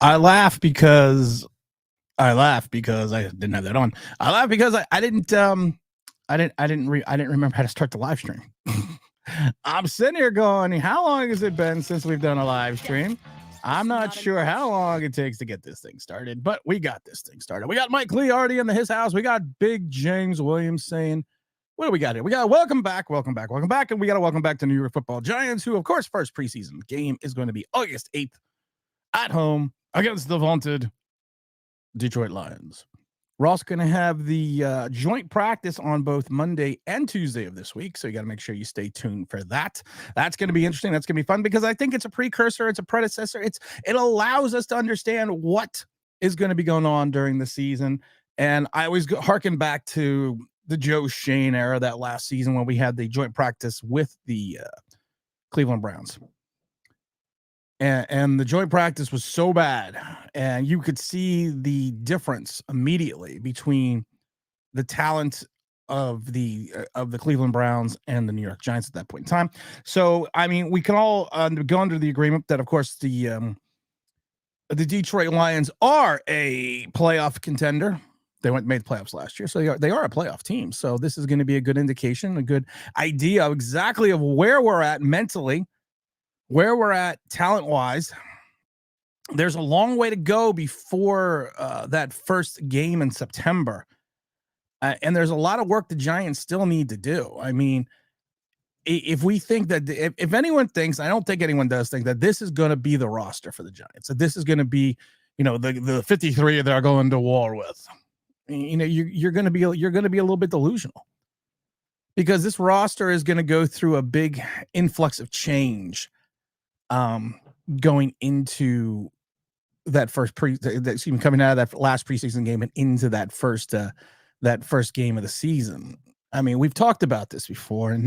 I laugh because I didn't have that on. I laugh because I didn't remember how to start the live stream. I'm sitting here going, how long has it been since we've done a live stream? I'm not sure how long it takes to get this thing started, but we got this thing started. We got Mike Lee already in his house. We got Big James Williams saying, what do we got here? We got welcome back. And we got to welcome back to New York Football Giants, who, of course, first preseason game is going to be August 8th at home against the vaunted Detroit Lions. We're also going to have the joint practice on both Monday and Tuesday of this week, so you got to make sure you stay tuned for that. That's going to be interesting. That's going to be fun because I think it's a precursor. It's a predecessor. It allows us to understand what is going to be going on during the season. And I always harken back to the Joe Shane era, that last season when we had the joint practice with the Cleveland Browns. And the joint practice was so bad, and you could see the difference immediately between the talent of the Cleveland Browns and the New York Giants at that point in time. So, I mean, we can all go under the agreement that, of course, the Detroit Lions are a playoff contender. They made the playoffs last year, so they are a playoff team. So this is going to be a good indication, a good idea of exactly of where we're at mentally, where we're at talent-wise. There's a long way to go before that first game in September. And there's a lot of work the Giants still need to do. I mean, if we think that, if anyone thinks, I don't think anyone does think that this is going to be the roster for the Giants, that this is going to be, the 53 they're going to war with. You're going to be a little bit delusional, because this roster is going to go through a big influx of change going into that coming out of that last preseason game and into that first game of the season. I mean, we've talked about this before, and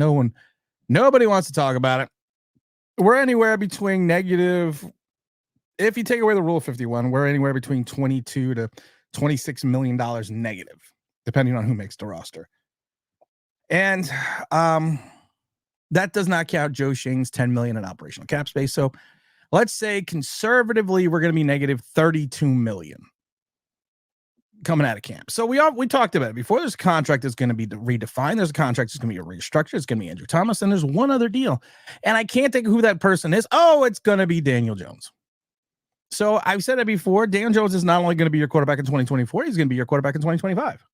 nobody wants to talk about it. We're anywhere between negative, if you take away the rule of 51, we're anywhere between $22 to $26 million negative, depending on who makes the roster. And that does not count Joe Shane's $10 million in operational cap space. So let's say conservatively, we're going to be negative $32 million coming out of camp. So we talked about it before. There's a contract that's going to be redefined. There's a contract that's going to be restructured. It's going to be Andrew Thomas. And there's one other deal, and I can't think of who that person is. Oh, it's going to be Daniel Jones. So I've said it before. Daniel Jones is not only going to be your quarterback in 2024, he's going to be your quarterback in 2025.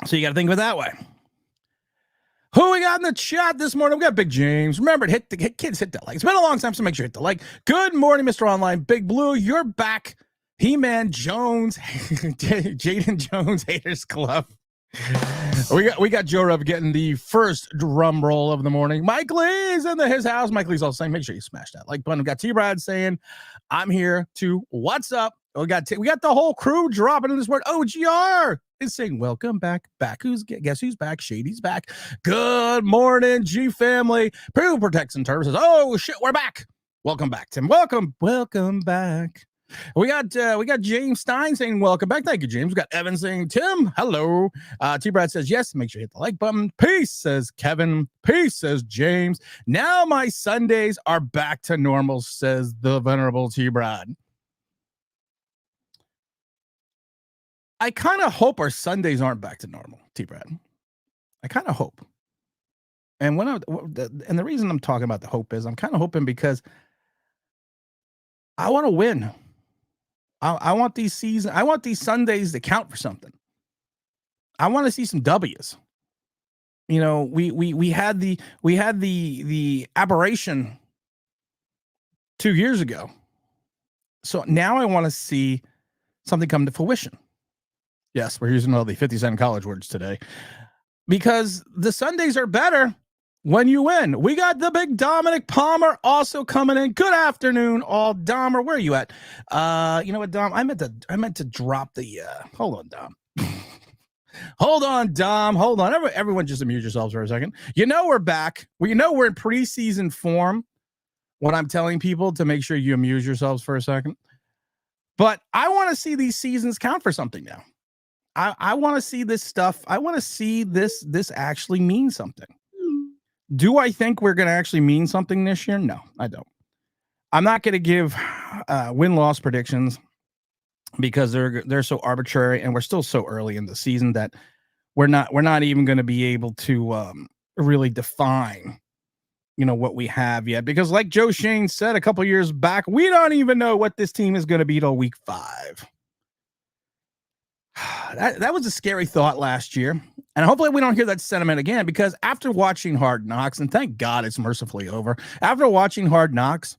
So you got to think of it that way. Who we got in the chat this morning? We got Big James. Remember, kids, hit that like. It's been a long time, so make sure you hit the like. Good morning, Mr. Online. Big Blue, you're back. He-Man Jones, Jaden Jones, Haters Club. We got Joe Rubb getting the first drum roll of the morning. Mike Lee's in his house. Mike Lee's also saying, make sure you smash that like button. We got T-Brad saying, I'm here to what's up. We got the whole crew dropping in this word. OGR is saying, welcome back. Guess who's back? Shady's back. Good morning, G family. Purdue Protection Services. Oh shit, we're back. Welcome back, Tim. Welcome back. We got James Stein saying welcome back. Thank you, James. We got Evan saying Tim, hello. T-Brad says yes. Make sure you hit the like button. Peace, says Kevin. Peace, says James. Now my Sundays are back to normal, says the venerable T-Brad. I kind of hope our Sundays aren't back to normal, T-Brad. I kind of hope. And the reason I'm talking about the hope is I'm kind of hoping because I want to win. I want these Sundays to count for something. I want to see some W's. We had the aberration 2 years ago. So now I want to see something come to fruition. Yes, we're using all the 50-cent college words today because the Sundays are better when you win. We got the big Dominic Palmer also coming in. Good afternoon, all. Dom, where are you at? You know what, Dom? I meant to drop the. Hold on, Dom. Hold on, Dom. Hold on. Everyone, just amuse yourselves for a second. We're back. We're in preseason form. What I'm telling people to make sure you amuse yourselves for a second. But I want to see these seasons count for something now. I want to see this stuff. I want to see this actually mean something. Do I think we're going to actually mean something this year? No, I don't. I'm not going to give win-loss predictions because they're so arbitrary, and we're still so early in the season that we're not even going to be able to really define, what we have yet. Because like Joe Shane said a couple years back, we don't even know what this team is going to be till week 5. That was a scary thought last year. And hopefully we don't hear that sentiment again, because after watching Hard Knocks, and thank God it's mercifully over, after watching Hard Knocks,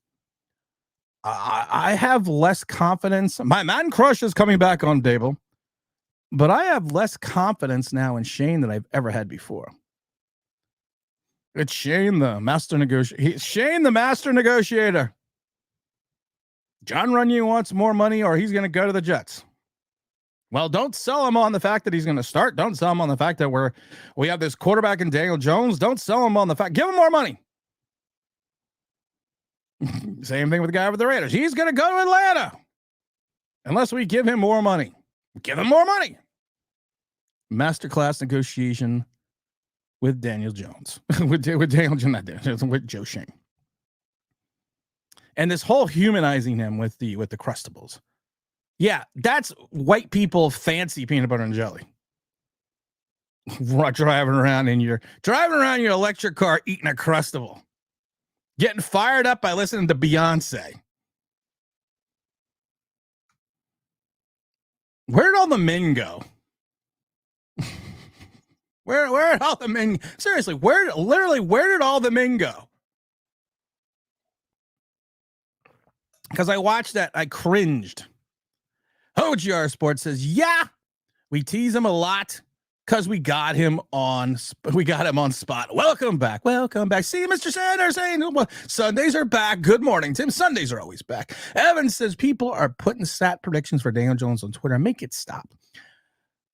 I have less confidence. My man crush is coming back on Dable, but I have less confidence now in Shane than I've ever had before. It's Shane the master negotiator. Shane the master negotiator. John Runyon wants more money, or he's going to go to the Jets. Well, don't sell him on the fact that he's going to start. Don't sell him on the fact that we have this quarterback in Daniel Jones. Don't sell him on the fact. Give him more money. Same thing with the guy with the Raiders. He's going to go to Atlanta unless we give him more money. Give him more money. Masterclass negotiation with Daniel Jones. with Daniel Jones, with Joe Shane. And this whole humanizing him with the Crustables. Yeah, that's white people fancy peanut butter and jelly. Driving around your electric car eating a Crustable. Getting fired up by listening to Beyonce. Where did all the men go? Where did all the men? Seriously, where did all the men go? Because I watched that, I cringed. OGR Sports says, yeah, we tease him a lot because we got him on spot. Welcome back. See, Mr. Sanders saying Sundays are back. Good morning, Tim. Sundays are always back. Evan says people are putting stat predictions for Daniel Jones on Twitter. Make it stop.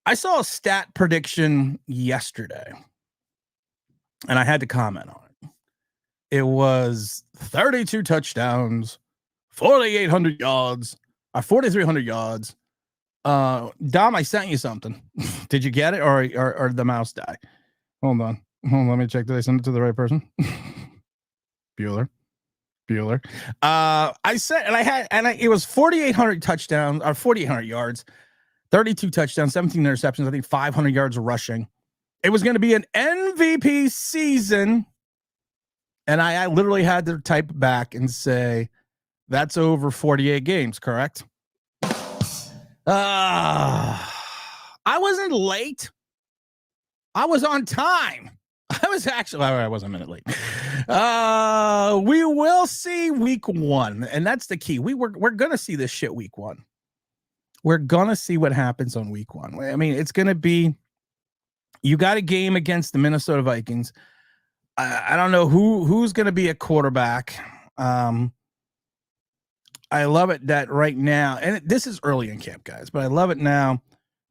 I saw a stat prediction yesterday, and I had to comment on it. It was 32 touchdowns, 4,800 yards, or 4,300 yards. Dom, I sent you something. Did you get it, or did the mouse die? Hold on. Let me check. Did I send it to the right person? Bueller. I said, it was 4,800 touchdowns, or 4,800 yards, 32 touchdowns, 17 interceptions. I think 500 yards rushing. It was going to be an MVP season, and I literally had to type back and say, that's over 48 games, correct? I wasn't late. I was on time. I was a minute late. We will see week 1, and that's the key. We're going to see this shit week 1. We're going to see what happens on week 1. I mean, it's going to be, you got a game against the Minnesota Vikings. I don't know who's going to be a quarterback. I love it that right now, and this is early in camp, guys, but I love it now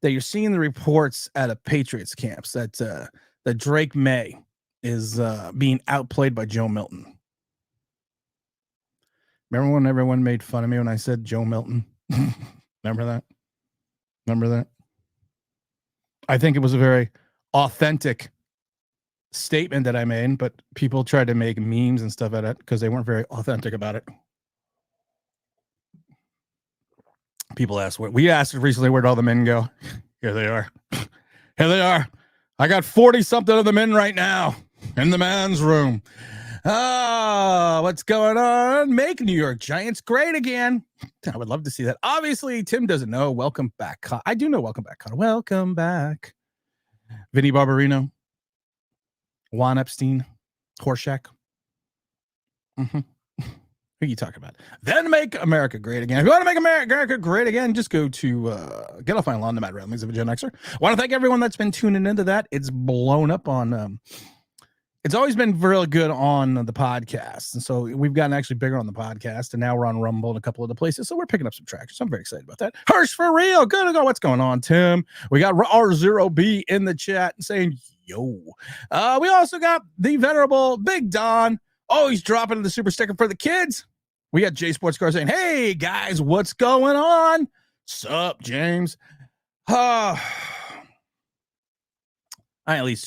that you're seeing the reports at a Patriots camps that Drake May is being outplayed by Joe Milton. Remember when everyone made fun of me when I said Joe Milton? Remember that? I think it was a very authentic statement that I made, but people tried to make memes and stuff at it because they weren't very authentic about it. People asked, we asked recently, where'd all the men go? Here they are. I got 40 something of them in right now in the man's room. What's going on? Make New York Giants great again. I would love to see that. Obviously, Tim doesn't know. Welcome back. I do know. Welcome back, Connor. Welcome back. Vinny Barbarino. Juan Epstein. Horseshack. Who are you talking about? Then make America great again. If you want to make America great again, just go to Get Off My Lawn, the Matt Ramleys of a Gen Xer. I want to thank everyone that's been tuning into that. It's blown up on it's always been really good on the podcast. And so we've gotten actually bigger on the podcast, and now we're on Rumble and a couple of the places. So we're picking up some traction. So I'm very excited about that. Hirsch for real. Good to go. What's going on, Tim? We got R0B in the chat saying, yo. We also got the venerable Big Don. Oh, he's dropping the super sticker for the kids. We got J Sports Car saying, hey guys, what's going on? Sup, James? I gotta leave the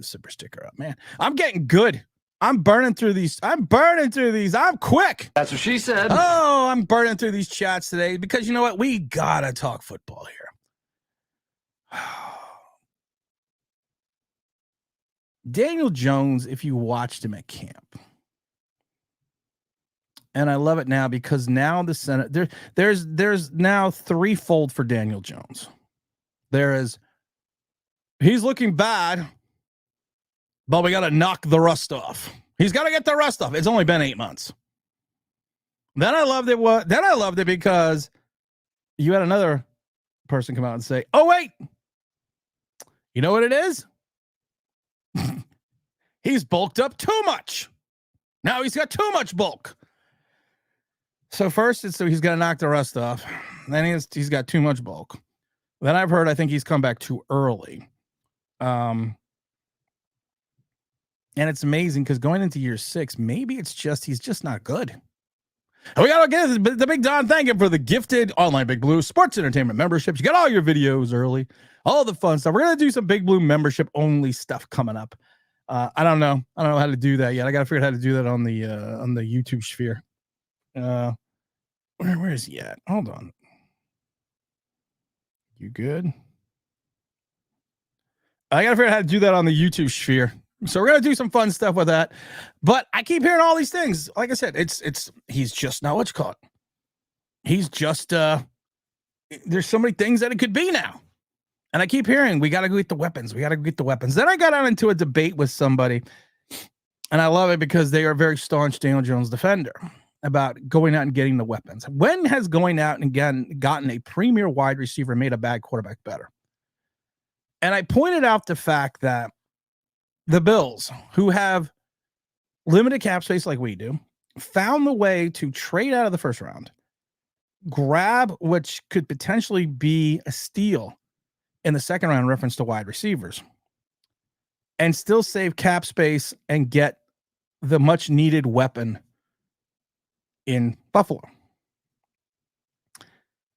super sticker up, man. I'm getting good I'm burning through these. I'm quick. That's what she said. Oh, I'm burning through these chats today because you know what? We gotta talk football here. Daniel Jones, if you watched him at camp, and I love it now because now the Senate there's now threefold for Daniel Jones. He's looking bad, but we got to knock the rust off. He's got to get the rust off. It's only been 8 months. Then I loved it because you had another person come out and say, "Oh wait, you know what it is? He's bulked up too much. Now he's got too much bulk." So first, so he's got to knock the rust off. Then he's got too much bulk. Then I've heard I think he's come back too early. And it's amazing because going into year 6, maybe it's just he's just not good. And we gotta get the Big Don. Thank him for the gifted online Big Blue sports entertainment memberships. You got all your videos early, all the fun stuff. We're gonna do some Big Blue membership only stuff coming up. I don't know how to do that yet. I gotta figure out how to do that on the YouTube sphere. Where is he at? Hold on. You good? I gotta figure out how to do that on the YouTube sphere. So we're gonna do some fun stuff with that. But I keep hearing all these things. Like I said, he's just not what you call it. He's just there's so many things that it could be now. And I keep hearing we gotta go get the weapons. Then I got on into a debate with somebody, and I love it because they are a very staunch Daniel Jones defender about going out and getting the weapons. When has going out and gotten a premier wide receiver made a bad quarterback better? And I pointed out the fact that the Bills, who have limited cap space like we do, found the way to trade out of the first round, grab which could potentially be a steal in the second round in reference to wide receivers, and still save cap space and get the much needed weapon in Buffalo.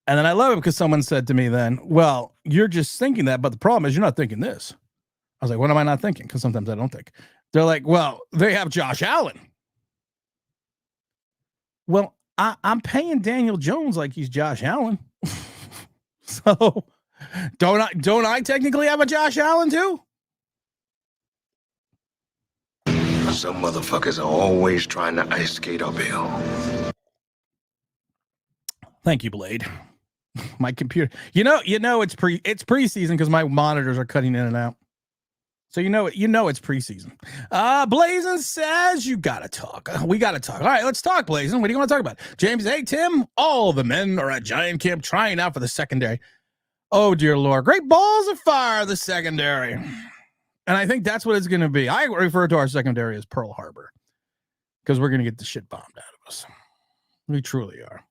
And then I love it because someone said to me then, "Well, you're just thinking that, but the problem is you're not thinking this." I was like, "What am I not thinking?" Because sometimes I don't think. They're like, "Well, they have Josh Allen." Well, I'm paying Daniel Jones like he's Josh Allen. So don't I technically have a Josh Allen too? Some motherfuckers are always trying to ice skate uphill. Thank you, Blade. My computer. You know it's preseason because my monitors are cutting in and out. So you know it's preseason. Blazin says you gotta talk. We gotta talk. All right, let's talk, Blazin. What do you want to talk about? James, hey Tim, all the men are at Giant Camp trying out for the secondary. Oh dear Lord, great balls of fire, the secondary. And I think that's what it's gonna be. I refer to our secondary as Pearl Harbor because we're gonna get the shit bombed out of us. We truly are.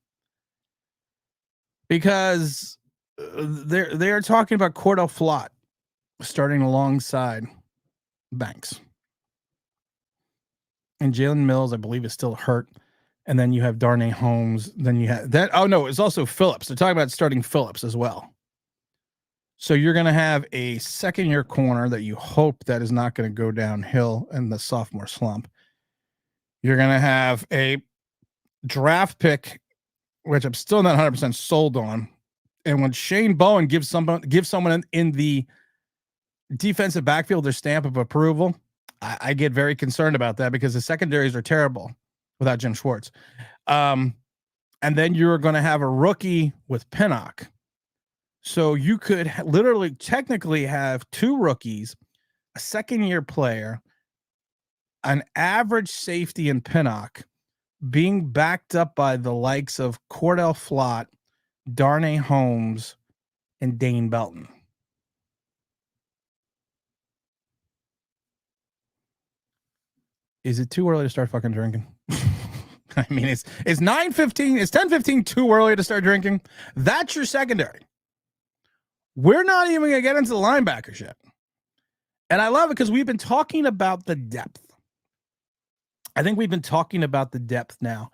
Because they're talking about Cordell Flott starting alongside Banks. And Jalen Mills, I believe, is still hurt. And then you have Darnay Holmes. Then you have that. Oh, no, it's also Phillips. They're talking about starting Phillips as well. So you're going to have a second-year corner that you hope that is not going to go downhill in the sophomore slump. You're going to have a draft pick, which I'm still not 100% sold on. And when Shane Bowen gives someone in the defensive backfield their stamp of approval, I get very concerned about that because the secondaries are terrible without Jim Schwartz. And then you're going to have a rookie with Pinnock. So you could literally technically have two rookies, a second-year player, an average safety in Pinnock, being backed up by the likes of Cordell Flott, Darnay Holmes, and Dane Belton. Is it too early to start fucking drinking? I mean, it's 9:15. It's 10:15 too early to start drinking? That's your secondary. We're not even going to get into the linebackers yet. And I love it because we've been talking about the depth. I think we've been talking about the depth now.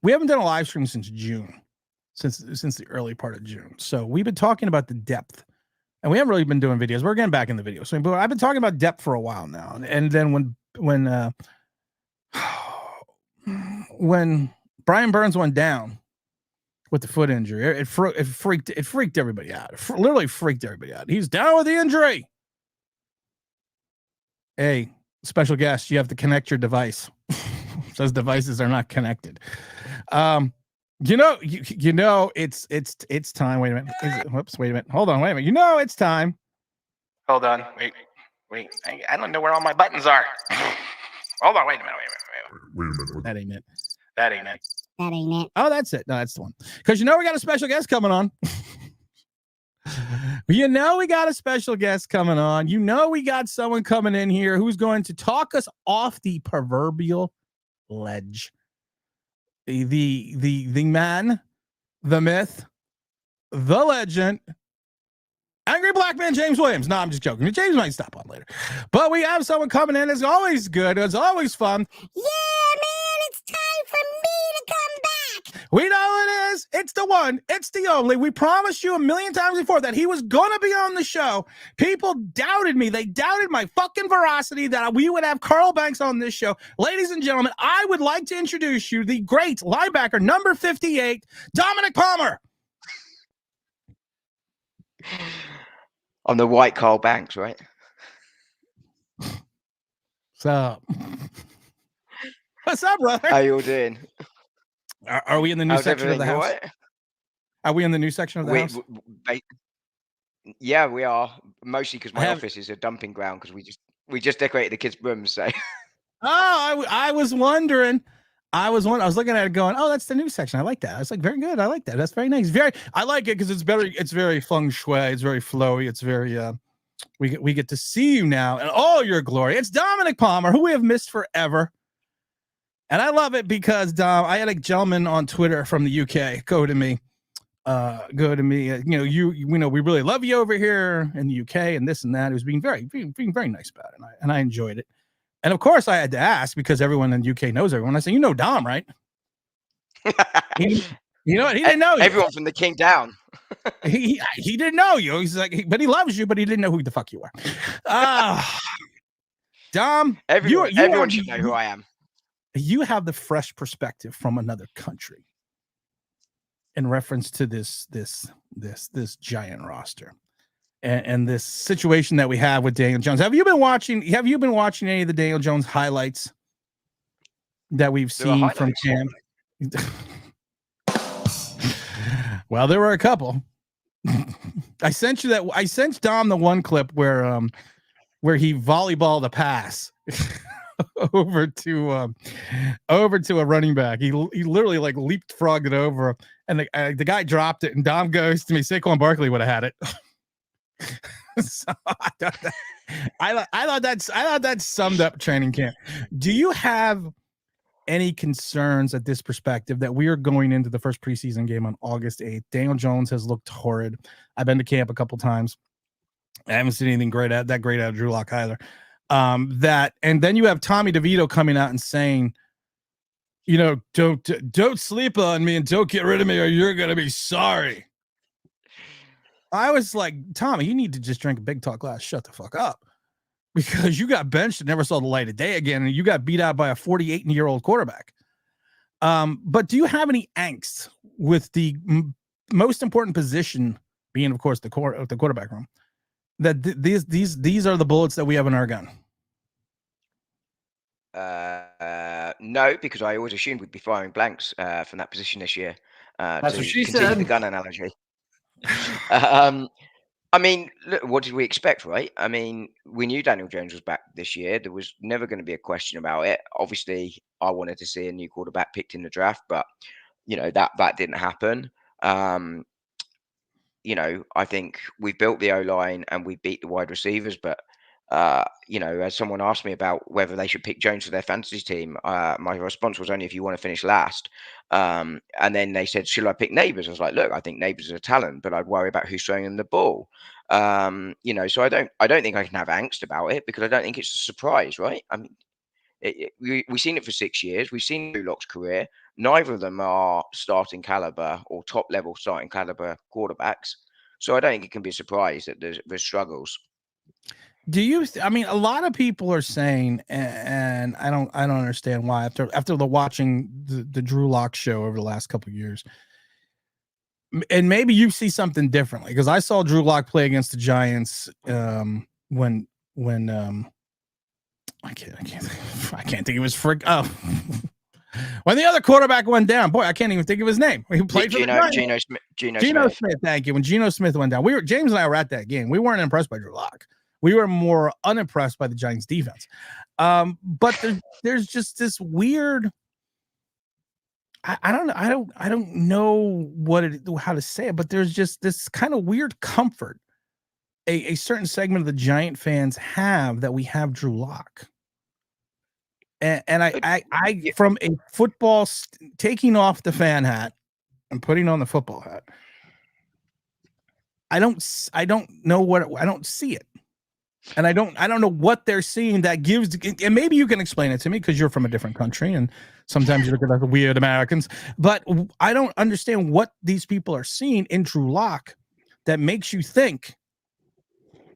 We haven't done a live stream since June, since the early part of June. So we've been talking about the depth. And we haven't really been doing videos. We're getting back in the videos. So I've been talking about depth for a while now. And then when when Brian Burns went down with the foot injury, it freaked everybody out. It literally freaked everybody out. He's down with the injury. Hey, special guest, you have to connect your device. Those devices are not connected. You know, it's time. Wait a minute. Whoops, wait a minute. Hold on, wait a minute. You know it's time. Hold on. Wait. I don't know where all my buttons are. Hold on, wait a minute. That ain't it. That ain't it. Oh, that's it. No, that's the one. Because you know we got a special guest coming on. You know we got a special guest coming on. You know we got someone coming in here who's going to talk us off the proverbial ledge. The man, the myth, the legend, Angry Black Man James Williams. No, I'm just joking. James might stop on later. But we have someone coming in. It's always good. It's always fun. Yeah, man, it's time for me to come back. We know it is. It's the one. It's the only. We promised you a million times before that he was going to be on the show. People doubted me. They doubted my fucking veracity that we would have Carl Banks on this show. Ladies and gentlemen, I would like to introduce you the great linebacker, number 58, Dominic Palmer. I'm the white Carl Banks, right? So, what's up, brother? How you all doing? Are we in the new section of the house? Right? Are we in the new section of the house? Yeah, we are. Mostly because my office is a dumping ground because we just decorated the kids' rooms. So. Oh, I was wondering. I was looking at it going, oh, that's the new section. I like that. I was like, very good. I like that. That's very nice. I like it because it's very feng shui. It's very flowy. It's very we get to see you now in all your glory. It's Dominic Palmer, who we have missed forever. And I love it because Dom, I had a gentleman on Twitter from the UK go to me. You know, we really love you over here in the UK and this and that. He was being very nice about it. And I enjoyed it. And of course, I had to ask because everyone in the UK knows everyone. I said, you know Dom, right? You know what? He didn't know you. Everyone from the king down. he didn't know you. He's like, but he loves you, but he didn't know who the fuck you were. Dom, everyone should know who I am. You have the fresh perspective from another country in reference to this giant roster. And this situation that we have with Daniel Jones. Have you been watching any of the Daniel Jones highlights that we've seen from camp? Well, there were a couple. I sent Dom the one clip where he volleyballed a pass over to a running back. He literally like leapfrogged it over, and the guy dropped it, and Dom goes to me, Saquon Barkley would have had it. So I thought that summed up training camp. Do you have any concerns at this perspective that we are going into the first preseason game on August 8th? Daniel Jones has looked horrid. I've been to camp a couple times. I haven't seen anything great out of Drew Lock either. And then you have Tommy DeVito coming out and saying, you know, don't sleep on me and don't get rid of me or you're gonna be sorry. I was like, Tommy, you need to just drink a big tall glass. Shut the fuck up. Because you got benched and never saw the light of day again, and you got beat out by a 48-year-old quarterback. But do you have any angst with the most important position being, of course, the quarterback room, that these are the bullets that we have in our gun? No, because I always assumed we'd be firing blanks from that position this year. That's what she said. The gun analogy. I mean, look, what did we expect, right? I mean, we knew Daniel Jones was back this year. There was never going to be a question about it. Obviously, I wanted to see a new quarterback picked in the draft, but you know that didn't happen. You know, I think we built the O-line and we beat the wide receivers, but you know, as someone asked me about whether they should pick Jones for their fantasy team, my response was only if you want to finish last. And then they said, should I pick Nabers? I was like, look, I think Nabers is a talent, but I'd worry about who's throwing him the ball. You know, so I don't think I can have angst about it because I don't think it's a surprise, right? I mean, we've seen it for 6 years. We've seen Drew Lock's career. Neither of them are starting caliber or top level starting caliber quarterbacks. So I don't think it can be a surprise that there's struggles. Do you? I mean, a lot of people are saying, and I don't understand why. After the watching the Drew Lock show over the last couple of years, and maybe you see something differently because I saw Drew Lock play against the Giants when I can't think of his frick. Oh, when the other quarterback went down, boy, I can't even think of his name. He played for the Giants. Geno Smith. Thank you. When Geno Smith went down, James and I were at that game. We weren't impressed by Drew Lock. We were more unimpressed by the Giants defense. But there's just this weird. I don't know how to say it, but there's just this kind of weird comfort a certain segment of the Giant fans have that we have Drew Lock. And I from a football taking off the fan hat and putting on the football hat, I don't know I don't see it. And I don't know what they're seeing that gives, and maybe you can explain it to me because you're from a different country and sometimes you look at like weird Americans, but I don't understand what these people are seeing in Drew Lock that makes you think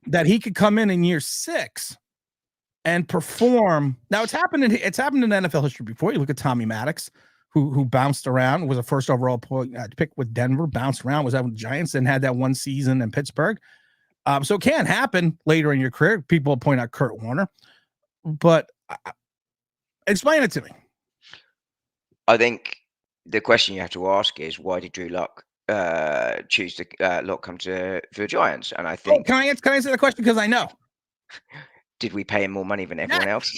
that he could come in year 6 and perform. Now it's happened in NFL history before. You look at Tommy Maddox, who bounced around, was a first overall pick with Denver, bounced around, was out with the Giants, and had that one season in Pittsburgh. So it can happen later in your career. People point out Kurt Warner, but explain it to me. I think the question you have to ask is, why did Drew Lock choose to come to the Giants? And I think, can I answer the question because I know. Did we pay him more money than everyone else?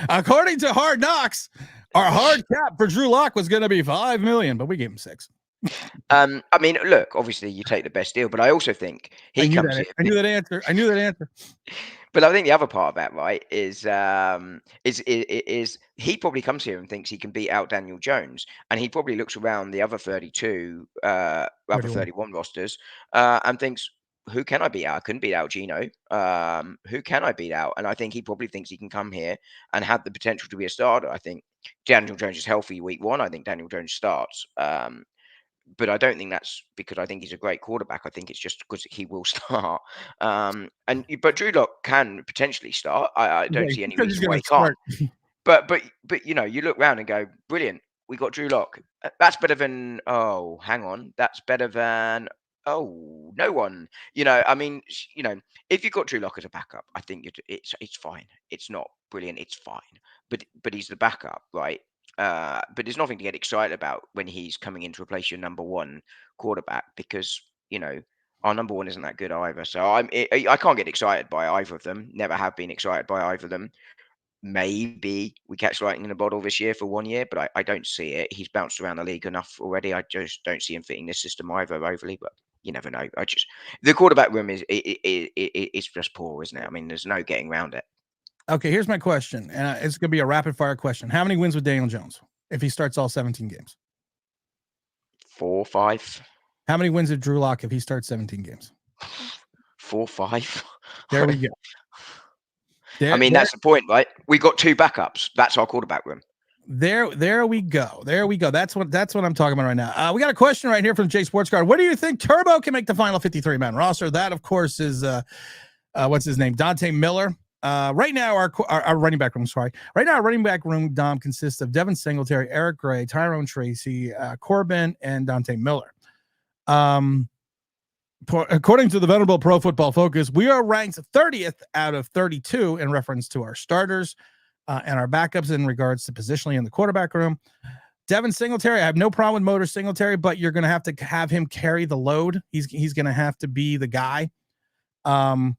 According to Hard Knocks, our hard cap for Drew Lock was going to be $5 million, but we gave him $6 million. I mean, look, obviously you take the best deal, but I also think I knew that answer. But I think the other part of that, right, is he probably comes here and thinks he can beat out Daniel Jones, and he probably looks around the other 31 rosters and thinks, who can I beat out? I couldn't beat out Geno. Who can I beat out? And I think he probably thinks he can come here and have the potential to be a starter. I think Daniel Jones is healthy week 1. I think Daniel Jones starts. But I don't think that's because I think he's a great quarterback. I think it's just because he will start. But Drew Lock can potentially start. I don't see any reason why he can't. But you look around and go, brilliant. We got Drew Lock. That's better than hang on. That's better than no one. I mean, if you've got Drew Lock as a backup, I think it's fine. It's not brilliant. It's fine. But he's the backup, right? But there's nothing to get excited about when he's coming in to replace your number 1 quarterback because, our number 1 isn't that good either. So I can't get excited by either of them. Never have been excited by either of them. Maybe we catch lightning in a bottle this year for 1 year, but I don't see it. He's bounced around the league enough already. I just don't see him fitting this system either overly, but you never know. The quarterback room is just poor, isn't it? I mean, there's no getting around it. Okay, here's my question, and it's going to be a rapid-fire question. How many wins with Daniel Jones if he starts all 17 games? 4, 5. How many wins with Drew Lock if he starts 17 games? 4, 5. There we go. That's the point, right? We got 2 backups. That's our quarterback room. There we go. That's what I'm talking about right now. We got a question right here from Jay Sports Card. What do you think Turbo can make the final 53-man roster? That, of course, is what's his name? Dante Miller. Right now, our running back room. Right now, our running back room, Dom, consists of Devin Singletary, Eric Gray, Tyrone Tracy, Corbin, and Dante Miller. According to the venerable Pro Football Focus, we are ranked 30th out of 32 in reference to our starters and our backups in regards to positionally in the quarterback room. Devin Singletary, I have no problem with Motor Singletary, but you're going to have him carry the load. He's going to have to be the guy. Then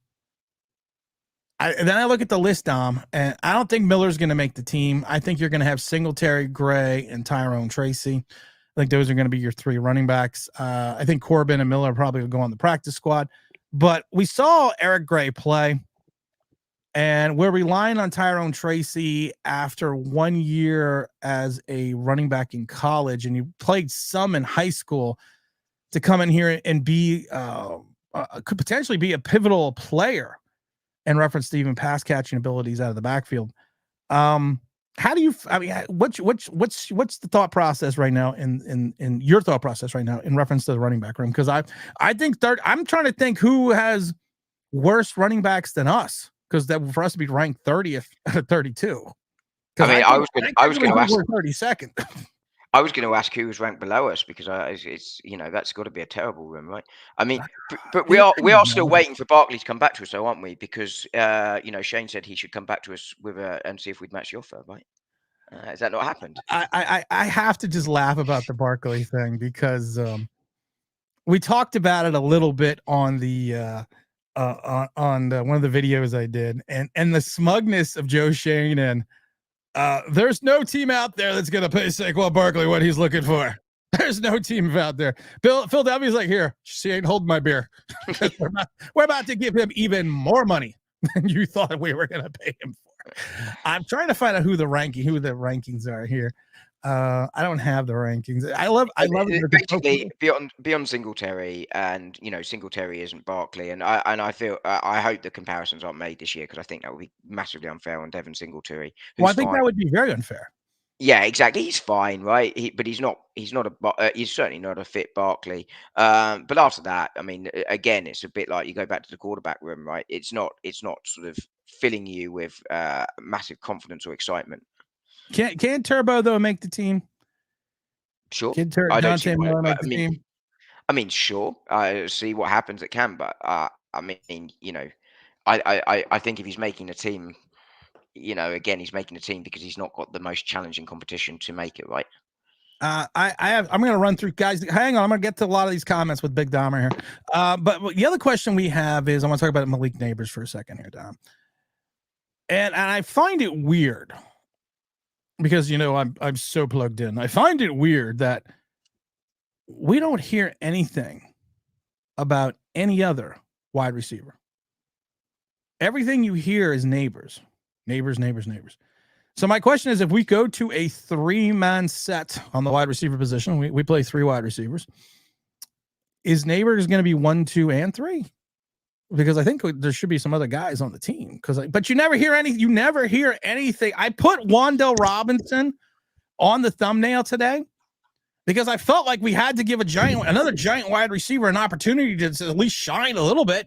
I look at the list, Dom, and I don't think Miller's going to make the team. I think you're going to have Singletary, Gray, and Tyrone Tracy. I think those are going to be your 3 running backs. I think Corbin and Miller probably will go on the practice squad. But we saw Eric Gray play, and we're relying on Tyrone Tracy after 1 year as a running back in college, and he played some in high school to come in here and be could potentially be a pivotal player in reference to even pass catching abilities out of the backfield. How do you? I mean, what's the thought process right now in your thought process right now in reference to the running back room? Because I think I'm trying to think who has worse running backs than us, because that for us to be ranked 30th out of 32. I Because mean, I was going to ask. we're 32nd. I was going to ask who was ranked below us because it's that's got to be a terrible room, right? I mean, but we It are is, still man. waiting for Barkley to come back to us, though, aren't we? Because Shane said he should come back to us with and see if we'd match the offer, right? Has that not happened? I have to just laugh about the Barkley thing because we talked about it a little bit on the one of the videos I did, and the smugness of Joe Shane and there's no team out there that's gonna pay Saquon Barkley what he's looking for. There's no team out there. Philadelphia's like, here, she ain't holding my beer. we're about to give him even more money than you thought we were gonna pay him for. I'm trying to find out who the rankings are here. I don't have the rankings. I love it. Basically beyond Singletary, and Singletary isn't Barkley, and I feel I hope the comparisons aren't made this year because I think that would be massively unfair on Devin Singletary, Well, who's I think fine. that would be very unfair. Yeah, exactly. He's fine, right? But he's not. He's certainly not a fit Barkley. But after that, I mean, again, it's a bit like you go back to the quarterback room, right? It's not. It's not sort of filling you with massive confidence or excitement. Can Turbo though make the team? Sure, Can I don't see Dante why. Miller make I the mean, team? sure. I see what happens. It can, but I mean, I think if he's making a team, again, he's making a team because he's not got the most challenging competition to make it, right? I'm going to run through, guys. Hang on, I'm going to get to a lot of these comments with Big Dom here. But the other question we have is I want to talk about Malik Nabers for a second here, Dom. And I find it weird because I'm so plugged in. I find it weird that we don't hear anything about any other wide receiver. Everything you hear is Nabers. So my question is, if we go to a 3-man set on the wide receiver position, we play 3 wide receivers. Is Nabers going to be 1, 2, and 3? Because I think there should be some other guys on the team. But you never hear any. You never hear anything. I put Wan'Dale Robinson on the thumbnail today because I felt like we had to give another giant wide receiver an opportunity to at least shine a little bit.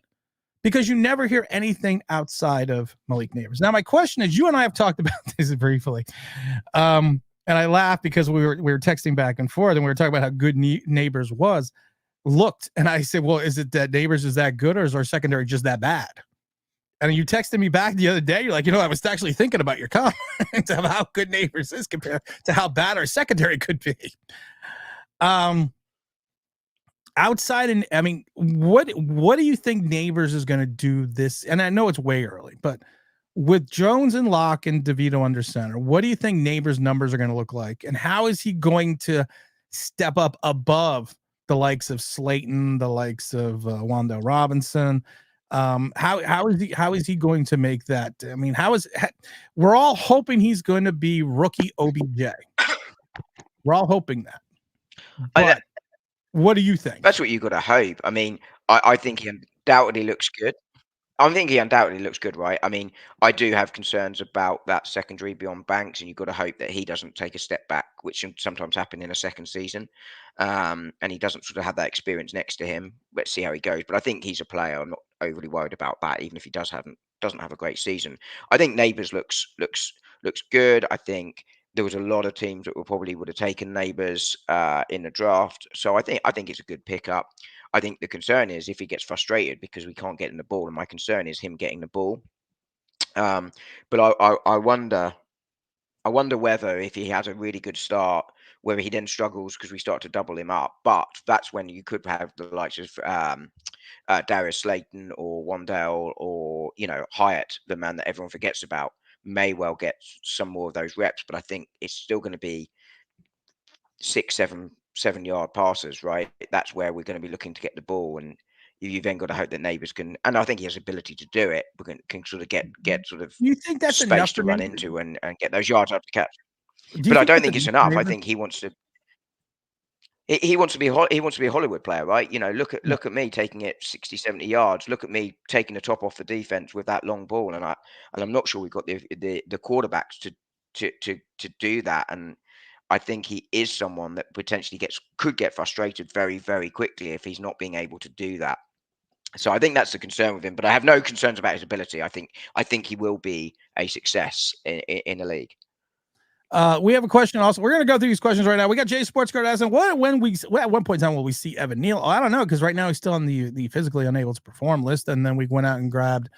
Because you never hear anything outside of Malik Nabers. Now, my question is, you and I have talked about this briefly, and I laughed because we were texting back and forth, and we were talking about how good Nabers looked, and I said, well, is it that Nabers is that good, or is our secondary just that bad? And you texted me back the other day. You're like, I was actually thinking about your comment of how good Nabers is compared to how bad our secondary could be. Outside, and I mean, what do you think Nabers is going to do this? And I know it's way early, but with Jones and Locke and DeVito under center, what do you think Nabers' numbers are going to look like? And how is he going to step up above the likes of Slayton, the likes of Wan'Dale Robinson? How is he going to make that? I mean, we're all hoping he's going to be rookie OBJ. We're all hoping that. But what do you think? That's what you got to hope. I mean, I think he undoubtedly looks good. I think he undoubtedly looks good, right? I mean, I do have concerns about that secondary beyond Banks, and you've got to hope that he doesn't take a step back, which can sometimes happen in a second season. And he doesn't sort of have that experience next to him. Let's see how he goes. But I think he's a player. I'm not overly worried about that, even if he doesn't have a great season. I think Nabers looks good. I think there was a lot of teams that probably would have taken Nabers in the draft. So I think it's a good pickup. I think the concern is if he gets frustrated because we can't get in the ball, and my concern is him getting the ball. But I wonder whether if he has a really good start, whether he then struggles because we start to double him up. But that's when you could have the likes of Darius Slayton or Wan'Dale or Hyatt, the man that everyone forgets about, may well get some more of those reps. But I think it's still going to be 6, 7 yard passes, right? That's where we're going to be looking to get the ball, and you then got to hope that Nabers can, and I think he has ability to do it. We can sort of get sort of Do you think that's enough space to for run Nabers? into and get those yards up to catch. Do you But I think don't that's think it's enough for enough. I Nabers? think he wants to. He wants to be a Hollywood player, right? Look at me taking it 60, 70 yards. Look at me taking the top off the defense with that long ball, and I'm not sure we've got the quarterbacks to do that. And I think he is someone that potentially could get frustrated very, very quickly if he's not being able to do that. So I think that's the concern with him. But I have no concerns about his ability. I think he will be a success in the league. We have a question also. We're going to go through these questions right now. We got Jay Sportscard asking, at one point in time will we see Evan Neal? Oh, I don't know, because right now he's still on the physically unable to perform list. And then we went out and grabbed,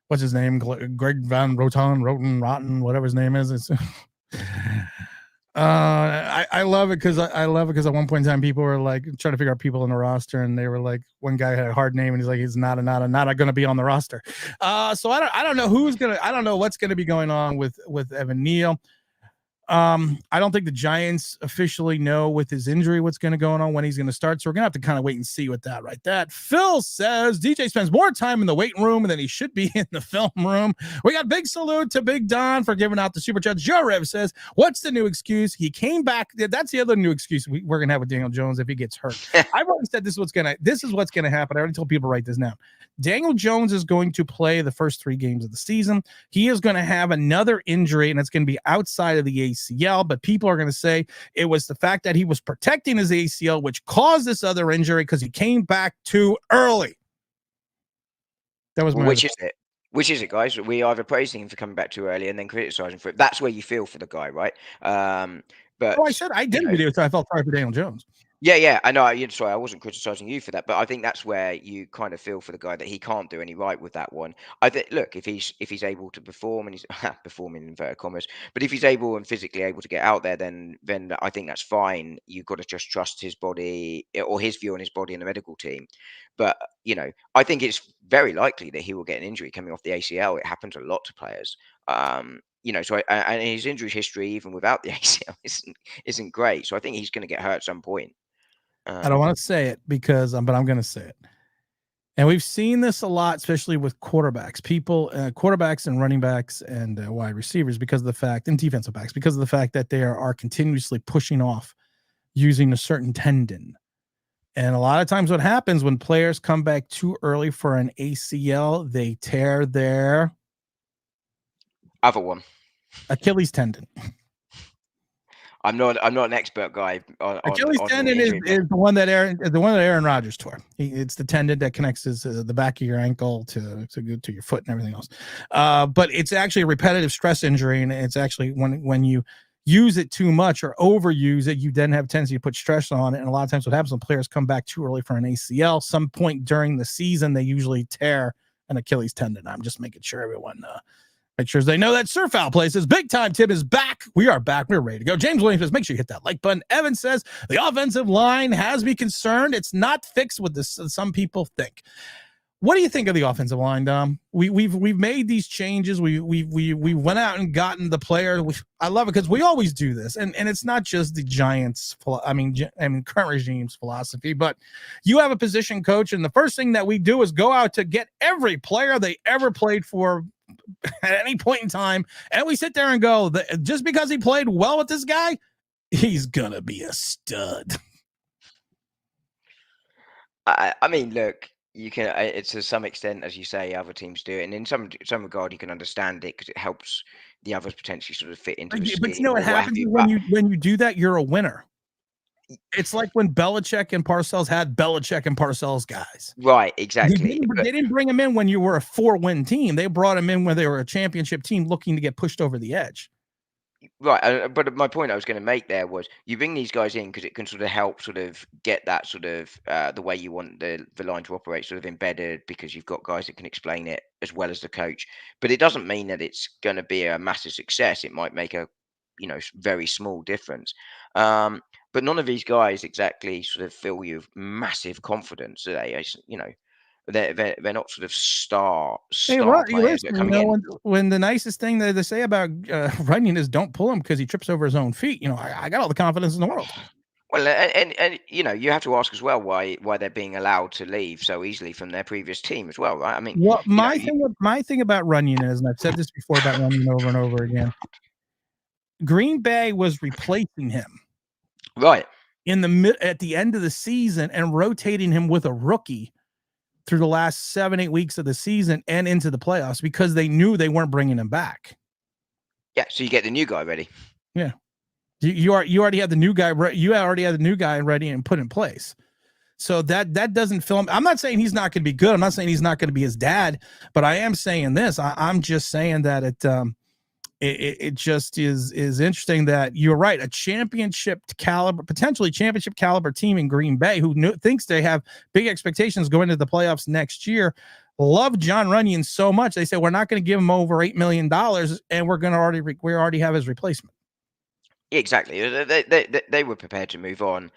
what's his name? Greg Van Rotten, whatever his name is. It's I love it because I love it because at one point in time people were like trying to figure out people in the roster, and they were like, one guy had a hard name and he's like, he's not going to be on the roster. So I don't know I don't know what's going to be going on with Evan Neal. I don't think the Giants officially know with his injury what's going to go on, when he's going to start. So we're going to have to kind of wait and see with that, right? That Phil says DJ spends more time in the waiting room than he should be in the film room. We got big salute to Big Don for giving out the super chat. Joe Rev says, what's the new excuse? He came back. That's the other new excuse we're going to have with Daniel Jones if he gets hurt. I've already said this is what's going to happen. I already told people to write this down. Daniel Jones is going to play the first 3 games of the season. He is going to have another injury, and it's going to be outside of the ACL, but people are going to say it was the fact that he was protecting his ACL, which caused this other injury because he came back too early. That was my Which is it, guys? We either praising him for coming back too early and then criticizing for it. That's where you feel for the guy, right? But I said I did a video, so I felt sorry for Daniel Jones. Yeah, I know. Sorry, I wasn't criticizing you for that, but I think that's where you kind of feel for the guy that he can't do any right with that one. I think, look, if he's able to perform, and he's performing in inverted commas, but if he's able and physically able to get out there, then I think that's fine. You've got to just trust his body or his view on his body and the medical team. But I think it's very likely that he will get an injury coming off the ACL. It happens a lot to players. So and his injury history, even without the ACL, isn't great. So I think he's going to get hurt at some point. I don't want to say it but I'm going to say it. And we've seen this a lot, especially with quarterbacks, quarterbacks and running backs and wide receivers, because of the fact, and defensive backs, because of the fact that they are continuously pushing off using a certain tendon. And a lot of times what happens when players come back too early for an ACL, they tear their other one, Achilles tendon. I'm not an expert guy. Achilles tendon is the one that Aaron Rodgers tore. It's the tendon that connects the back of your ankle to your foot and everything else. But it's actually a repetitive stress injury, and it's actually when you use it too much or overuse it, you then have a tendency to put stress on it. And a lot of times what happens when players come back too early for an ACL, some point during the season, they usually tear an Achilles tendon. I'm just making sure everyone make sure they know that Sir Foul Places Big Time Tim is back. We are back. We're ready to go. James Williams says, make sure you hit that like button. Evan says, the offensive line has me concerned. It's not fixed with this. Some people think. What do you think of the offensive line, Dom? We've made these changes. We went out and gotten the player. I love it because we always do this, and it's not just the Giants. I mean, current regime's philosophy, but you have a position coach, and the first thing that we do is go out to get every player they ever played for at any point in time, and we sit there and go, just because he played well with this guy, he's gonna be a stud. I mean, look, you can. It's to some extent, as you say, other teams do it, and in some regard, you can understand it because it helps the others potentially sort of fit into the scheme. But you know what happens when you do that, you're a winner. It's like when Belichick and Parcells had Belichick and Parcells guys. Right, exactly. They didn't bring him in when you were a 4-win team. They brought him in when they were a championship team looking to get pushed over the edge. Right, but my point I was going to make there was you bring these guys in because it can sort of help sort of get that sort of the way you want the line to operate sort of embedded, because you've got guys that can explain it as well as the coach. But it doesn't mean that it's going to be a massive success. It might make a very small difference. But none of these guys exactly sort of fill you with massive confidence. They're not sort of star players that are coming in. When the nicest thing that they say about Runyon is don't pull him because he trips over his own feet. I got all the confidence in the world. Well, and you have to ask as well why they're being allowed to leave so easily from their previous team as well, right? I mean, my thing about Runyon is, and I've said this before about Runyon over and over again, Green Bay was replacing him. Right. At the end of the season and rotating him with a rookie through the last 7-8 weeks of the season and into the playoffs because they knew they weren't bringing him back. Yeah, so you get the new guy ready. Yeah. You already had the new guy. You already had the new guy ready and put in place. So that doesn't film. I'm not saying he's not going to be good. I'm not saying he's not going to be his dad, but I am saying this. I'm just saying that it just is interesting that you're right. A potentially championship caliber team in Green Bay who thinks they have big expectations going into the playoffs next year. Love John Runyon so much. They said, we're not going to give him over $8 million and we already have his replacement. Exactly. They were prepared to move on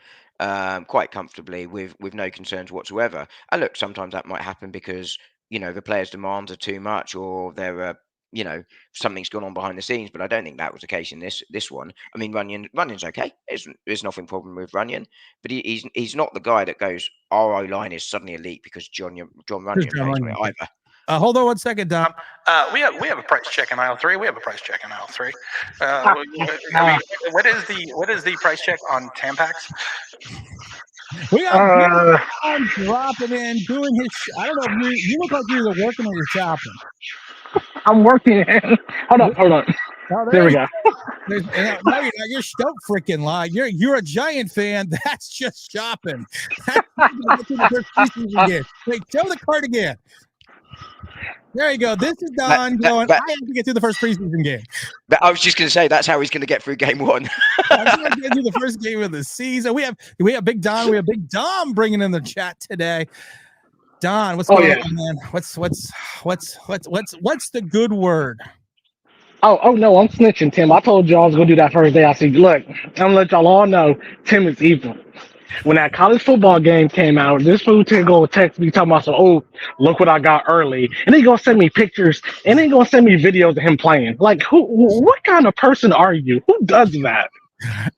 quite comfortably with no concerns whatsoever. And look, sometimes that might happen because, the players' demands are too much, or there are, something's gone on behind the scenes. But I don't think that was the case in this one. I mean, Runyon's okay. There's nothing problem with Runyon, but he's not the guy that goes, our O line is suddenly elite because John Runyon plays on it either. Hold on one second, Dom. We have a price check in aisle 3. We have a price check in aisle 3. What is the price check on Tampax? We got dropping in, doing his. I don't know if you look like you're either working or you're chopping. I'm working. Hold on. Oh, there we go. No, you're not. You're so freaking lying. You're a Giant fan. That's just shopping. Wait, show the card again. There you go. This is Don going, I have to get through the first preseason game. I was just going to say, that's how he's going to get through game 1. I'm going to get through the first game of the season. We have Big Don. We have Big Dom bringing in the chat today. Don, what's going on, man? What's the good word? Oh no, I'm snitching, Tim. I told you I was going to do that first day. I said, look, I'm going to let y'all all know Tim is evil. When that college football game came out, this fool Tim go text me talking about, oh, look what I got early. And then he going to send me pictures, and then he going to send me videos of him playing. Like, what kind of person are you? Who does that?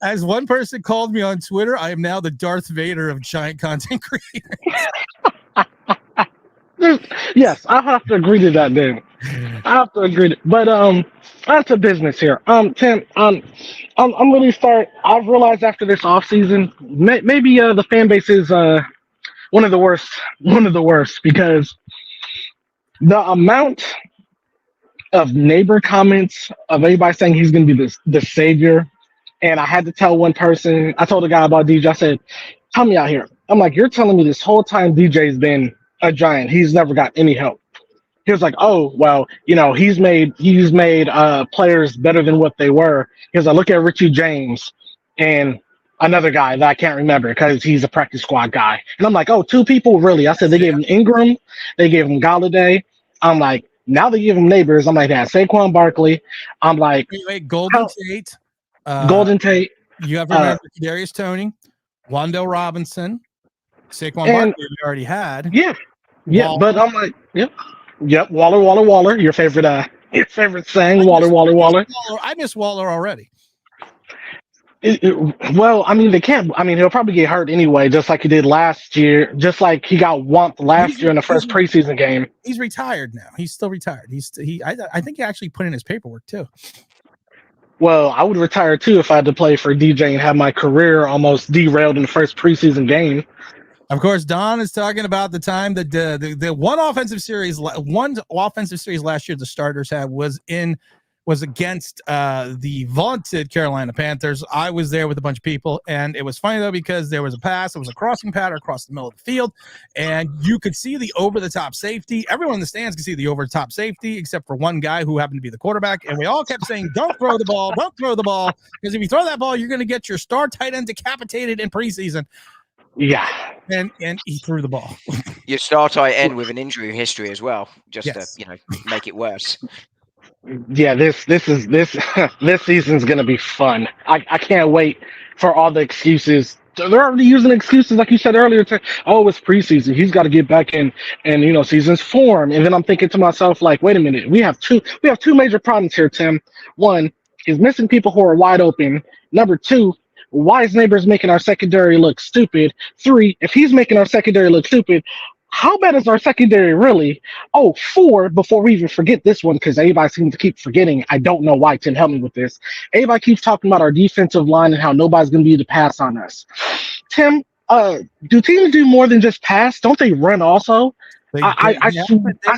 As one person called me on Twitter, I am now the Darth Vader of Giant content creators. Yes, I have to agree to that, then. I have to agree. But on to business here. Tim, I'm really I've realized after this offseason, maybe the fan base is one of the worst because the amount of neighbor comments of everybody saying he's going to be the savior. And I had to tell one person, I told a guy about DJ, I said, tell me out here. I'm like, you're telling me this whole time DJ's been a Giant. He's never got any help. He was like, oh, well, he's made players better than what they were. Because I look at Richie James and another guy that I can't remember because he's a practice squad guy. And I'm like, oh, 2 people, really? I said they gave him Ingram, they gave him Galladay. I'm like, now they give him Neighbors. I'm like, that Saquon Barkley. I'm like, wait, Golden Tate. Golden Tate. You have to remember Kadarius Toney, Wan'Dale Robinson, Saquon Barkley we already had. Yeah. Yeah, but I'm like, yep, Waller, your favorite saying, Waller. I miss Waller already. Well, I mean, they can't. I mean, he'll probably get hurt anyway, just like he did last year, just like he got whumped last year in the first preseason game. He's retired now. He's still retired. I think he actually put in his paperwork too. Well, I would retire too if I had to play for DJ and have my career almost derailed in the first preseason game. Of course, Don is talking about the time that the one offensive series last year the starters had was against the vaunted Carolina Panthers. I was there with a bunch of people, and it was funny though because there was a pass, it was a crossing pattern across the middle of the field, and you could see the over-the-top safety. Everyone in the stands could see the over-the-top safety except for one guy who happened to be the quarterback, and we all kept saying, "Don't throw the ball, don't throw the ball," because if you throw that ball, you're going to get your star tight end decapitated in preseason. Yeah, and he threw the ball. Your star tight end with an injury history as well, just to make it worse. Yeah, this season's gonna be fun. I can't wait for all the excuses. They're already using excuses, like you said earlier. It's preseason. He's got to get back in season's form. And then I'm thinking to myself, like, wait a minute. We have two major problems here, Tim. One, he's missing people who are wide open. Number 2, why is Neighbors making our secondary look stupid? 3, if he's making our secondary look stupid, how bad is our secondary really? 4, before we even forget this one, because everybody seems to keep forgetting. I don't know why. Tim, help me with this. Everybody keeps talking about our defensive line and how nobody's going to be able to pass on us. Tim, do teams do more than just pass? Don't they run also? I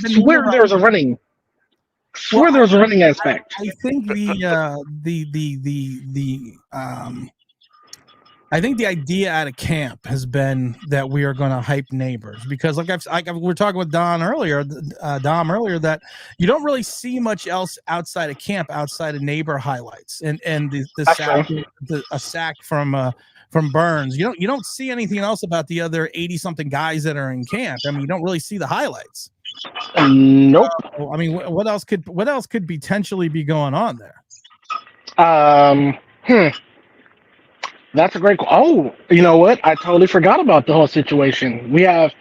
swear there's a running. There's a running aspect. I think I think the idea out of camp has been that we are going to hype Nabers because, like we were talking with Dom earlier, that you don't really see much else outside of camp, outside of Neighbor highlights and a sack from Burns. You don't see anything else about the other 80-something guys that are in camp. I mean, you don't really see the highlights. Nope. I mean, what else could potentially be going on there? That's a great. Oh, you know what? I totally forgot about the whole situation. We have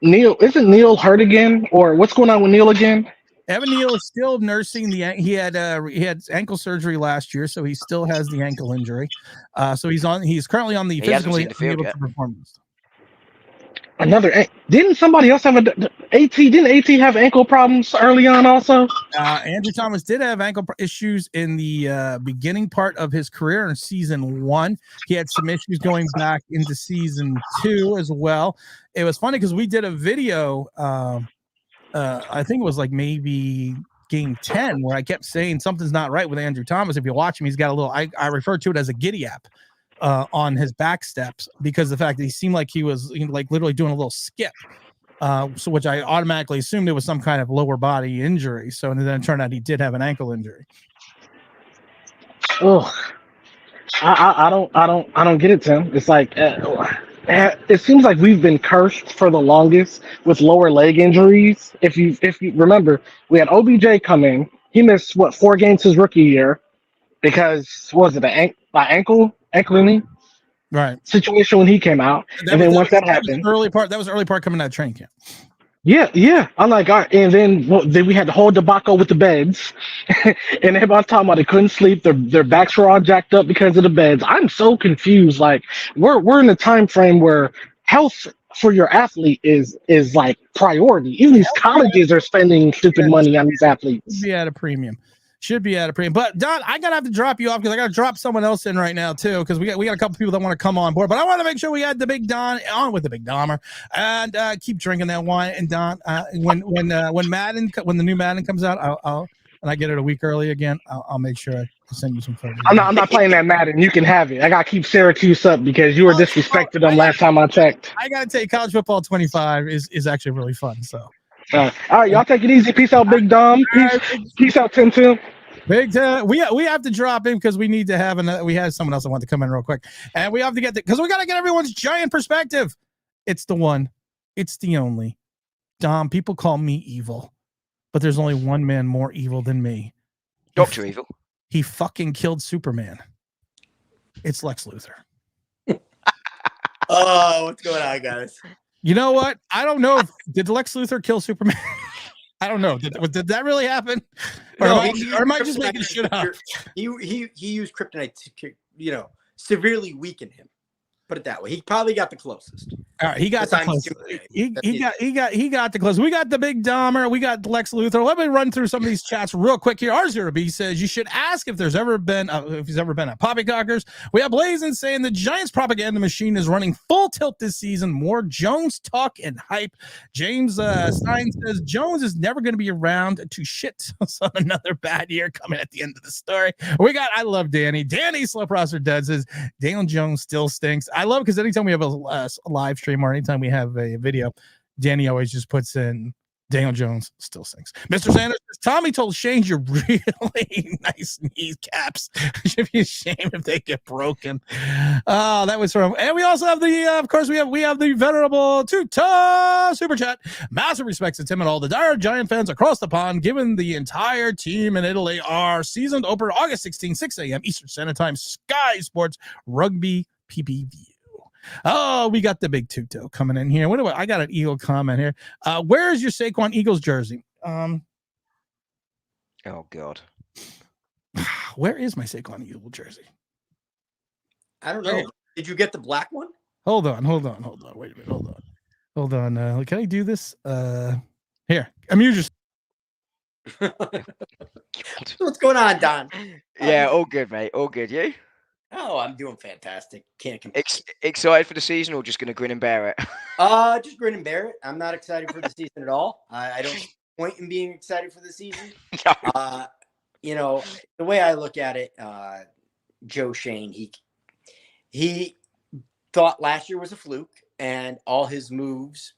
Neil. Isn't Neil hurt again, or what's going on with Neil again? Evan Neal is still nursing he had ankle surgery last year, so he still has the ankle injury. So he's currently on the physically unable to perform. Didn't somebody else have AT? Didn't AT have ankle problems early on also? Andrew Thomas did have ankle issues in the beginning part of his career in season 1. He had some issues going back into season 2 as well. It was funny because we did a video. I think it was like maybe game 10 where I kept saying something's not right with Andrew Thomas. If you watch him, he's got a little. I refer to it as a giddy up. On his back steps because the fact that he seemed like he was like literally doing a little skip, so which I automatically assumed it was some kind of lower body injury. So and then it turned out he did have an ankle injury. Oh, I don't get it, Tim. It's like it seems like we've been cursed for the longest with lower leg injuries. If you remember, we had OBJ come in. He missed 4 games his rookie year because was it an ankle knee right situation when he came out, and then once that happened, that was early part coming out of training camp. Yeah. I'm like, all right, and then we had the whole debacle with the beds, and everybody's talking about they couldn't sleep. Their backs were all jacked up because of the beds. I'm so confused. Like we're in a time frame where health for your athlete is like priority. Even these colleges are spending stupid money on these athletes. Should be at a premium. But Don, I gotta have to drop you off because I gotta drop someone else in right now too because we got a couple people that want to come on board. But I want to make sure we had the Big Don on with the Big Dahmer and keep drinking that wine. And Don, when the new Madden comes out, I'll and I get it a week early again. I'll make sure I send you some photos. I'm not playing that Madden. You can have it. I gotta keep Syracuse up because you were disrespected them last time I checked. I gotta take college football 25 is actually really fun. So. All right, y'all take it easy. Peace out, Big Dom. Peace out, Tim. Big we have to drop him because we need to have we had someone else that wanted to come in real quick, and we have to get because we got to get everyone's giant perspective. It's the one, it's the only. Dom, people call me evil, but there's only one man more evil than me. Dr. Evil. He fucking killed Superman. It's Lex Luthor. Oh, what's going on, guys? You know what? I don't know. Did Lex Luthor kill Superman? I don't know. Did that really happen? Or am I just making shit up? He used kryptonite to, severely weaken him. Put it that way. He probably got the closest. All right, he got the closest. He got the closest. We got the Big Dahmer. We got Lex Luthor. Let me run through some of these chats real quick here. R0B says you should ask if he's ever been at Poppycockers. We have Blazin saying the Giants propaganda machine is running full tilt this season. More Jones talk and hype. James Stein says Jones is never going to be around to shit on another bad year coming at the end of the story. I love Danny. Danny Slow Prosper Dead says Daniel Jones still stinks. I love because anytime we have a live stream or anytime we have a video, Danny always just puts in Daniel Jones still stinks. Mr. Sanders, Tommy told Shane you're really nice kneecaps. Should be a shame if they get broken. That was from, and we also have of course, we have the venerable Tuta super chat. Massive respects to Tim and all the dire Giant fans across the pond, given the entire team in Italy are seasoned over August 16, 6 a.m. Eastern Standard Time, Sky Sports Rugby PPV. Oh, we got the big Tuto coming in here. I got an Eagle comment here. Where is your Saquon Eagles jersey? Oh God. Where is my Saquon Eagle jersey? I don't know. Did you get the black one? Hold on. Wait a minute. Hold on. Can I do this? Here. Amuse yourself. What's going on, Don? Yeah, all good, mate. All good. You? Oh, I'm doing fantastic. Can't complain. Excited for the season or just going to grin and bear it? Just grin and bear it. I'm not excited for the season at all. I don't point in being excited for the season. No. The way I look at it, Joe Shane, he thought last year was a fluke, and all his moves,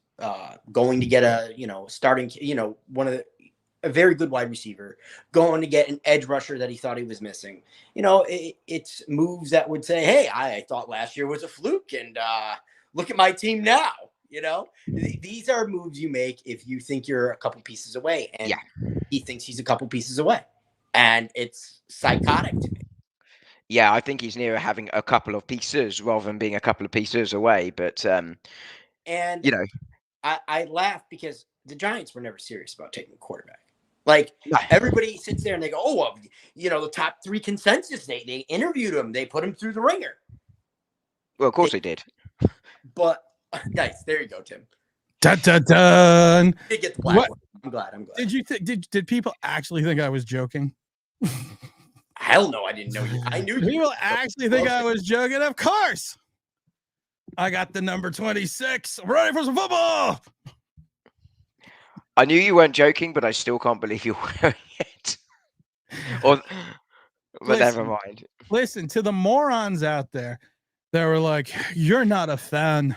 going to get a starting, a very good wide receiver, going to get an edge rusher that he thought he was missing. It's moves that would say, hey, I thought last year was a fluke, and look at my team now. These are moves you make if you think you're a couple pieces away, and he thinks he's a couple pieces away, and it's psychotic to me. Yeah, I think he's nearer having a couple of pieces rather than being a couple of pieces away. But And you know, I laugh because the Giants were never serious about taking a quarterback. Like No. everybody sits there and they go, oh, well, the top 3 consensus, they interviewed him, they put him through the ringer. well, of course they did. But nice, there you go, Tim. Dun, dun, dun. Did get the black one. I'm glad. Did you did people actually think I was joking? Hell no, I didn't know you. I knew you. People actually think I was joking. Of course. I got the number 26. I'm ready for some football. I knew you weren't joking, but I still can't believe you're wearing it. But never mind. Listen to the morons out there that were like, you're not a fan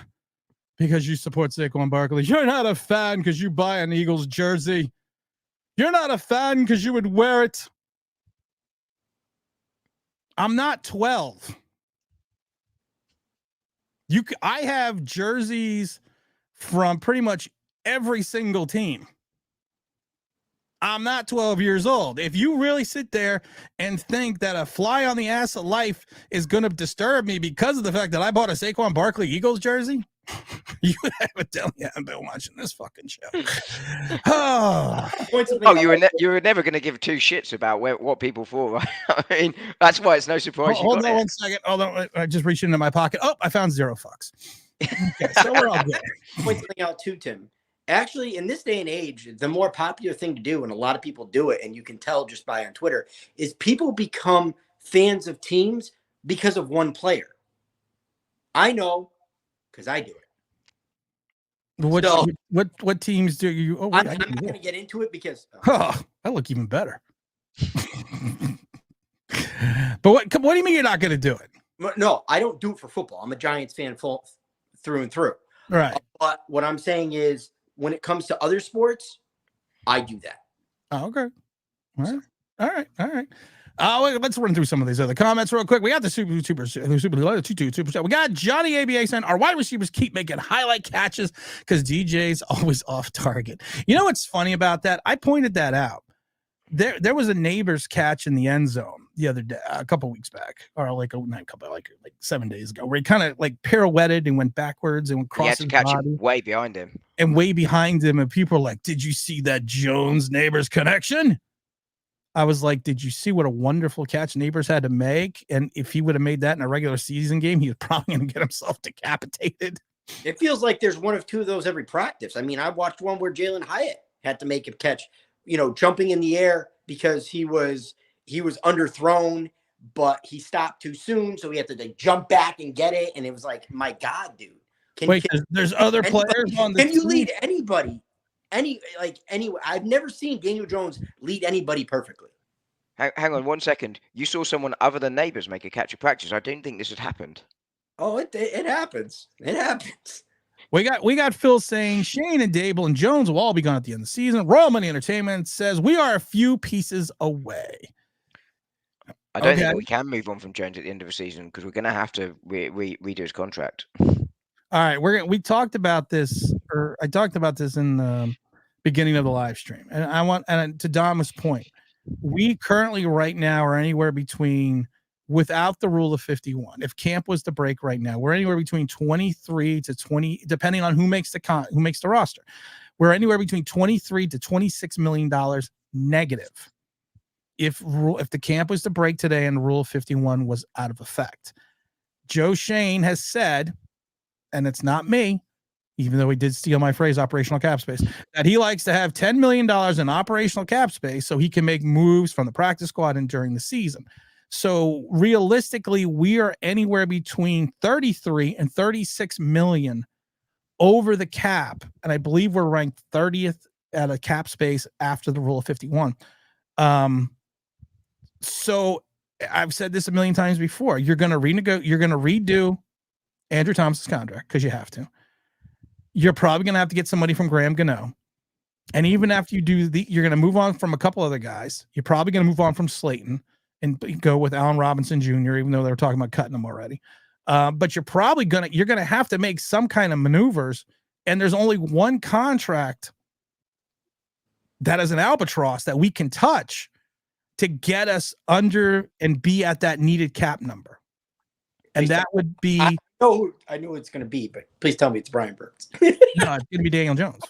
because you support Saquon Barkley. You're not a fan because you buy an Eagles jersey. You're not a fan because you would wear it. I'm not 12. I have jerseys from pretty much every single team. I'm not 12 years old. If you really sit there and think that a fly on the ass of life is going to disturb me because of the fact that I bought a Saquon Barkley Eagles jersey, you evidently haven't been watching this fucking show. You were never going to give 2 shits about what people thought, right? I mean, that's why it's no surprise. Hold on 1 second. Hold on. I just reached into my pocket. Oh, I found 0 fucks. Okay, so we're all good. Point something out too, Tim. Actually, in this day and age, the more popular thing to do, and a lot of people do it, and you can tell just by on Twitter, is people become fans of teams because of one player. I know, because I do it. What teams do you? Oh, I'm not going to get into it because I look even better. But what do you mean you're not going to do it? No, I don't do it for football. I'm a Giants fan through and through. Right. But what I'm saying is, when it comes to other sports, I do that. Oh, okay. All right. Let's run through some of these other comments real quick. We got the super chat. We got Johnny ABA saying our wide receivers keep making highlight catches because DJ's always off target. You know what's funny about that? I pointed that out. There was a Nabers catch in the end zone the other day, a couple weeks back, or like 7 days ago, where he kind of like pirouetted and went backwards and went cross. He had to catch him way behind him. And way behind him, and people are like, "Did you see that Jones Nabers connection?" I was like, "Did you see what a wonderful catch Nabers had to make? And if he would have made that in a regular season game, he was probably going to get himself decapitated." It feels like there's 1 of 2 of those every practice. I mean, I watched one where Jalen Hyatt had to make a catch, jumping in the air because he was underthrown, but he stopped too soon, so he had to jump back and get it. And it was like, my God, dude. There's other players on the team. Can you lead anybody? I've never seen Daniel Jones lead anybody perfectly. Hang on 1 second. You saw someone other than Nabers make a catch of practice. I don't think this had happened. Oh, it happens. It happens. We got Phil saying Shane and Dable and Jones will all be gone at the end of the season. Royal Money Entertainment says we are a few pieces away. I don't think we can move on from Jones at the end of the season because we're going to have to redo his contract. All right, we talked about this, or I talked about this in the beginning of the live stream, and to Dom's point, we currently right now are anywhere between, without the rule of 51, if camp was to break right now, we're anywhere between 23 to 20, depending on who makes the roster. We're anywhere between 23 to $26 million negative if the camp was to break today and rule 51 was out of effect. Joe Shane has said, and it's not me, even though he did steal my phrase, operational cap space, that he likes to have $10 million in operational cap space so he can make moves from the practice squad and during the season. So realistically, we are anywhere between 33 and 36 million over the cap. And I believe we're ranked 30th at a cap space after the rule of 51. So I've said this a million times before. You're going to redo Andrew Thomas's contract because you have to. You're probably going to have to get somebody from Graham Gano. And even after you do you're going to move on from a couple other guys. You're probably going to move on from Slayton and go with Allen Robinson Jr., even though they were talking about cutting him already. But you're probably you're going to have to make some kind of maneuvers. And there's only one contract that is an albatross that we can touch to get us under and be at that needed cap number. And that would be. I know it's going to be, but please tell me it's Brian Burns. No, it's going to be Daniel Jones.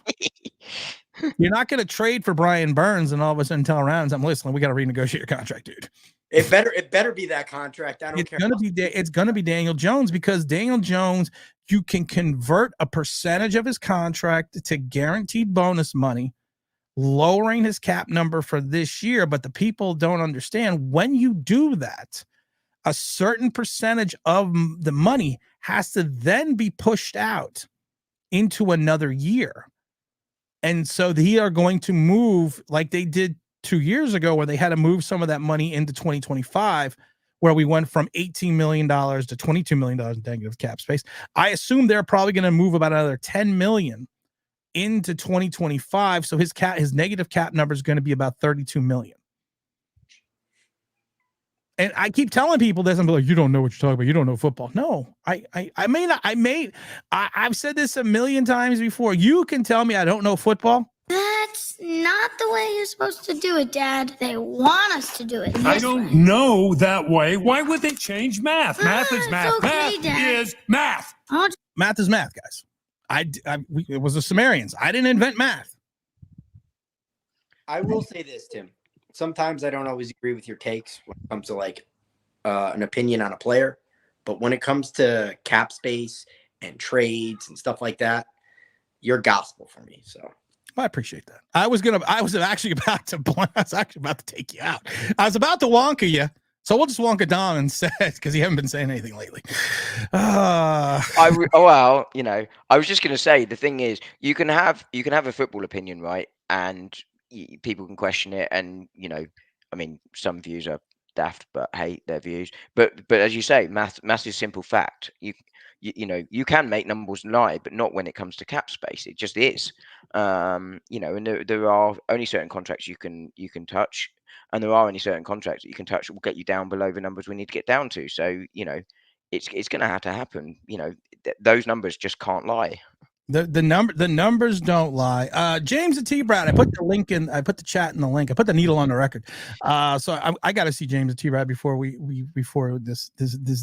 You're not going to trade for Brian Burns and all of a sudden tell around, I'm listening, we got to renegotiate your contract, dude. It better be that contract. I don't care. It's going to be Daniel Jones, because Daniel Jones, you can convert a percentage of his contract to guaranteed bonus money, lowering his cap number for this year. But the people don't understand, when you do that, a certain percentage of the money has to then be pushed out into another year. And so they are going to move like they did 2 years ago, where they had to move some of that money into 2025, where we went from $18 million to $22 million in negative cap space. I assume they're probably going to move about another $10 million into 2025. So his negative cap number is going to be about $32 million. And I keep telling people this, and I'm like, you don't know what you're talking about. You don't know football. No, I've said this a million times before. You can tell me I don't know football. That's not the way you're supposed to do it, Dad. They want us to do it. I don't know that way. Why would they change math? Math is math. Okay, Math Dad. is math. Math is math, guys. It was the Sumerians. I didn't invent math. I will say this, Tim. Sometimes I don't always agree with your takes when it comes to like an opinion on a player, but when it comes to cap space and trades and stuff like that, you're gospel for me. So I appreciate that. I was actually about to take you out. I was about to wonka you. So we'll just wonka Dom instead, because you haven't been saying anything lately. I was just going to say, the thing is, you can have a football opinion, right? And people can question it, and some views are daft, but hey, their views. But as you say, math is simple fact. You can make numbers lie, but not when it comes to cap space. It just is. And there are only certain contracts you can touch, and there are only certain contracts that you can touch that will get you down below the numbers we need to get down to. So it's going to have to happen. Those numbers just can't lie. The numbers don't lie. James and T Brad, I put the link in. I put the chat in the link. I put the needle on the record. So I got to see James and T Brad before before this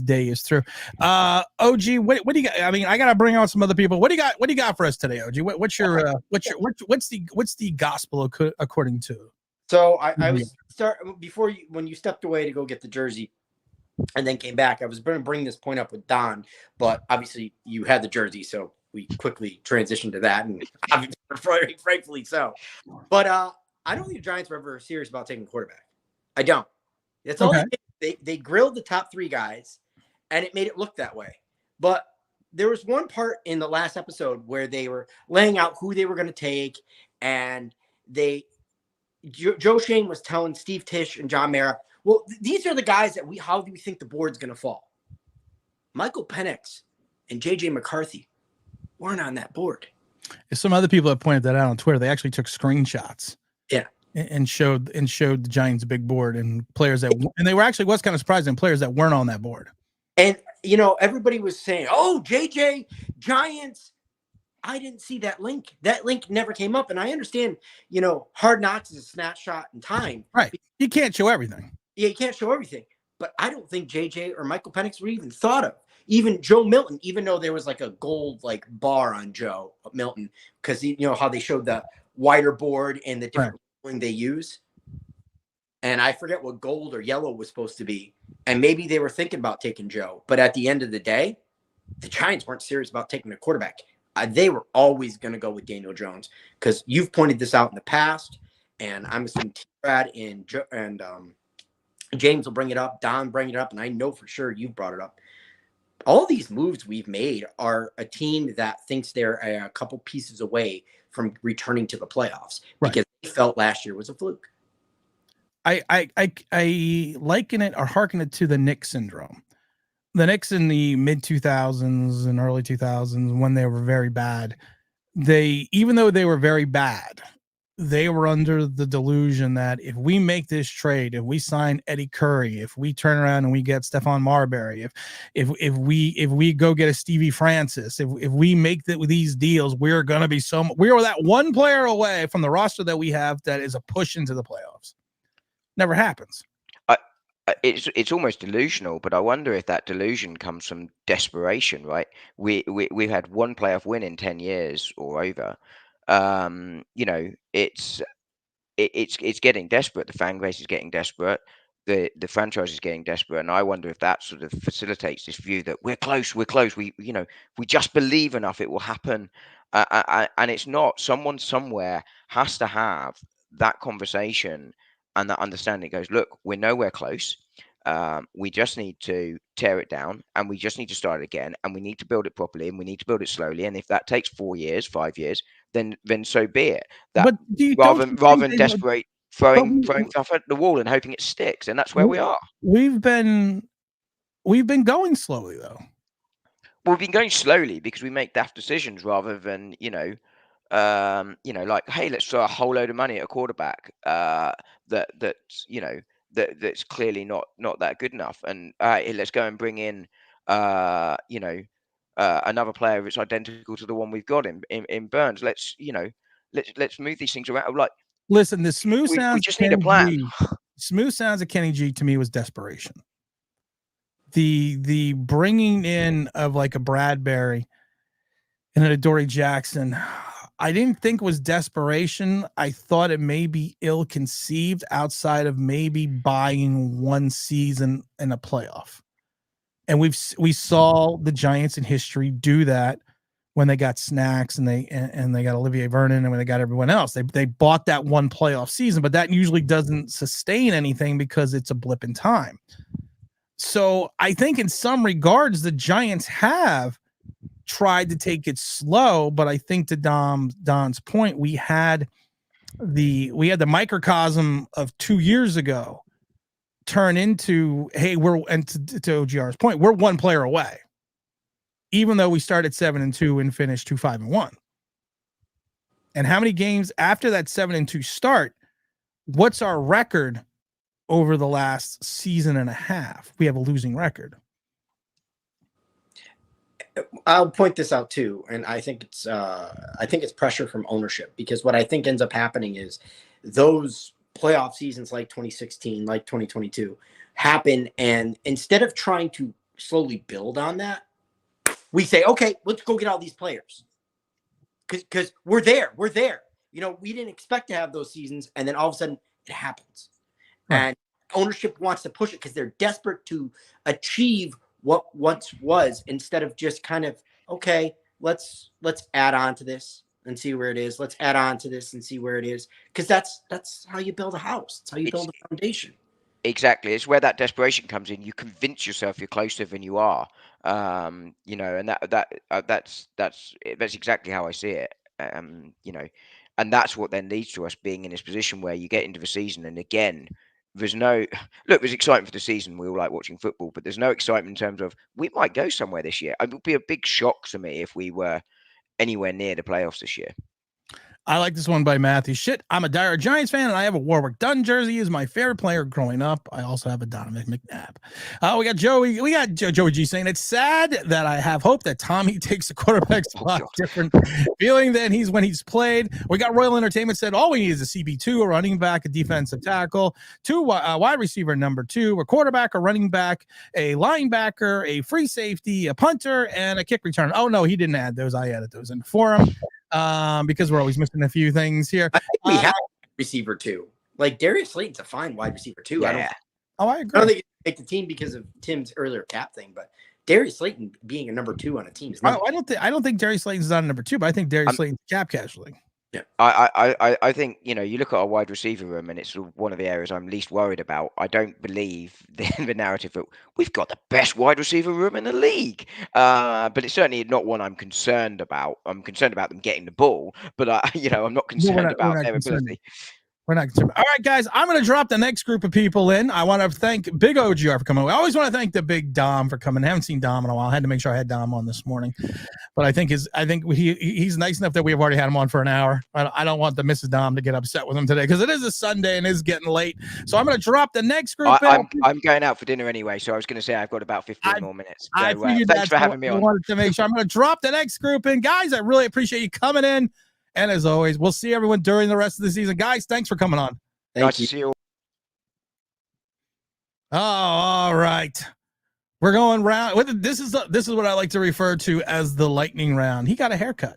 day is through. OG, what do you got? I mean, I got to bring on some other people. What do you got for us today, OG? What's the gospel according to? So I was when you stepped away to go get the jersey and then came back, I was going to bring this point up with Don, but obviously you had the jersey, so we quickly transitioned to that, and frankly so. But I don't think the Giants were ever serious about taking a quarterback. I don't. That's all they grilled the top three guys, and it made it look that way. But there was one part in the last episode where they were laying out who they were going to take, and Joe Shane was telling Steve Tisch and John Mara, well, these are the guys that how do we think the board's going to fall? Michael Penix and J.J. McCarthy weren't on that board. Some other people have pointed that out on Twitter. They actually took screenshots. Yeah. And showed the Giants' big board and players and they were actually was kind of surprising, players that weren't on that board. And everybody was saying, "Oh, JJ Giants." I didn't see that link. That link never came up, and I understand. Hard Knocks is a snapshot in time. Right. You can't show everything. Yeah, you can't show everything. But I don't think JJ or Michael Penix were even thought of. Even Joe Milton, even though there was like a gold bar on Joe Milton, because how they showed the wider board and the different thing they use. And I forget what gold or yellow was supposed to be. And maybe they were thinking about taking Joe. But at the end of the day, the Giants weren't serious about taking a quarterback. They were always going to go with Daniel Jones, because you've pointed this out in the past. And I'm assuming T-Brad and James will bring it up. Don bring it up. And I know for sure you've brought it up. All these moves we've made are a team that thinks they're a couple pieces away from returning to the playoffs, because they felt last year was a fluke. I liken it or hearken it to the Nick syndrome. the Knicks in the mid 2000s and early 2000s, when they were very bad, even though they were very bad, they were under the delusion that if we make this trade, if we sign Eddie Curry, if we turn around and we get Stephon Marbury, if we go get a Stevie Francis, if we make these deals, we're gonna be we're that one player away from the roster that we have that is a push into the playoffs. Never happens. It's almost delusional, but I wonder if that delusion comes from desperation, right? We've had one playoff win in 10 years or over. It's getting desperate. The fan base is getting desperate. The franchise is getting desperate, and I wonder if that sort of facilitates this view that we're close. We just believe enough, it will happen. And it's not. Someone somewhere has to have that conversation and that understanding. It goes, look, we're nowhere close. We just need to tear it down, and we just need to start it again, and we need to build it properly, and we need to build it slowly. And if that takes 4 years, 5 years, then so be it. That But rather than desperate throwing stuff at the wall and hoping it sticks, and that's where we are. We've been going slowly though. Well, we've been going slowly because we make daft decisions rather than like, hey, let's throw a whole load of money at a quarterback that's clearly not that good enough, and let's go and bring in another player that's identical to the one we've got in Burns. Let's move these things around. Like, listen, the smooth sounds. We just need a plan. Smooth sounds of Kenny G to me was desperation. The bringing in of like a Bradbury and a Dory Jackson, I didn't think was desperation. I thought it may be ill-conceived outside of maybe buying one season in a playoff. And we saw the Giants in history do that when they got Snacks and they got Olivier Vernon and when they got everyone else. They bought that one playoff season, but that usually doesn't sustain anything because it's a blip in time. So I think in some regards the Giants have tried to take it slow, but I think to Don's point, we had the microcosm of 2 years ago turn into, hey, to OGR's point, we're one player away, even though we started 7-2 and finished 2-5-1. And how many games after that 7-2 start? What's our record over the last season and a half? We have a losing record. I'll point this out too, and I think it's pressure from ownership, because what I think ends up happening is those playoff seasons like 2016, like 2022 happen, and instead of trying to slowly build on that, we say, okay, let's go get all these players because we're there. We didn't expect to have those seasons, and then all of a sudden it happens, and ownership wants to push it because they're desperate to achieve what once was, instead of just kind of, okay, let's add on to this and see where it is. Let's add on to this and see where it is. Because that's how you build a house. It's how you build a foundation. Exactly. It's where that desperation comes in. You convince yourself you're closer than you are. And that's exactly how I see it. And that's what then leads to us being in this position where you get into the season, and again, there's excitement for the season. We all like watching football, but there's no excitement in terms of we might go somewhere this year. It would be a big shock to me if we were anywhere near the playoffs this year. I like this one by Matthew. Shit, I'm a dire Giants fan, and I have a Warwick Dunn jersey. He is my favorite player growing up. I also have a Dominic McNabb. We got Joey. We got Joey G saying it's sad that I have hope that Tommy takes the quarterback spot. Different feeling than when he's played. We got Royal Entertainment said all we need is a CB2, a running back, a defensive tackle, wide receiver number 2, a quarterback, a running back, a linebacker, a free safety, a punter, and a kick return. Oh no, he didn't add those. I added those in for him. Because we're always missing a few things here. I think we have receiver 2. Like Darius Slayton's a fine wide receiver 2. Yeah. I agree. I don't think he make the team because of Tim's earlier cap thing, but Darius Slayton being a number 2 on a team is I don't think Darius Slayton's not a number 2, but I think Darius Slayton's cap casually. Yeah, I think you look at our wide receiver room, and it's one of the areas I'm least worried about. I don't believe the narrative that we've got the best wide receiver room in the league, but it's certainly not one I'm concerned about. I'm concerned about them getting the ball, but I'm not concerned about their ability. We're not concerned. All right, guys, I'm going to drop the next group of people in. I want to thank Big OGR for coming. I always want to thank the Big Dom for coming. I haven't seen Dom in a while. I had to make sure I had Dom on this morning. But I think he's nice enough that we have already had him on for an hour. I don't want the Mrs. Dom to get upset with him today because it is a Sunday and it is getting late. So I'm going to drop the next group in. I'm going out for dinner anyway, so I was going to say I've got about 15 more minutes. So, I figured thanks for having me on. I wanted to make sure. I'm going to drop the next group in. Guys, I really appreciate you coming in. And as always, we'll see everyone during the rest of the season. Guys, thanks for coming on. Nice to see you all. Oh, all right. We're going round. This is what I like to refer to as the lightning round. He got a haircut.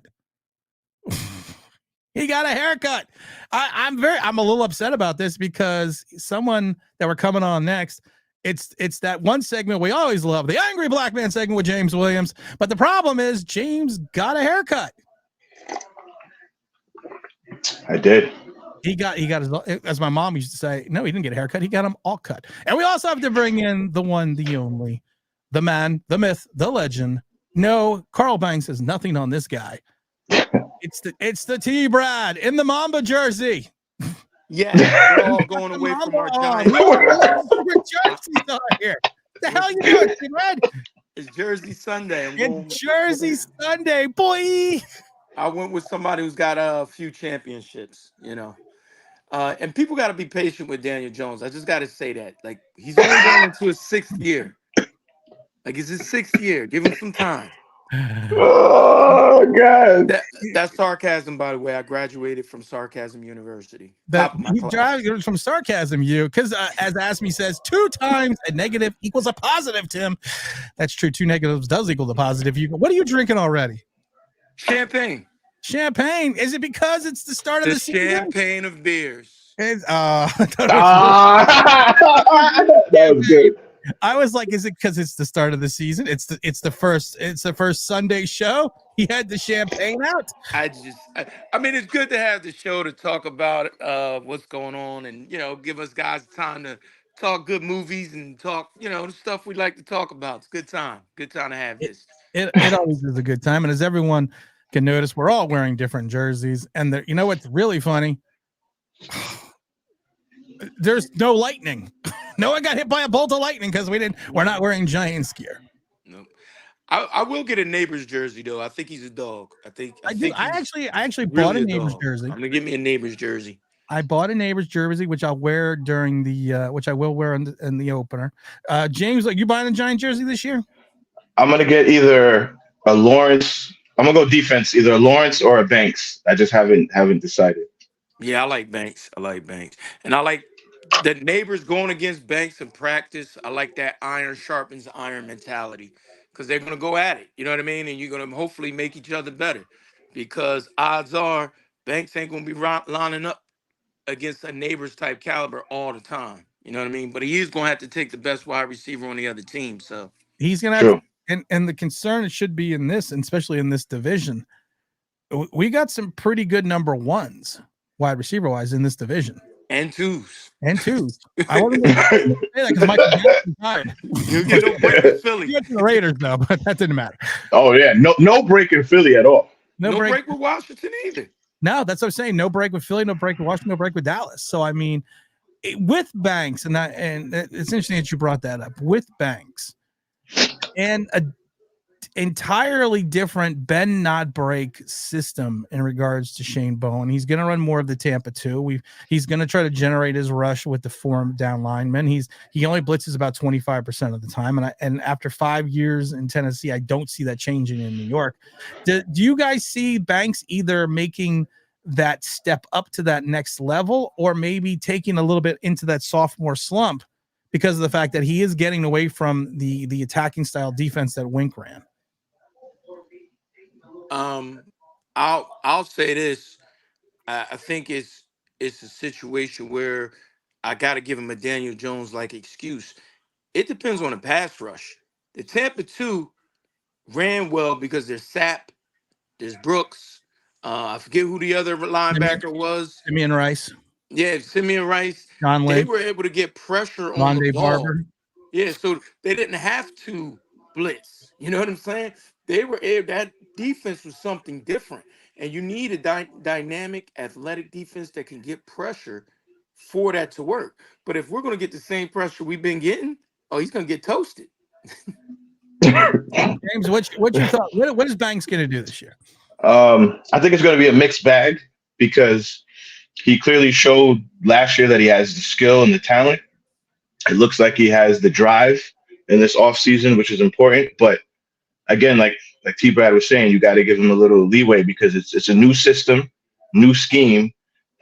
He got a haircut. I'm a little upset about this because someone that we're coming on next, it's that one segment we always love, the Angry Black Man segment with James Williams. But the problem is James got a haircut. I did. He got his, as my mom used to say, no, he didn't get a haircut. He got them all cut. And we also have to bring in the one, the only, the man, the myth, the legend. No, Carl Banks has nothing on this guy. It's the T-Brad in the Mamba jersey. Yeah, we're all going away from our Giants. Jerseys on here. What the hell you doing, T-Brad? It's Jersey Sunday. It's Jersey Sunday, boy. I went with somebody who's got a few championships, and people got to be patient with Daniel Jones. I just got to say that. Like, he's only going into his 6th year. Like, it's his 6th year. Give him some time. Oh, God. That's sarcasm, by the way. I graduated from Sarcasm University. He graduated from Sarcasm, because as Asmi says, 2 times a negative equals a positive, Tim. That's true. 2 negatives does equal the positive. What are you drinking already? Champagne. Is it because it's the start of the season? Champagne of beers. That was good. I was like, is it because it's the start of the season? It's the first Sunday show. He had the champagne out. I mean, it's good to have the show to talk about what's going on and give us guys time to talk good movies and talk the stuff we like to talk about. It's good time to have this. It always is a good time, and as everyone can notice, we're all wearing different jerseys. And you know what's really funny? There's no lightning. No one got hit by a bolt of lightning because we're not wearing Giants gear. Nope. I will get a Nabers jersey though. I think he's a dog. I actually bought a Nabers jersey. I'm gonna get me a Nabers jersey. I bought a Nabers jersey, which I'll wear during the which I will wear in the opener. James, you buying a Giant jersey this year? I'm gonna get either a Lawrence. I'm gonna go defense, either a Lawrence or a Banks. I just haven't decided. Yeah, I like Banks. And I like the Neighbors going against Banks in practice. I like that iron sharpens iron mentality because they're gonna go at it. You know what I mean? And you're gonna hopefully make each other better because odds are Banks ain't gonna be lining up against a Neighbors type caliber all the time. You know what I mean? But he is gonna have to take the best wide receiver on the other team. So he's gonna have to, and the concern should be in this, and especially in this division. We got some pretty good number ones wide receiver wise in this division. And twos. I wasn't going to say that because Michael Jackson died. You get no break in Philly. You went to the Raiders though, but that didn't matter. Oh yeah, no break in Philly at all. No break with Washington either. No, that's what I'm saying. No break with Philly, no break with Washington, no break with Dallas. So I mean, with Banks, and it's interesting that you brought that up. With Banks and a entirely different bend not break system in regards to Shane Bowen. He's going to run more of the Tampa 2. He's going to try to generate his rush with the 4 down linemen. He only blitzes about 25% of the time, and after 5 years in Tennessee, I don't see that changing in New York. Do you guys see Banks either making that step up to that next level, or maybe taking a little bit into that sophomore slump because of the fact that he is getting away from the attacking style defense that Wink ran? I'll say this. I think it's a situation where I got to give him a Daniel Jones like excuse. It depends on the pass rush. The Tampa 2 ran well because there's Sapp, there's Brooks. I forget who the other linebacker was. Simeon Rice. Yeah, Simeon Rice. John They Lake. were able to get pressure on Rondé the ball. Barber. Yeah, so they didn't have to blitz. You know what I'm saying? They were able. That defense was something different, and you need a dynamic, athletic defense that can get pressure for that to work. But if we're going to get the same pressure we've been getting, oh, he's going to get toasted. James, what's your thought? What is Banks going to do this year? I think it's going to be a mixed bag because he clearly showed last year that he has the skill and the talent. It looks like he has the drive in this offseason, which is important. But again, like T. Brad was saying, you got to give him a little leeway because it's a new system, new scheme,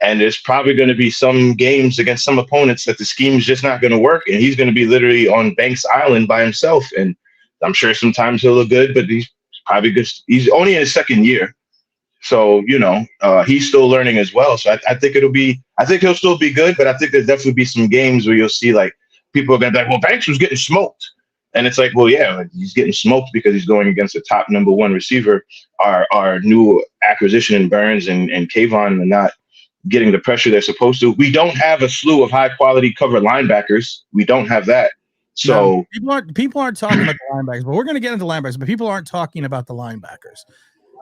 and there's probably going to be some games against some opponents that the scheme is just not going to work, and he's going to be literally on Banks Island by himself. And I'm sure sometimes he'll look good, but he's probably good. He's only in his second year. So, he's still learning as well. So I think he'll still be good, but I think there'll definitely be some games where you'll see like people are going to be like, well, Banks was getting smoked. And it's like, well, yeah, he's getting smoked because he's going against the top number one receiver. Our new acquisition in Burns and Kayvon are not getting the pressure they're supposed to. We don't have a slew of high quality cover linebackers. We don't have that. So people aren't talking about the linebackers, but we're going to get into linebackers, but people aren't talking about the linebackers.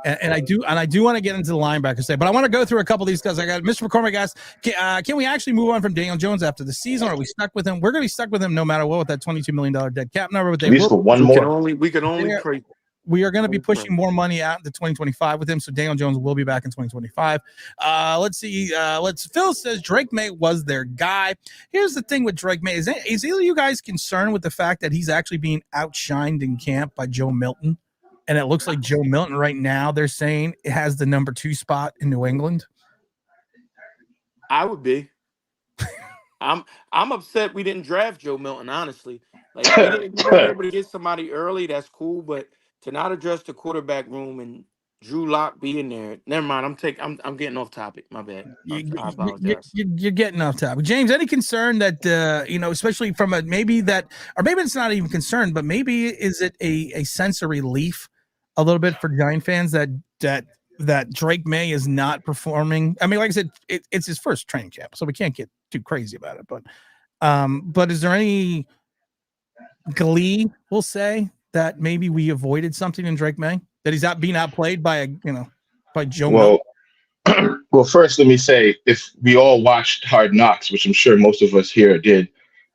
And I do want to get into the linebackers today, but I want to go through a couple of these guys. I got Mr. McCormick asked, can we actually move on from Daniel Jones after the season? Or are we stuck with him? We're going to be stuck with him no matter what with that $22 million dead cap number. But at least for one more. We can only trade. We are going to be pushing more money out into 2025 with him. So Daniel Jones will be back in 2025. Let's see. Phil says Drake May was their guy. Here's the thing with Drake May. Is either you guys concerned with the fact that he's actually being outshined in camp by Joe Milton? And it looks like Joe Milton right now, they're saying it has the number 2 spot in New England. I would be. I'm upset we didn't draft Joe Milton, honestly. Like we were able to get somebody early, that's cool, but to not address the quarterback room and Drew Lock being there, never mind. I'm getting off topic. My bad. I apologize. You're getting off topic. James, any concern that especially from maybe it's not even concern, but maybe is it a sense of relief a little bit for Giant fans that Drake May is not performing? I mean, like I said, it's his first training camp, so we can't get too crazy about it. But is there any glee, we'll say, that maybe we avoided something in Drake May, that he's not being outplayed by Joe? Well, first let me say, if we all watched Hard Knocks, which I'm sure most of us here did,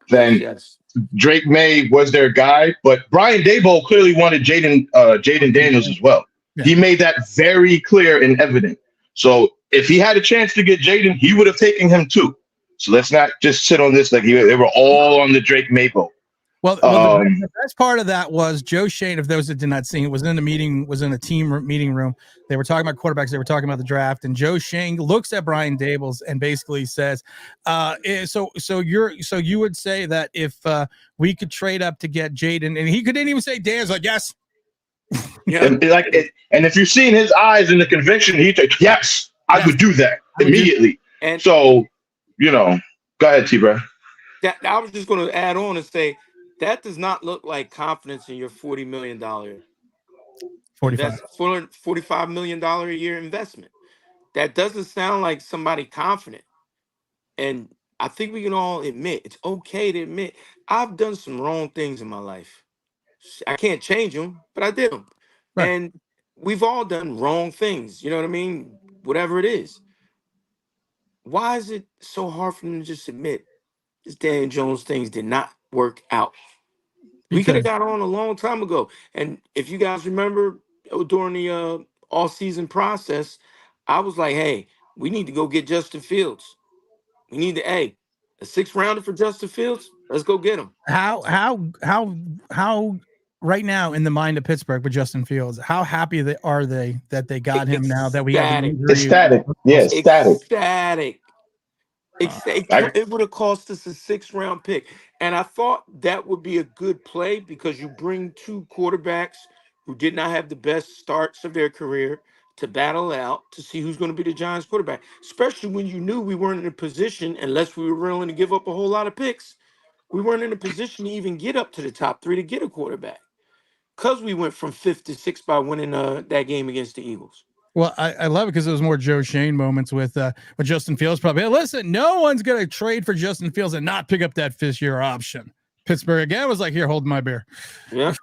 then yes. Drake May was their guy, but Brian Daboll clearly wanted Jaden Daniels as well. Yeah. He made that very clear and evident. So if he had a chance to get Jaden, he would have taken him too. So let's not just sit on this like they were all on the Drake May boat. Well, the best part of that was Joe Shane, if those that did not see it, was in a team meeting room. They were talking about quarterbacks. They were talking about the draft. And Joe Shane looks at Brian Daboll and basically says, so you would say that if we could trade up to get Jaden, and he didn't even say Dan's like, yes. Yeah. And if you've seen his eyes in the conviction, he'd say, yes, I would do that immediately. And so, go ahead, T-Bro. I was just going to add on and say, that does not look like confidence in your $40 million, $45 million a year investment. That doesn't sound like somebody confident. And I think we can all admit, it's okay to admit, I've done some wrong things in my life. I can't change them, but I did them. Right. And we've all done wrong things. You know what I mean? Whatever it is. Why is it so hard for them to just admit this Daniel Jones things did not work out? We could have got on a long time ago. And if you guys remember during the all-season process, I was like, hey, we need to go get Justin Fields. We need a 6th rounder for Justin Fields. Let's go get him. How right now in the mind of Pittsburgh with Justin Fields, how happy are they that they got him now that we have an injury? Ecstatic. Yeah, ecstatic. It would have cost us a 6th round pick. And I thought that would be a good play because you bring 2 quarterbacks who did not have the best starts of their career to battle out to see who's going to be the Giants quarterback, especially when you knew we weren't in a position, unless we were willing to give up a whole lot of picks, we weren't in a position to even get up to the top 3 to get a quarterback because we went from 5th to 6th by winning that game against the Eagles. Well, I love it because it was more Joe Shane moments with Justin Fields. Probably, hey, listen, no one's going to trade for Justin Fields and not pick up that 5th-year option. Pittsburgh again was like, here, hold my beer. Yeah,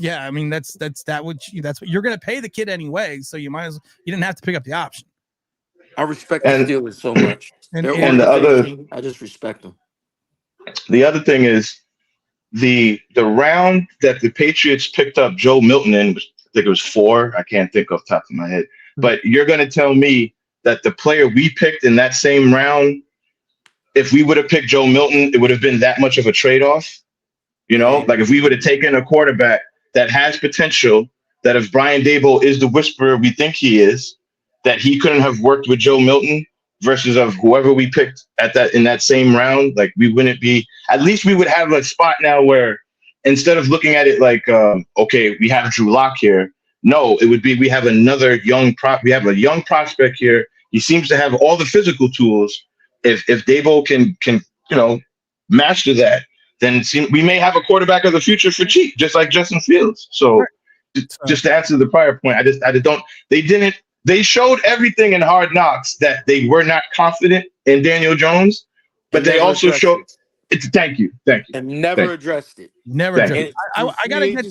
yeah. I mean, that's what you're going to pay the kid anyway, so you didn't have to pick up the option. I respect the And Steelers so much. Their and organization, I just respect them. the other thing is the round that the Patriots picked up Joe Milton in, I think it was 4. I can't think off the top of my head. But you're going to tell me that the player we picked in that same round, if we would have picked Joe Milton, it would have been that much of a trade-off? You know, like if we would have taken a quarterback that has potential, that if Brian Daboll is the whisperer we think he is, that he couldn't have worked with Joe Milton versus of whoever we picked in that same round, like we wouldn't be, at least we would have a spot now where instead of looking at it like, okay, we have Drew Lock here. No, it would be, we have a young prospect here. He seems to have all the physical tools. If Daboll can, master that, then we may have a quarterback of the future for cheap, just like Justin Fields. So just to answer the prior point, I just don't, they showed everything in Hard Knocks that they were not confident in Daniel Jones, but they also showed thank you. And never addressed it. Never addressed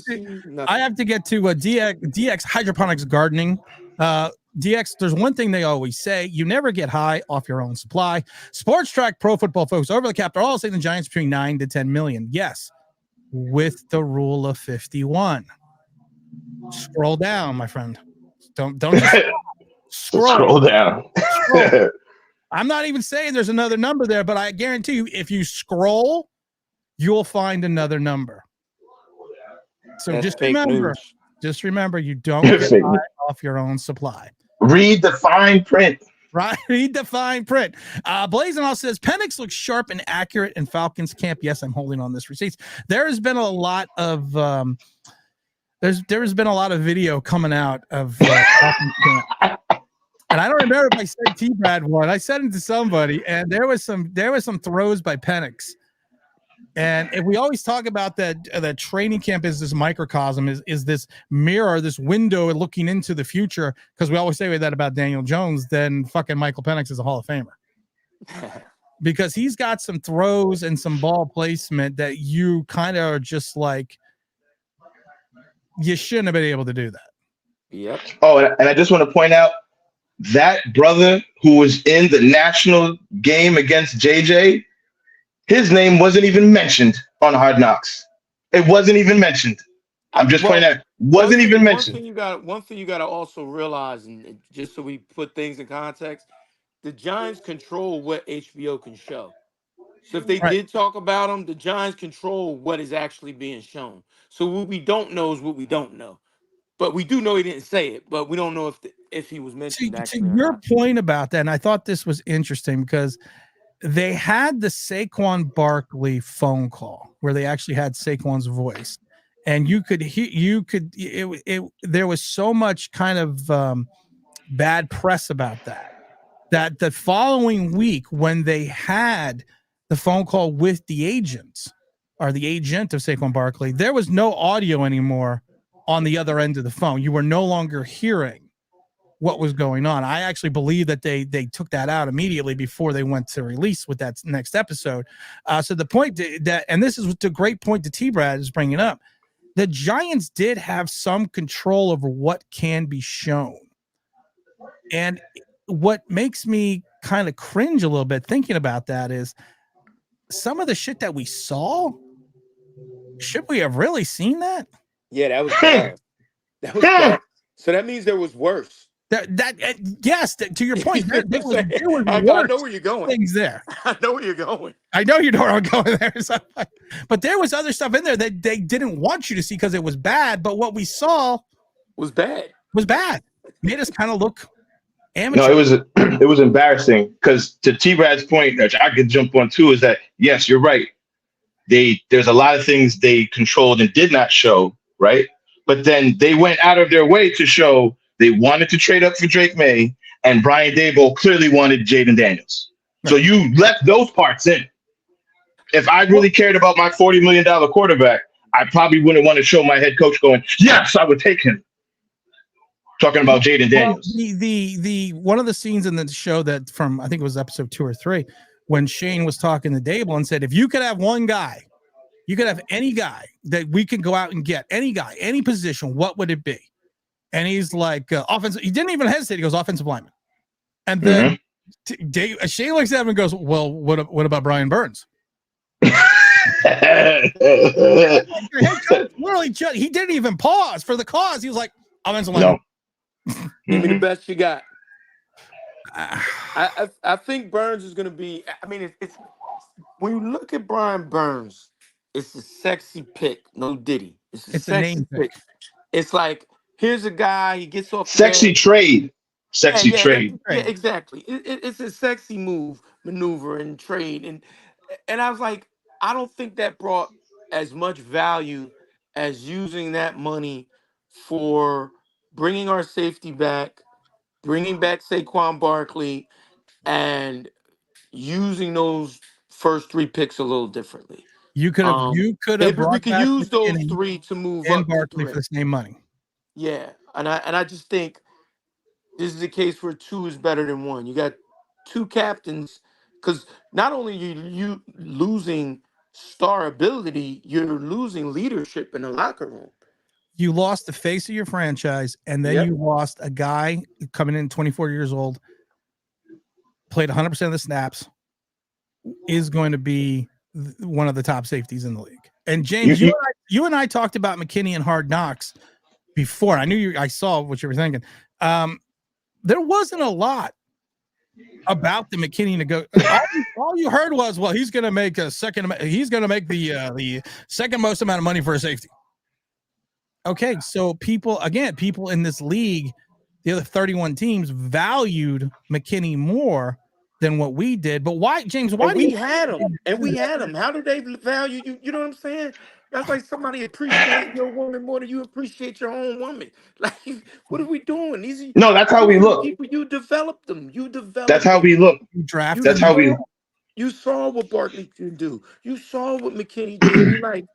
it. I have to get to DX hydroponics gardening. DX, there's one thing they always say: you never get high off your own supply. Sports Track Pro Football folks over the cap, they're all saying the Giants between 9 to 10 million. Yes, with the rule of 51. Scroll down, my friend. Don't just scroll down. Scroll. I'm not even saying there's another number there, but I guarantee you, if you scroll, you'll find another number. So That's just remember, you don't get high off your own supply. Read the fine print. Right, read the fine print. Blazing says Penix looks sharp and accurate in Falcons camp. Yes, I'm holding on this receipts. There has been a lot of there has been a lot of video coming out of Falcons camp. And I don't remember if I said T-Brad one. I said it to somebody, and there was some throws by Penix. And if we always talk about that training camp is this microcosm, is this mirror, this window looking into the future, because we always say that about Daniel Jones, then fucking Michael Penix is a Hall of Famer. Because he's got some throws and some ball placement that you kind of are just like, you shouldn't have been able to do that. Yep. Oh, and I just want to point out, that brother who was in the national game against JJ, his name wasn't even mentioned on Hard Knocks. It wasn't even mentioned. I'm just pointing out, wasn't even mentioned. One thing you got to also realize, and just so we put things in context, the Giants control what HBO can show. So if they did talk about him, the Giants control what is actually being shown. So what we don't know is what we don't know. But we do know he didn't say it, but we don't know if he was mentioned. To your point about that, and I thought this was interesting because they had the Saquon Barkley phone call where they actually had Saquon's voice, and you could hear, there was so much kind of bad press about that the following week when they had the phone call with the agent or the agent of Saquon Barkley, there was no audio anymore on the other end of the phone. You were no longer hearing what was going on. I actually believe that they took that out immediately before they went to release with that next episode. So the point and this is the great point that T-Brad is bringing up, the Giants did have some control over what can be shown. And what makes me kind of cringe a little bit thinking about that is some of the shit that we saw, should we have really seen that? Yeah, that was bad. That was bad. So that means there was worse. Yes, to your point, there was I know where you're going. Things there. I know where you're going. I know you know where I'm going there. But there was other stuff in there that they didn't want you to see because it was bad. But what we saw was bad. Made us kind of look amateur. No, it was embarrassing because to T-Brad's point, which I could jump on too, is that yes, you're right. There's a lot of things they controlled and did not show, right? But then they went out of their way to show they wanted to trade up for Drake May, and Brian Daboll clearly wanted Jaden Daniels. Right. So you left those parts in. If I really cared about my $40 million quarterback, I probably wouldn't want to show my head coach going, yes, I would take him. Talking about Jaden Daniels. The one of the scenes in the show that from, I think it was episode 2 or 3, when Shane was talking to Daboll and said, if you could have one guy, you could have any guy that we can go out and get, any guy, any position, what would it be? And he's like, offensive. He didn't even hesitate. He goes, offensive lineman. And then Shane looks at him and goes, "Well, what about Brian Burns?" Your head coach literally he didn't even pause for the cause. He was like, "Offensive line." Give me the best you got. I think Burns is going to be. I mean, it's when you look at Brian Burns, it's a sexy pick. No Diddy. It's a sexy pick. It's like, here's a guy. He gets off sexy trade. Sexy trade. Yeah, exactly. It's a sexy maneuver and trade, and I was like, I don't think that brought as much value as using that money for bringing our safety back, bringing back Saquon Barkley, and using those first 3 picks a little differently. You could have we could use those 3 to move and up Barkley to for the same money. Yeah, and I just think this is a case where 2 is better than 1. You got 2 captains, because not only you losing star ability, you're losing leadership in the locker room. You lost the face of your franchise, and then you lost a guy coming in 24 years old, played 100% of the snaps, is going to be one of the top safeties in the league. And James, you and I talked about McKinney and Hard Knocks before. I saw what you were thinking. There wasn't a lot about the McKinney all you heard was, well, he's going to make the second most amount of money for a safety. Okay, so people in this league, the other 31 teams valued McKinney more than what we did. But why, James? Why we had him? How do they value you? You know what I'm saying? That's like somebody appreciating your woman more than you appreciate your own woman. Like, what are we doing? That's how we look. You developed them. You developed. That's how we look. You drafted. That's how we. You saw what Barkley can do. You saw what McKinney did. You're like,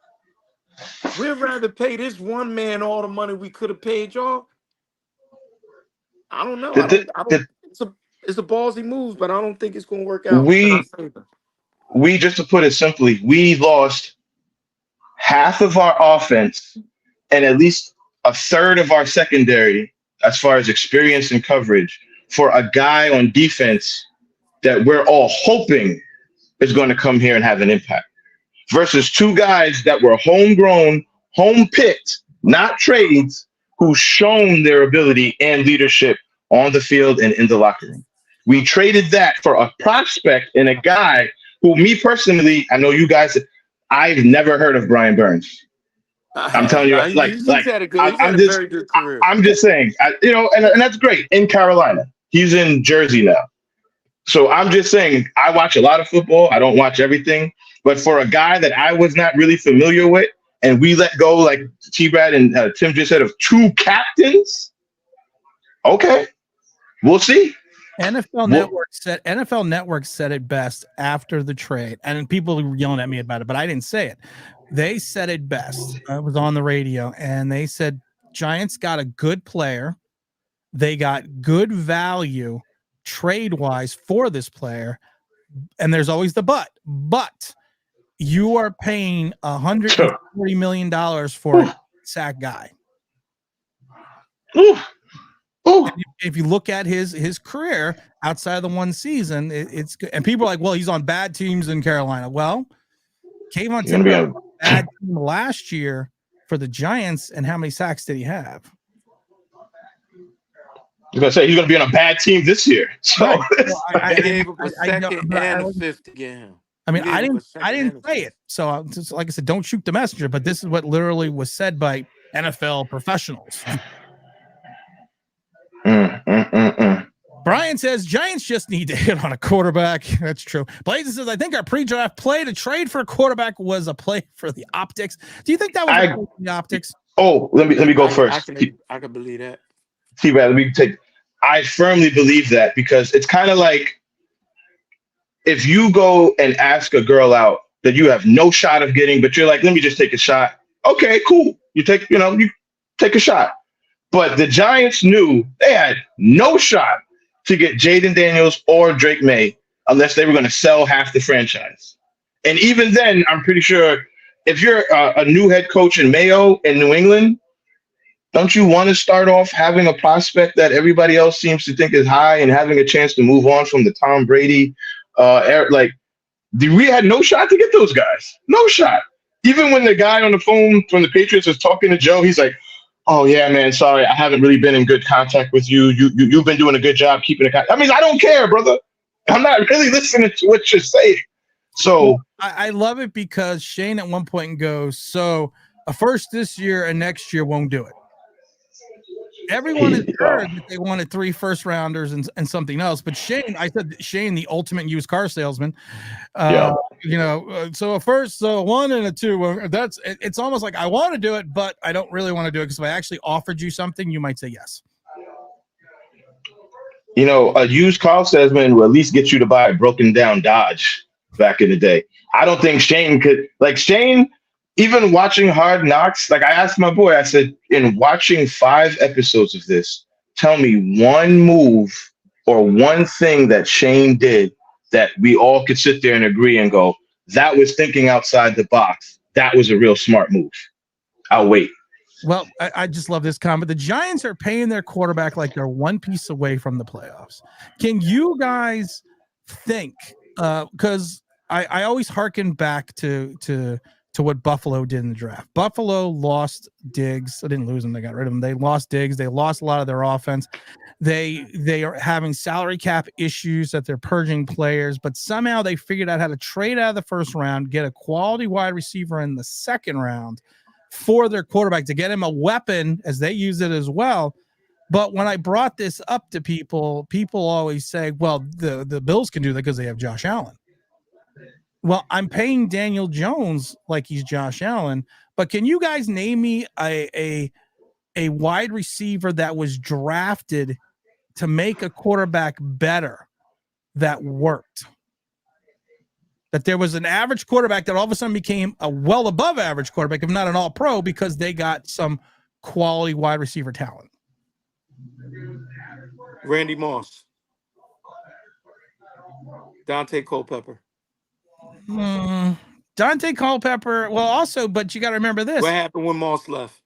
we'd rather pay this one man all the money we could have paid y'all. I don't know. It's a ballsy move, but I don't think it's going to work out. We just to put it simply, we lost half of our offense and at least a third of our secondary as far as experience and coverage for a guy on defense that we're all hoping is going to come here and have an impact versus 2 guys that were homegrown, home-picked, not trades, who've shown their ability and leadership on the field and in the locker room. We traded that for a prospect and a guy who, me personally, I know you guys, I've never heard of Brian Burns. I'm telling you, I'm just saying, and that's great in Carolina. He's in Jersey now. So I'm just saying, I watch a lot of football. I don't watch everything. But for a guy that I was not really familiar with, and we let go, like T-Brad and Tim just said, of 2 captains, okay, we'll see. NFL Network said it best after the trade, and people were yelling at me about it, but I didn't say it. They said it best. I was on the radio, and they said Giants got a good player. They got good value trade-wise for this player, and there's always the but. But you are paying $140 million for a sack guy. Ooh. If you look at his career outside of the one season, it's good. And people are like, well, he's on bad teams in Carolina. Well, Kayvon Thibodeau had a bad team last year for the Giants, and how many sacks did he have? I was going to say he's going to be on a bad team this year. So I gave him a second and a fifth again. I mean, I didn't say it. So just like I said, don't shoot the messenger. But this is what literally was said by NFL professionals. Brian says Giants just need to hit on a quarterback. That's true. Blazen says, I think our pre-draft play to trade for a quarterback was a play for the optics. Do you think that was a play for the optics? Oh, let me go first. I can believe that. T-Brad, I firmly believe that, because it's kind of like if you go and ask a girl out that you have no shot of getting, but you're like, let me just take a shot. Okay, cool. You take a shot. But the Giants knew they had no shot to get Jaden Daniels or Drake May unless they were going to sell half the franchise. And even then, I'm pretty sure if you're a new head coach in Mayo in New England, Don't you want to start off having a prospect that everybody else seems to think is high and having a chance to move on from the Tom Brady, like we had no shot to get those guys, no shot. Even when the guy on the phone from the Patriots was talking to Joe, he's like, "Oh yeah, man, sorry, I haven't really been in good contact with you. You've been doing a good job keeping it." I mean, I don't care, brother. I'm not really listening to what you're saying. So I love it because Shane at one point goes, "So a first this year and next year won't do it." Everyone has heard that they wanted 3 first rounders and something else, but I said Shane, the ultimate used car salesman. So a first, so a 1 and a 2. It's almost like I want to do it, but I don't really want to do it because if I actually offered you something, you might say yes. A used car salesman will at least get you to buy a broken down Dodge back in the day. I don't think Shane could, like Shane, even watching Hard Knocks, like I asked my boy, I said, in watching 5 episodes of this, tell me one move or one thing that Shane did that we all could sit there and agree and go, that was thinking outside the box. That was a real smart move. I'll wait. Well, I just love this comment. The Giants are paying their quarterback like they're one piece away from the playoffs. Can you guys think, because I always hearken back to what Buffalo did in the draft. Buffalo lost Diggs. They didn't lose him. They got rid of him. They lost Diggs. They lost a lot of their offense. They are having salary cap issues that they're purging players, but somehow they figured out how to trade out of the first round, get a quality wide receiver in the second round for their quarterback to get him a weapon as they use it as well. But when I brought this up to people always say, well, the Bills can do that because they have Josh Allen. Well, I'm paying Daniel Jones like he's Josh Allen, but can you guys name me a wide receiver that was drafted to make a quarterback better that worked? That there was an average quarterback that all of a sudden became a well above average quarterback, if not an all-pro, because they got some quality wide receiver talent. Randy Moss. Dante Culpepper. Dante Culpepper. Well, also, but you got to remember this. What happened when Moss left?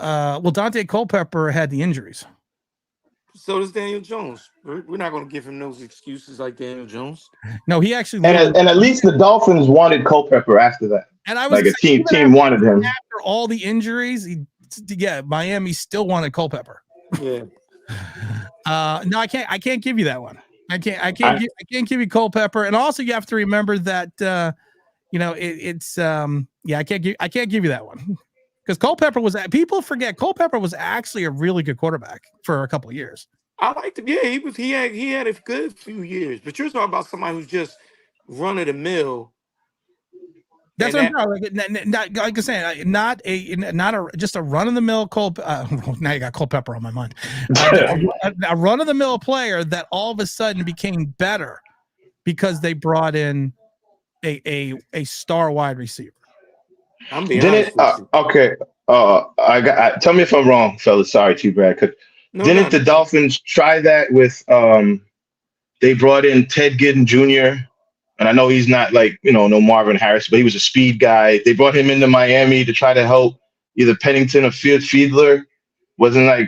Well, Dante Culpepper had the injuries. So does Daniel Jones. We're not going to give him those excuses like Daniel Jones. No, he actually. And at least the Dolphins wanted Culpepper after that. And I was like a team wanted him after all the injuries. Miami still wanted Culpepper. Yeah. No, I can't give you that one. I can't give you Culpepper. And also, you have to remember that I can't give you that one. Because Culpepper people forget Culpepper was actually a really good quarterback for a couple of years. I liked him. Yeah, he had a good few years. But you're talking about somebody who's just run of the mill. That's what I'm talking about. Not like I said, not just a run of the mill now you got Culpepper on my mind. A run of the mill player that all of a sudden became better because they brought in a star wide receiver. I'm being honest with you. Okay. Tell me if I'm wrong, fellas. Sorry, too, Brad. Didn't the Dolphins try that with they brought in Ted Ginn Jr., and I know he's not like, no Marvin Harris, but he was a speed guy. They brought him into Miami to try to help either Pennington or Fiedler. Wasn't I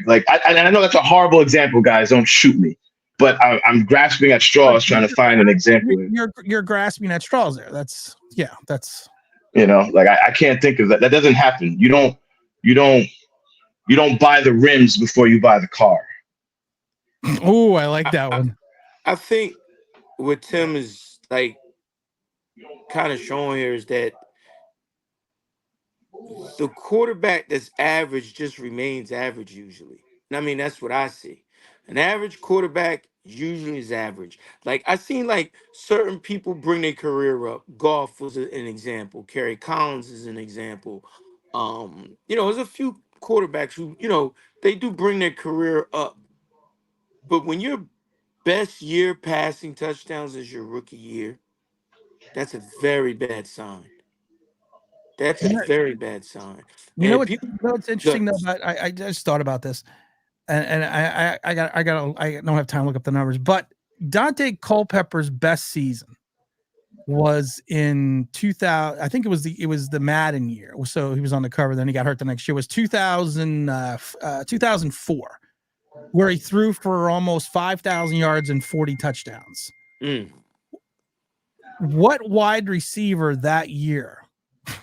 know that's a horrible example, guys. Don't shoot me. But I'm grasping at straws trying to find an example. You're grasping at straws there. That's. I can't think of that. That doesn't happen. You don't buy the rims before you buy the car. Oh, I like that one. I think what Tim is kind of showing here is that the quarterback that's average just remains average usually. And I mean, that's what I see. An average quarterback usually is average. I seen certain people bring their career up. Goff was an example. Kerry Collins is an example. There's a few quarterbacks who, they do bring their career up. But when your best year passing touchdowns is your rookie year, that's a very bad sign. That's a very bad sign. What's interesting though? I just thought about this, and I don't have time to look up the numbers. But Dante Culpepper's best season was in 2000. I think it was the Madden year. So he was on the cover. Then he got hurt the next year. It was 2004, where he threw for almost 5,000 yards and 40 touchdowns. What wide receiver that year?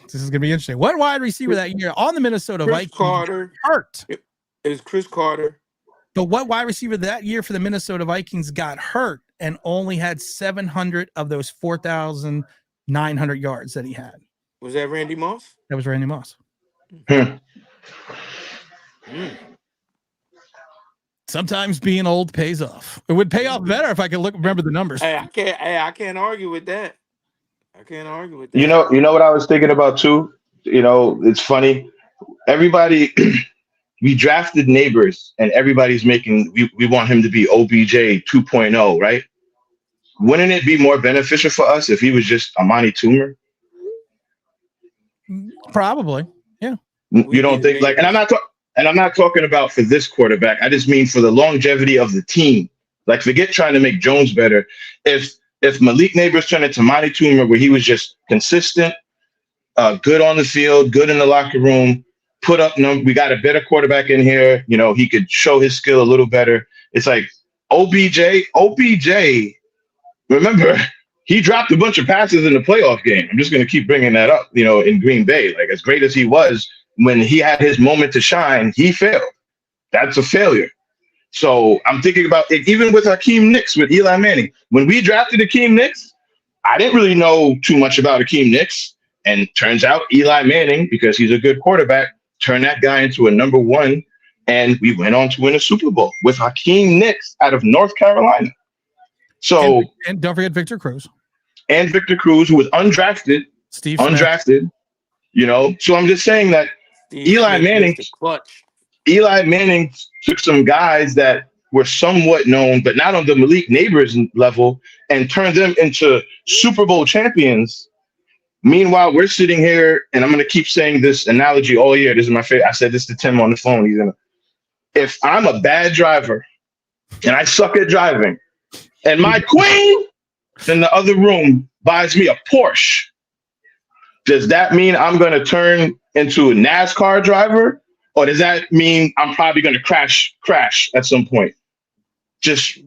This is gonna be interesting. What wide receiver that year on the Minnesota Chris Vikings Carter hurt? It was Chris Carter. But what wide receiver that year for the Minnesota Vikings got hurt and only had 700 of those 4,900 yards that he had? Was that Randy Moss? That was Randy Moss. Sometimes being old pays off. It would pay off better if I could remember the numbers. Hey, I can't argue with that. I can't argue with that. You know what I was thinking about too? It's funny. Everybody we drafted Nabers and everybody's making we want him to be OBJ 2.0, right? Wouldn't it be more beneficial for us if he was just Amani Toomer? Probably. Yeah. You don't think like, and I'm not talking about for this quarterback. I just mean for the longevity of the team. Like, forget trying to make Jones better. If Malik Nabers turned into Amani Toomer, where he was just consistent, good on the field, good in the locker room, put up numbers. We got a better quarterback in here. He could show his skill a little better. It's like OBJ. Remember, he dropped a bunch of passes in the playoff game. I'm just going to keep bringing that up. In Green Bay, like as great as he was, when he had his moment to shine, he failed. That's a failure. So I'm thinking about it, even with Hakeem Nicks, with Eli Manning. When we drafted Hakeem Nicks, I didn't really know too much about Hakeem Nicks. And turns out Eli Manning, because he's a good quarterback, turned that guy into a number one. And we went on to win a Super Bowl with Hakeem Nicks out of North Carolina. So and don't forget Victor Cruz. And Victor Cruz, who was undrafted. Steve Smith. Undrafted. So I'm just saying that Eli Manning took some guys that were somewhat known, but not on the Malik Nabers level, and turned them into Super Bowl champions. Meanwhile, we're sitting here, and I'm going to keep saying this analogy all year. This is my favorite. I said this to Tim on the phone. If I'm a bad driver and I suck at driving, and my queen in the other room buys me a Porsche, does that mean I'm going to turn into a NASCAR driver? Or does that mean I'm probably going to crash at some point? Just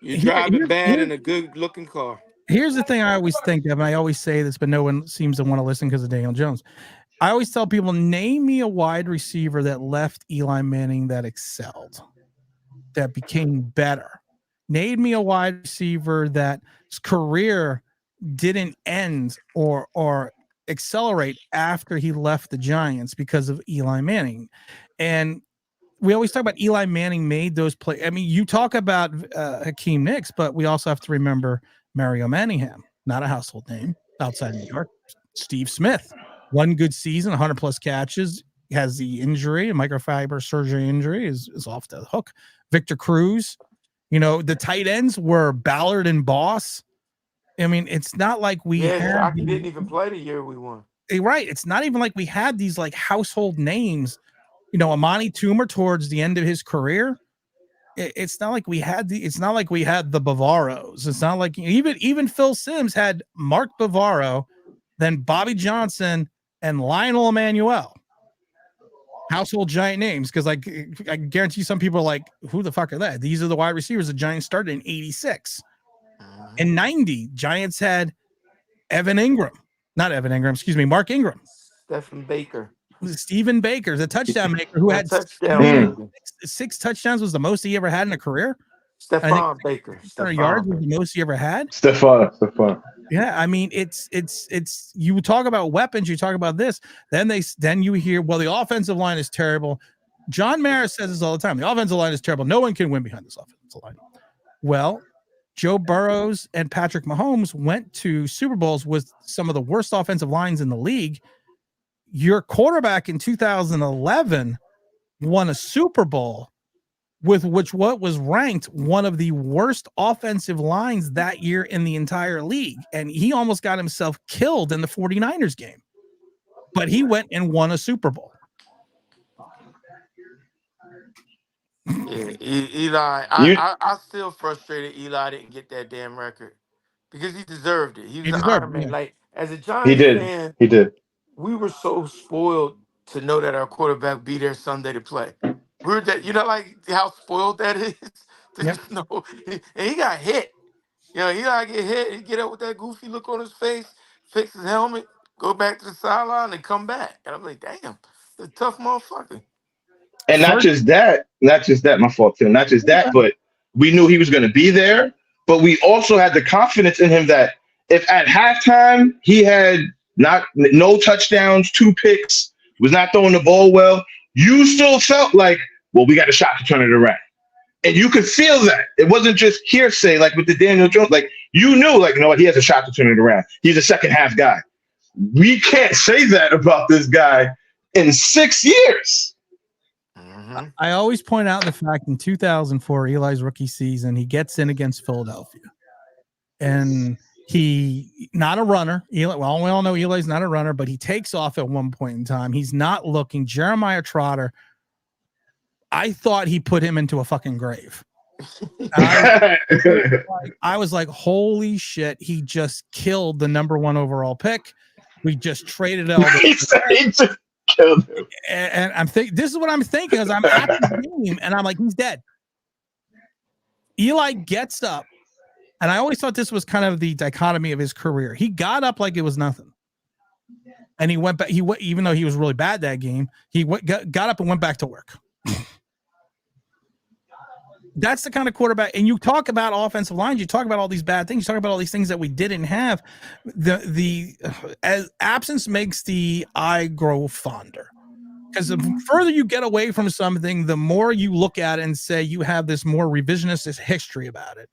you're driving bad in a good-looking car. Here's the thing I always think of, and I always say this, but no one seems to want to listen because of Daniel Jones. I always tell people, name me a wide receiver that left Eli Manning that excelled, that became better. Name me a wide receiver that his career didn't end or accelerate after he left the Giants because of Eli Manning. And we always talk about Eli Manning made those plays. I mean, you talk about Hakeem Nicks, but we also have to remember Mario Manningham, not a household name outside New York. Steve Smith, one good season, 100 plus catches, has the injury, a microfiber surgery injury, is off the hook. Victor Cruz, the tight ends were Ballard and Boss. I mean, it's not like we Jockey didn't even play the year we won. Right. It's not even like we had these like household names. Amani Toomer towards the end of his career. It's not like we had the Bavaros. It's not like even Phil Simms had Mark Bavaro, then Bobby Johnson and Lionel Emmanuel. Household giant names, because I guarantee some people are like, who the fuck are that? These are the wide receivers the Giants started in 86. In 90, Giants had Mark Ingram. Stephen Baker, the touchdown maker, who had six touchdowns, was the most he ever had in a career. Stephon Baker. 600 yards was the most he ever had. Stephon. Yeah, I mean, it's you talk about weapons, you talk about this, then you hear, well, the offensive line is terrible. John Maris says this all the time. The offensive line is terrible. No one can win behind this offensive line. Well, Joe Burrows and Patrick Mahomes went to Super Bowls with some of the worst offensive lines in the league. Your quarterback in 2011 won a Super Bowl with what was ranked one of the worst offensive lines that year in the entire league. And he almost got himself killed in the 49ers game. But he went and won a Super Bowl. Yeah, Eli, I still frustrated Eli didn't get that damn record. because he deserved it. He was He an deserved Iron it. Man. Yeah. Like as a He Giants did. fan, He did. we were so spoiled to know that our quarterback be there Sunday to play. We were that, like how spoiled that is to Yep. just know. And he got hit. He gotta get hit. He get up with that goofy look on his face, fix his helmet, go back to the sideline, and come back. And I'm like, damn, the tough motherfucker. And not First, just that, my fault, Tim. Not just that, but we knew he was going to be there. But we also had the confidence in him that if at halftime he had no touchdowns, 2 picks, was not throwing the ball well, you still felt like, well, we got a shot to turn it around. And you could feel that. It wasn't just hearsay like with the Daniel Jones. Like you knew, like, you know what, he has a shot to turn it around. He's a second half guy. We can't say that about this guy in 6 years. I always point out the fact in 2004, Eli's rookie season, he gets in against Philadelphia. And he, not a runner. Eli, well, we all know Eli's not a runner, but he takes off at one point in time. He's not looking. Jeremiah Trotter, I thought he put him into a fucking grave. I was like, holy shit, he just killed the number 1 overall pick. We just traded all the killed him. And I'm thinking, this is what I'm thinking as I'm at the game, and I'm like, he's dead. Eli gets up, and I always thought this was kind of the dichotomy of his career. He got up like it was nothing, and he went back. Even though he was really bad that game, he got up and went back to work. That's the kind of quarterback. And you talk about offensive lines, you talk about all these bad things, you talk about all these things that we didn't have. As absence makes the eye grow fonder. Because the further you get away from something, the more you look at it and say you have this more revisionist history about it.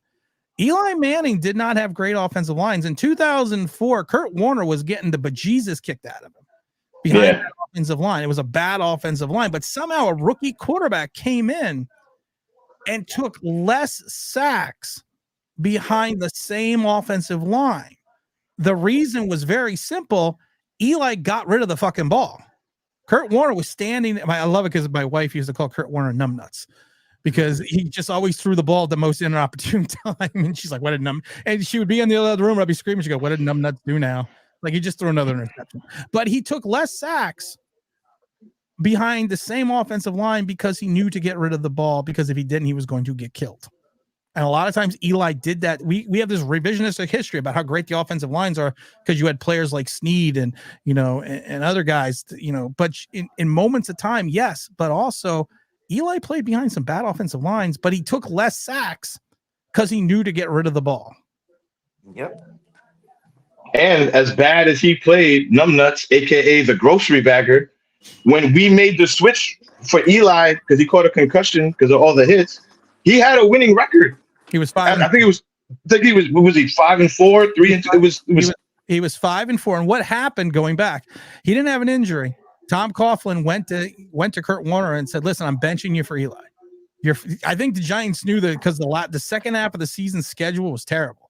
Eli Manning did not have great offensive lines. In 2004, Kurt Warner was getting the bejesus kicked out of him behind that offensive line. It was a bad offensive line, but somehow a rookie quarterback came in and took less sacks behind the same offensive line. The reason was very simple. Eli got rid of the fucking ball. Kurt Warner was standing. I love it because my wife used to call Kurt Warner numbnuts because he just always threw the ball at the most inopportune time. And she's like, what did and she would be in the other room and I'd be screaming. She'd go, what did numbnuts do now? Like he just threw another interception. But he took less sacks behind the same offensive line because he knew to get rid of the ball, because if he didn't, he was going to get killed. And a lot of times Eli did that. We have this revisionistic history about how great the offensive lines are because you had players like Snead and, and other guys, but in moments of time, yes, but also Eli played behind some bad offensive lines, but he took less sacks because he knew to get rid of the ball. Yep. And as bad as he played, numbnuts, aka the grocery bagger, when we made the switch for Eli because he caught a concussion because of all the hits, he had a winning record. He was 5. I think he was 5-4, 3-2. He was 5-4. And what happened going back? He didn't have an injury. Tom Coughlin went to Kurt Warner and said, "Listen, I'm benching you for Eli." I think the Giants knew that because the second half of the season schedule was terrible.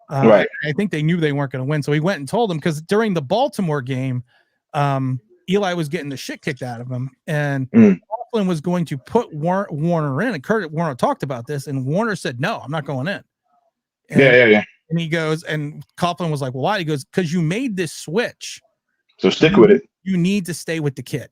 Right. I think they knew they weren't going to win, so he went and told him because during the Baltimore game, Eli was getting the shit kicked out of him, and Coughlin was going to put Warner in, and Kurt Warner talked about this, and Warner said, "No, I'm not going in." And, And he goes, and Coughlin was like, "Well, why?" He goes, "Because you made this switch, so stick with it. You need to stay with the kid."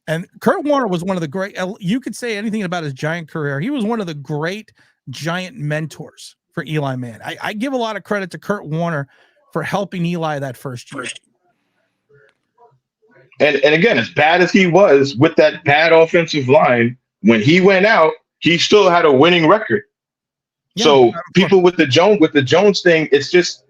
And Kurt Warner was one of the great. You could say anything about his Giant career. He was one of the great Giant mentors for Eli Manning. I give a lot of credit to Kurt Warner for helping Eli that first year. And again, as bad as he was with that bad offensive line, when he went out, he still had a winning record. Yeah, so people with the Jones thing, it's just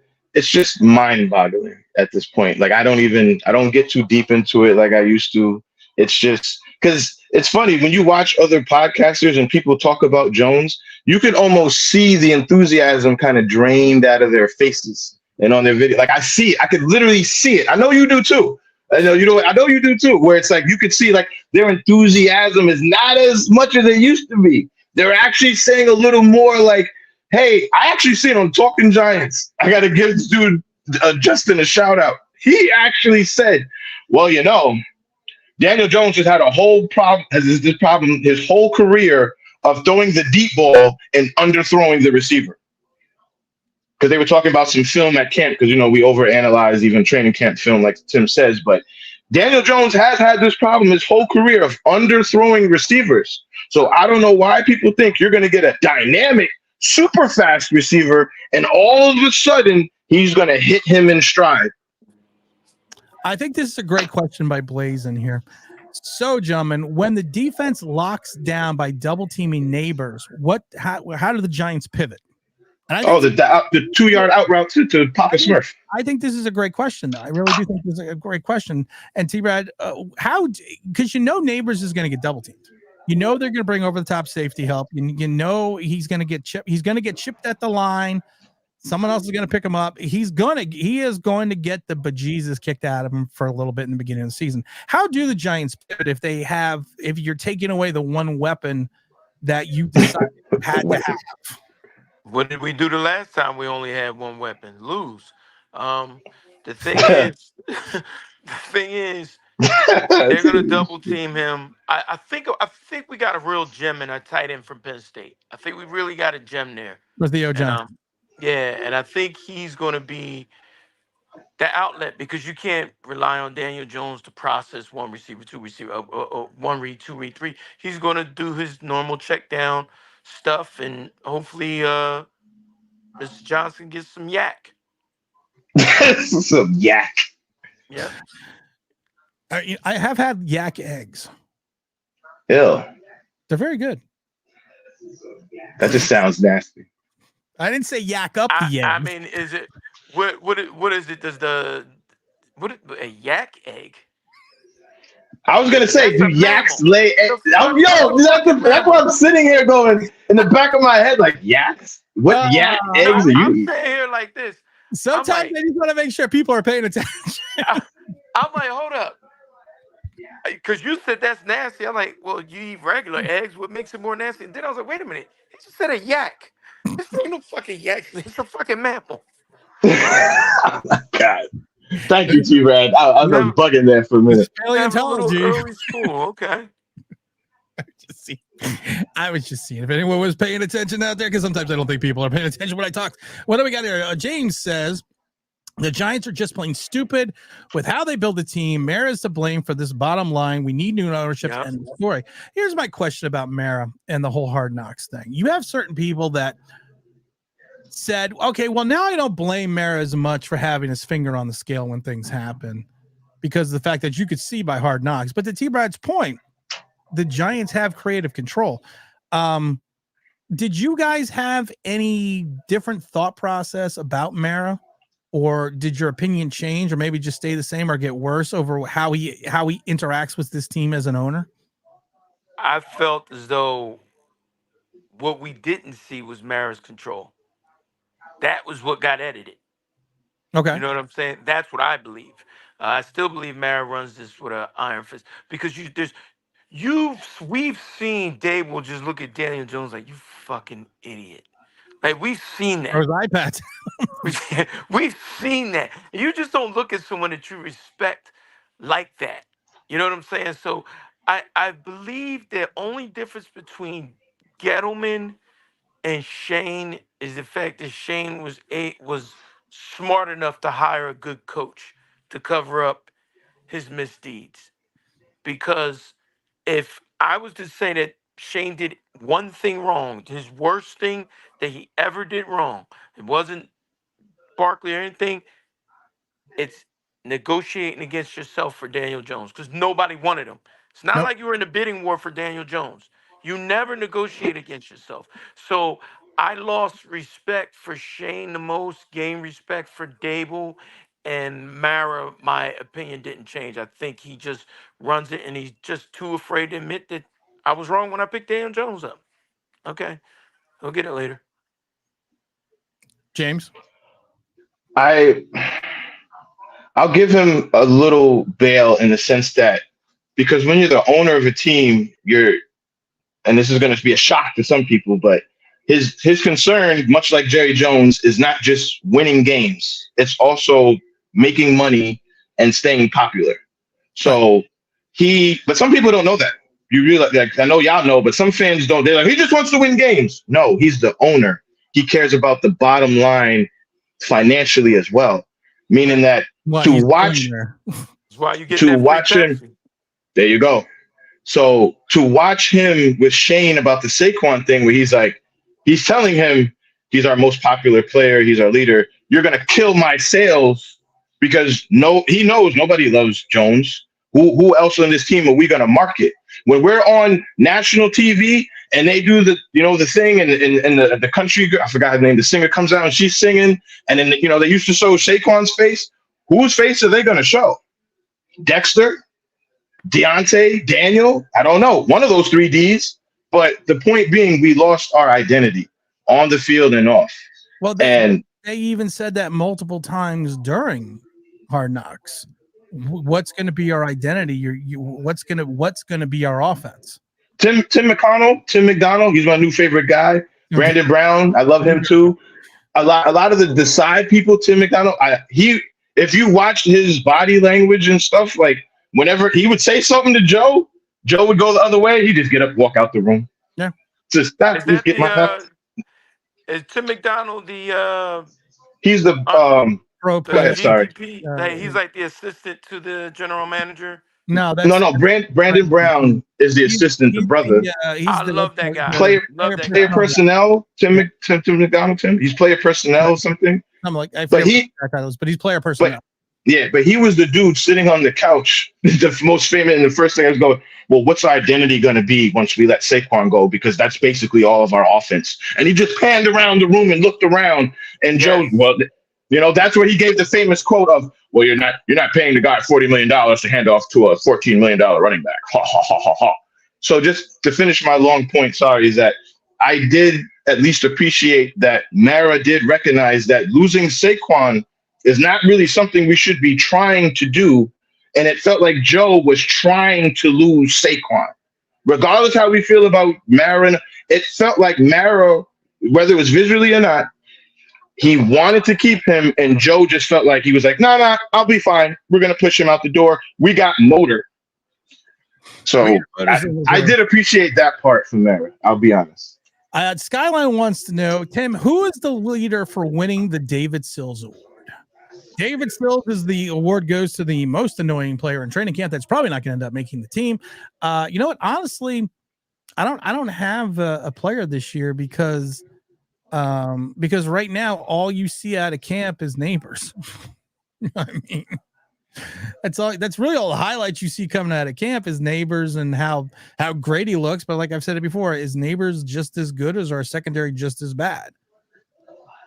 mind-boggling at this point. Like I don't get too deep into it like I used to. It's just because it's funny when you watch other podcasters and people talk about Jones, you can almost see the enthusiasm kind of drained out of their faces and on their video. Like I could literally see it. I know you do too. I know you do too, where it's like you could see like their enthusiasm is not as much as it used to be. They're actually saying a little more like, hey, I actually see it on Talking Giants. I got to give this dude Justin a shout out. He actually said, well, Daniel Jones has had a whole problem, his whole career of throwing the deep ball and underthrowing the receiver. because they were talking about some film at camp, because, we overanalyze even training camp film, like Tim says. But Daniel Jones has had this problem his whole career of underthrowing receivers. So I don't know why people think you're going to get a dynamic, super fast receiver, and all of a sudden he's going to hit him in stride. I think this is a great question by Blaze in here. So, gentlemen, when the defense locks down by double teaming Nabers, how do the Giants pivot? And the 2-yard out route to Papa Smurf. I think this is a great question, though. I really do think this is a great question. And T-Brad, because Nabers is going to get double teamed. They're going to bring over the top safety help. He's going to get chipped. He's going to get chipped at the line. Someone else is going to pick him up. He is going to get the bejesus kicked out of him for a little bit in the beginning of the season. How do the Giants pivot if you're taking away the one weapon that you decided you had to have? What did we do the last time we only had one weapon? Lose. The thing is, they're gonna double team him. I think we got a real gem in our tight end from Penn State. I think we really got a gem there. With Theo Johnson. And I think he's gonna be the outlet, because you can't rely on Daniel Jones to process one receiver, two receiver, one read, two read, three. He's gonna do his normal check down stuff, and hopefully Mr. Johnson gets some yak. Some yak. Yeah. I have had yak eggs. Ew. They're very good. That just sounds nasty. I didn't say yak up the eggs. I mean, is it what is it? Does a yak egg? I was gonna say, do yaks lay eggs? That's why I'm sitting here going in the back of my head, like, yaks? What yak eggs are you? I'm sitting here like this. Sometimes I just want to make sure people are paying attention. I'm like, hold up. Because you said that's nasty. I'm like, well, you eat regular eggs. What makes it more nasty? And then I was like, wait a minute. He just said a yak. This ain't no fucking yak. It's a fucking mammal. Oh my God. Thank you, T-Rad. I was bugging there for a minute. Paleontology. Early school. Okay. I was just seeing if anyone was paying attention out there, because sometimes I don't think people are paying attention when I talk. What do we got here? James says, the Giants are just plain stupid with how they build the team. Mara is to blame for this bottom line. We need new ownership and story. Here's my question about Mara and the whole Hard Knocks thing. You have certain people that said, okay, well, now I don't blame Mara as much for having his finger on the scale when things happen, because of the fact that you could see by Hard Knocks. But to T-Brad's point, the Giants have creative control. Did you guys have any different thought process about Mara? Or did your opinion change, or maybe just stay the same or get worse over how he interacts with this team as an owner? I felt as though what we didn't see was Mara's control. That was what got edited. Okay. You know what I'm saying? That's what I believe. I still believe Mara runs this with an iron fist, because we've seen Dave will just look at Daniel Jones like, you fucking idiot. Like, we've seen that. Or his iPad. We've seen that. You just don't look at someone that you respect like that. You know what I'm saying? So I believe the only difference between Gettleman and Shane is the fact that Shane was smart enough to hire a good coach to cover up his misdeeds. Because if I was to say that Shane did one thing wrong, his worst thing that he ever did wrong, it wasn't Barkley or anything, it's negotiating against yourself for Daniel Jones, because nobody wanted him. It's not like you were in a bidding war for Daniel Jones. You never negotiate against yourself. So I lost respect for Shane the most, gained respect for Dable, and Mara, my opinion didn't change. I think he just runs it, and he's just too afraid to admit that I was wrong when I picked Daniel Jones up. Okay, I'll get it later. James? I'll give him a little bail in the sense that, because when you're the owner of a team, and this is going to be a shock to some people, but his concern, much like Jerry Jones, is not just winning games. It's also making money and staying popular. So but some people don't know that. You realize that, I know y'all know, but some fans don't. They're like, he just wants to win games. No, he's the owner. He cares about the bottom line financially as well, meaning that What to he's watch doing there. That's why you get to that free watch him. Pepsi. There you go. So to watch him with Shane about the Saquon thing, where he's like, he's telling him he's our most popular player, he's our leader. You're gonna kill my sales because he knows nobody loves Jones. Who else on this team are we gonna market when we're on national TV and they do the thing and the country? I forgot her name. The singer comes out and she's singing, and then they used to show Saquon's face. Whose face are they gonna show? Dexter? Deontay, Daniel, I don't know. One of those 3Ds. But the point being, we lost our identity on the field and off. Well, they even said that multiple times during Hard Knocks. What's going to be our identity? What's going to be our offense? Tim McDonald, he's my new favorite guy. Brandon Brown, I love him too. A lot of the side people, Tim McDonald, if you watched his body language and stuff, like whenever he would say something to Joe would go the other way. He'd just get up, walk out the room. Yeah. Just that. Is Tim McDonald the he's the pro go ahead, sorry. He's like the assistant to the general manager. No. Brandon Brown is the assistant, the brother. I love that guy. Player personnel. Tim McDonald. He's player personnel or something. I'm like, but he's player personnel. But he was the dude sitting on the couch, the most famous. And the first thing I was going, well, what's our identity going to be once we let Saquon go? Because that's basically all of our offense. And he just panned around the room and looked around. And Joe, that's where he gave the famous quote of, well, you're not paying the guy $40 million to hand off to a $14 million running back. Ha, ha, ha, ha, ha. So just to finish my long point, is that I did at least appreciate that Mara did recognize that losing Saquon is not really something we should be trying to do. And it felt like Joe was trying to lose Saquon. Regardless how we feel about Mara, it felt like Mara, whether it was visually or not, he wanted to keep him, and Joe just felt like he was like, nah, I'll be fine. We're going to push him out the door. We got motor. So I did appreciate that part from Mara. I'll be honest. Skyline wants to know, Tim, who is the leader for winning the David Sills Award? David Sills is the award goes to the most annoying player in training camp. That's probably not going to end up making the team. You know what? Honestly, I don't have a player this year because right now all you see out of camp is Nabers. I mean, that's really all the highlights you see coming out of camp is Nabers and how great he looks. But like I've said it before, is Nabers just as good as our secondary just as bad?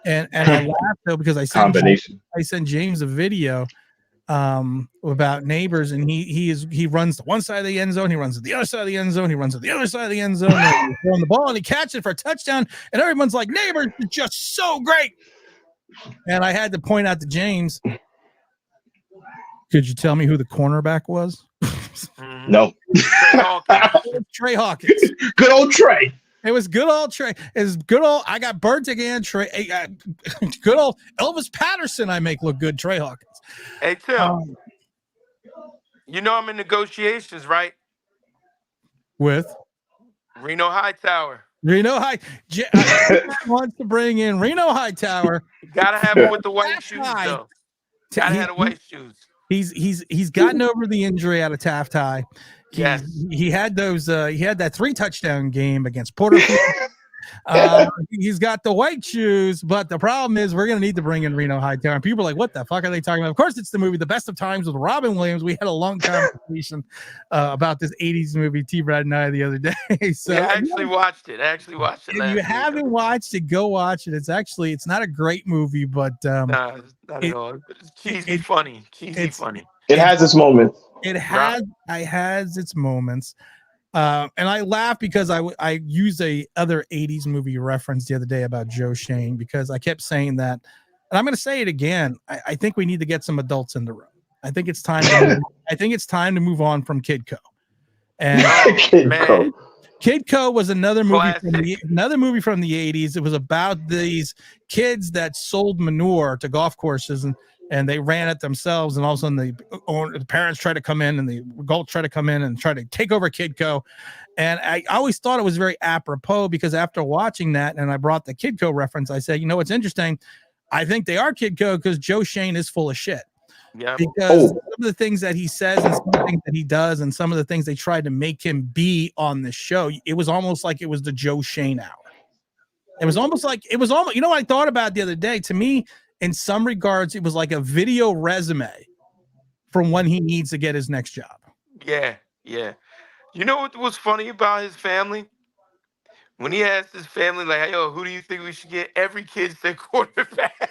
And I laughed though because I sent James a video about Nabers, and he runs to one side of the end zone, he runs to the other side of the end zone, he runs to the other side of the end zone, and he's throwing the ball and he catches it for a touchdown, and everyone's like, Nabers is just so great. And I had to point out to James, could you tell me who the cornerback was? No. Trey Hawkins. Good old Trey. It was good old Trey. It's good old. I got burnt again. Trey. Good old Elvis Patterson. I make look good. Trey Hawkins. Hey Tim, I'm in negotiations, right? With Reno Hightower. Wants to bring in Reno Hightower. Gotta have him with the white shoes, though. Gotta have the white shoes. He's gotten over the injury out of Taft High. He had that 3 touchdown game against Porterfield. He's got the white shoes, but the problem is we're going to need to bring in Reno Hightower. And people are like, what the fuck are they talking about? Of course, it's the movie The Best of Times with Robin Williams. We had a long conversation about this 80s movie, T-Brad and I, the other day. So I actually watched it. If you haven't watched it, go watch it. It's not a great movie, but not at all. It's cheesy funny. It has its moments. It has its moments. And I laugh because I used a other 80s movie reference the other day about Joe Shane, because I kept saying that, and I'm going to say it again. I think we need to get some adults in the room. I think it's time to move on from Kid Co. And Kid Co was another movie from the 80s. It was about these kids that sold manure to golf courses, and they ran it themselves, and all of a sudden the parents try to come in, and the adults try to come in and try to take over Kidco. And I always thought it was very apropos, because after watching that, and I brought the Kidco reference, I said, what's interesting? I think they are kid code because Joe Shane is full of shit. Yeah. Because some of the things that he says and some of the things that he does and some of the things they tried to make him be on this show, it was almost like it was the Joe Shane hour. It was almost, you know what I thought about the other day? To me, in some regards, it was like a video resume from when he needs to get his next job. Yeah. Yeah. You know what was funny about his family? When he asked his family, like, hey, yo, who do you think we should get? Every kid said quarterback.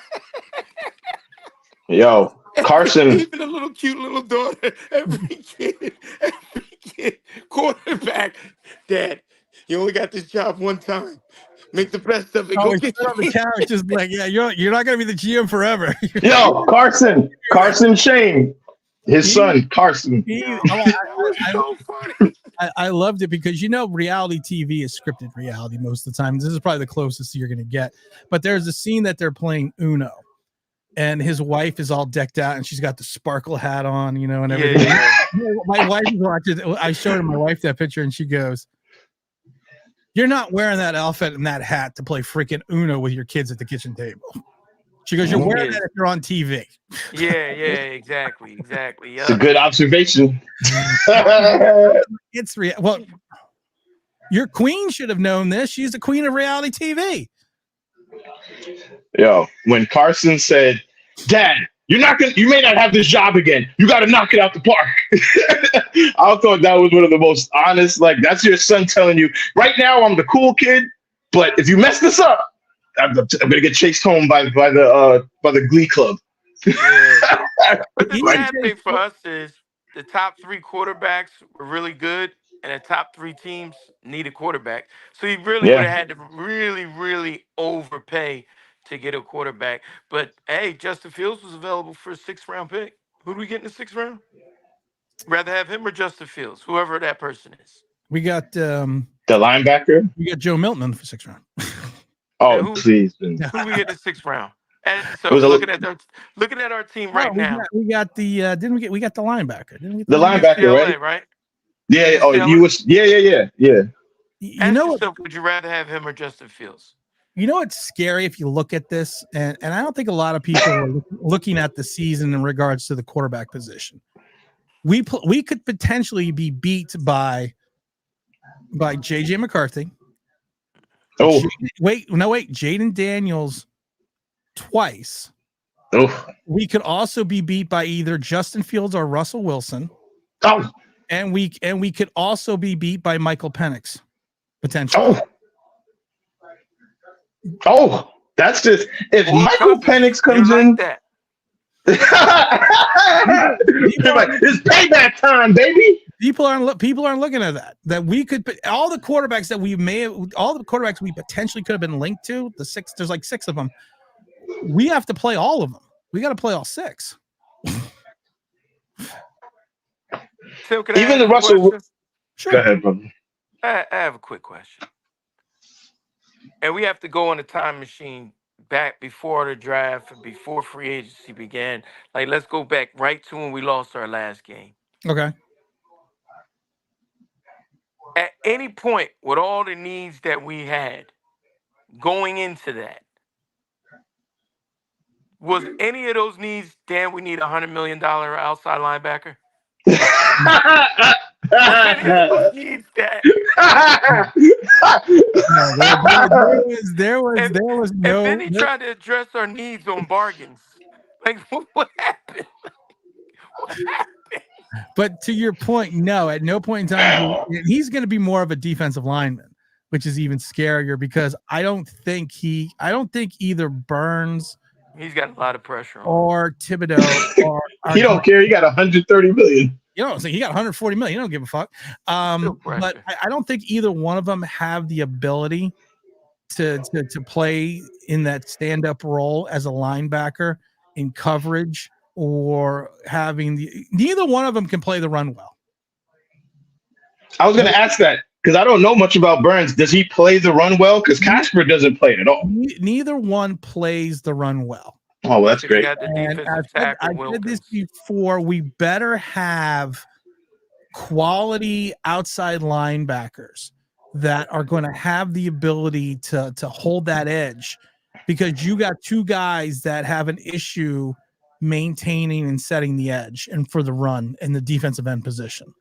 Yo, Carson. Even a little cute little daughter. Every kid, quarterback. Dad, you only got this job one time. Make the best of it. Oh, Go get the couch, just like, yeah, you're not gonna be the GM forever. Yo, Carson Shane, his son, Carson. I loved it because reality TV is scripted reality most of the time. This is probably the closest you're gonna get. But there's a scene that they're playing Uno, and his wife is all decked out, and she's got the sparkle hat on, and everything. Yeah. My wife is watching. I showed my wife that picture, and she goes, "You're not wearing that outfit and that hat to play freaking Uno with your kids at the kitchen table." She goes, "You're wearing that if you're on TV." Yeah, exactly. Yeah. It's a good observation. It's real. Well, your queen should have known this. She's the queen of reality TV. Yo, when Carson said, "Dad, you may not have this job again. You got to knock it out the park." I thought that was one of the most honest. Like, that's your son telling you, right now I'm the cool kid, but if you mess this up, I'm gonna get chased home by the Glee Club. Yeah. But the sad thing for us is the top 3 quarterbacks were really good, and the top 3 teams need a quarterback. So he really would have had to really, really overpay to get a quarterback. But hey, Justin Fields was available for a 6th round pick. Who do we get in the 6th round? Rather have him or Justin Fields, whoever that person is. We got the linebacker. We got Joe Milton for 6th round. Oh, please! Who do we get in the 6th round? And so looking at our team right now. We got the we got the linebacker. Didn't we get the linebacker, UCLA, right? Yeah. Oh, yeah. You know what? Would you rather have him or Justin Fields? You know, it's scary if you look at this, and I don't think a lot of people are looking at the season in regards to the quarterback position. We could potentially be beat by JJ McCarthy. Oh, Jaden Daniels twice. Oh, we could also be beat by either Justin Fields or Russell Wilson. Oh, and we could also be beat by Michael Penix potentially. Oh, that's just if Michael Penix comes in. That. It's payback time, baby. People aren't looking at that. That we could all the quarterbacks we potentially could have been linked to. There's like 6 of them. We have to play all of them. We got to play all 6. Tim, even the Russell. Sure. Go ahead, brother. I have a quick question, and we have to go on a time machine back before the draft and before free agency began. Like, let's go back right to when we lost our last game. Okay. At any point, with all the needs that we had going into that, was any of those needs, Dan, we need $100 million outside linebacker? Needs that. There was no. And then he tried to address our needs on bargains. Like, what happened? What happened? But to your point, no, at no point in time, he's going to be more of a defensive lineman, which is even scarier because I don't think either Burns. He's got a lot of pressure on or Thibodeau. Or he don't care. He got 130 million. You know what I'm saying? He got 140 million. You don't give a fuck. But I don't think either one of them have the ability to play in that stand-up role as a linebacker in coverage or neither one of them can play the run well. I was going to ask that because I don't know much about Burns. Does he play the run well? Because Casper doesn't play it at all. Neither one plays the run well. Oh, well, that's great. And I said this before. We better have quality outside linebackers that are going to have the ability to hold that edge because you got two guys that have an issue maintaining and setting the edge and for the run in the defensive end position.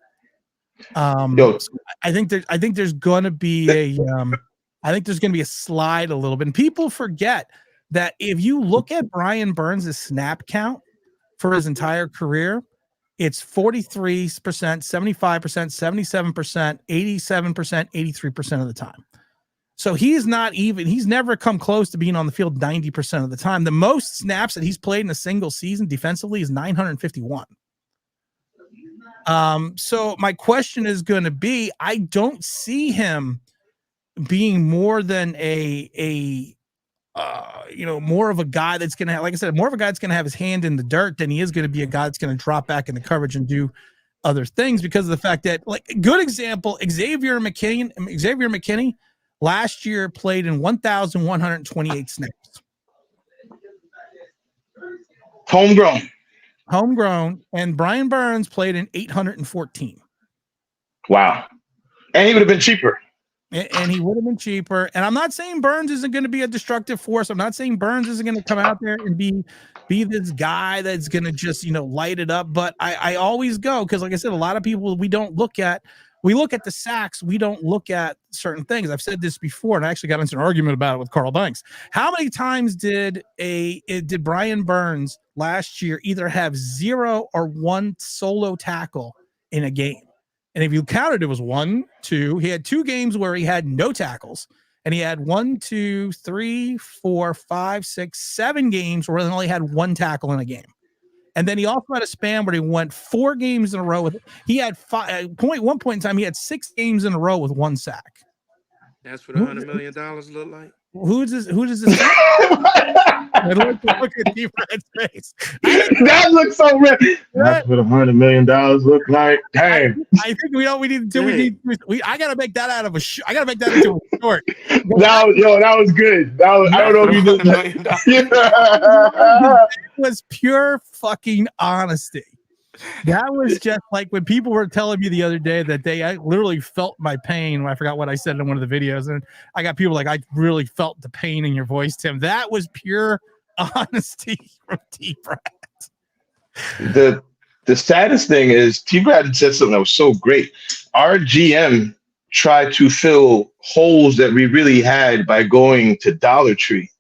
So I think there's going to be a slide a little bit. And people forget that if you look at Brian Burns' snap count for his entire career, it's 43%, 75%, 77%, 87%, 83% of the time. So he's never come close to being on the field 90% of the time. The most snaps that he's played in a single season defensively is 951. So my question is going to be, I don't see him being more than more of a guy that's going to have, like I said, more of a guy that's going to have his hand in the dirt than he is going to be a guy that's going to drop back in the coverage and do other things, because of the fact that, like, good example, Xavier McKinney last year played in 1,128 snaps. Homegrown, and Brian Burns played in 814. Wow. And he would have been cheaper. And he would have been cheaper. And I'm not saying Burns isn't going to be a destructive force. I'm not saying Burns isn't going to come out there and be this guy that's going to just, light it up. But I always go, because like I said, a lot of people, we look at the sacks. We don't look at certain things. I've said this before, and I actually got into an argument about it with Carl Banks. How many times did Brian Burns last year either have 0 or 1 solo tackle in a game? And if you counted, it was 1, 2. He had 2 games where he had no tackles, and he had 1, 2, 3, 4, 5, 6, 7 games where he only had 1 tackle in a game. And then he also had a span where he went 4 games in a row with. He had one point in time, he had 6 games in a row with 1 sack. That's what $100 million look like. Who does this? Look at T-Brad's face. That looks so real. That's what $100 million look like. Damn. I think we need to. I gotta make that out of a. I gotta make that into a short. That was good. I don't know if you did that. It was pure fucking honesty. That was just like when people were telling me the other day that I literally felt my pain. I forgot what I said in one of the videos, and I got people like, I really felt the pain in your voice, Tim. That was pure honesty from T-Brad. The saddest thing is T-Brad said something that was so great. Our GM tried to fill holes that we really had by going to Dollar Tree,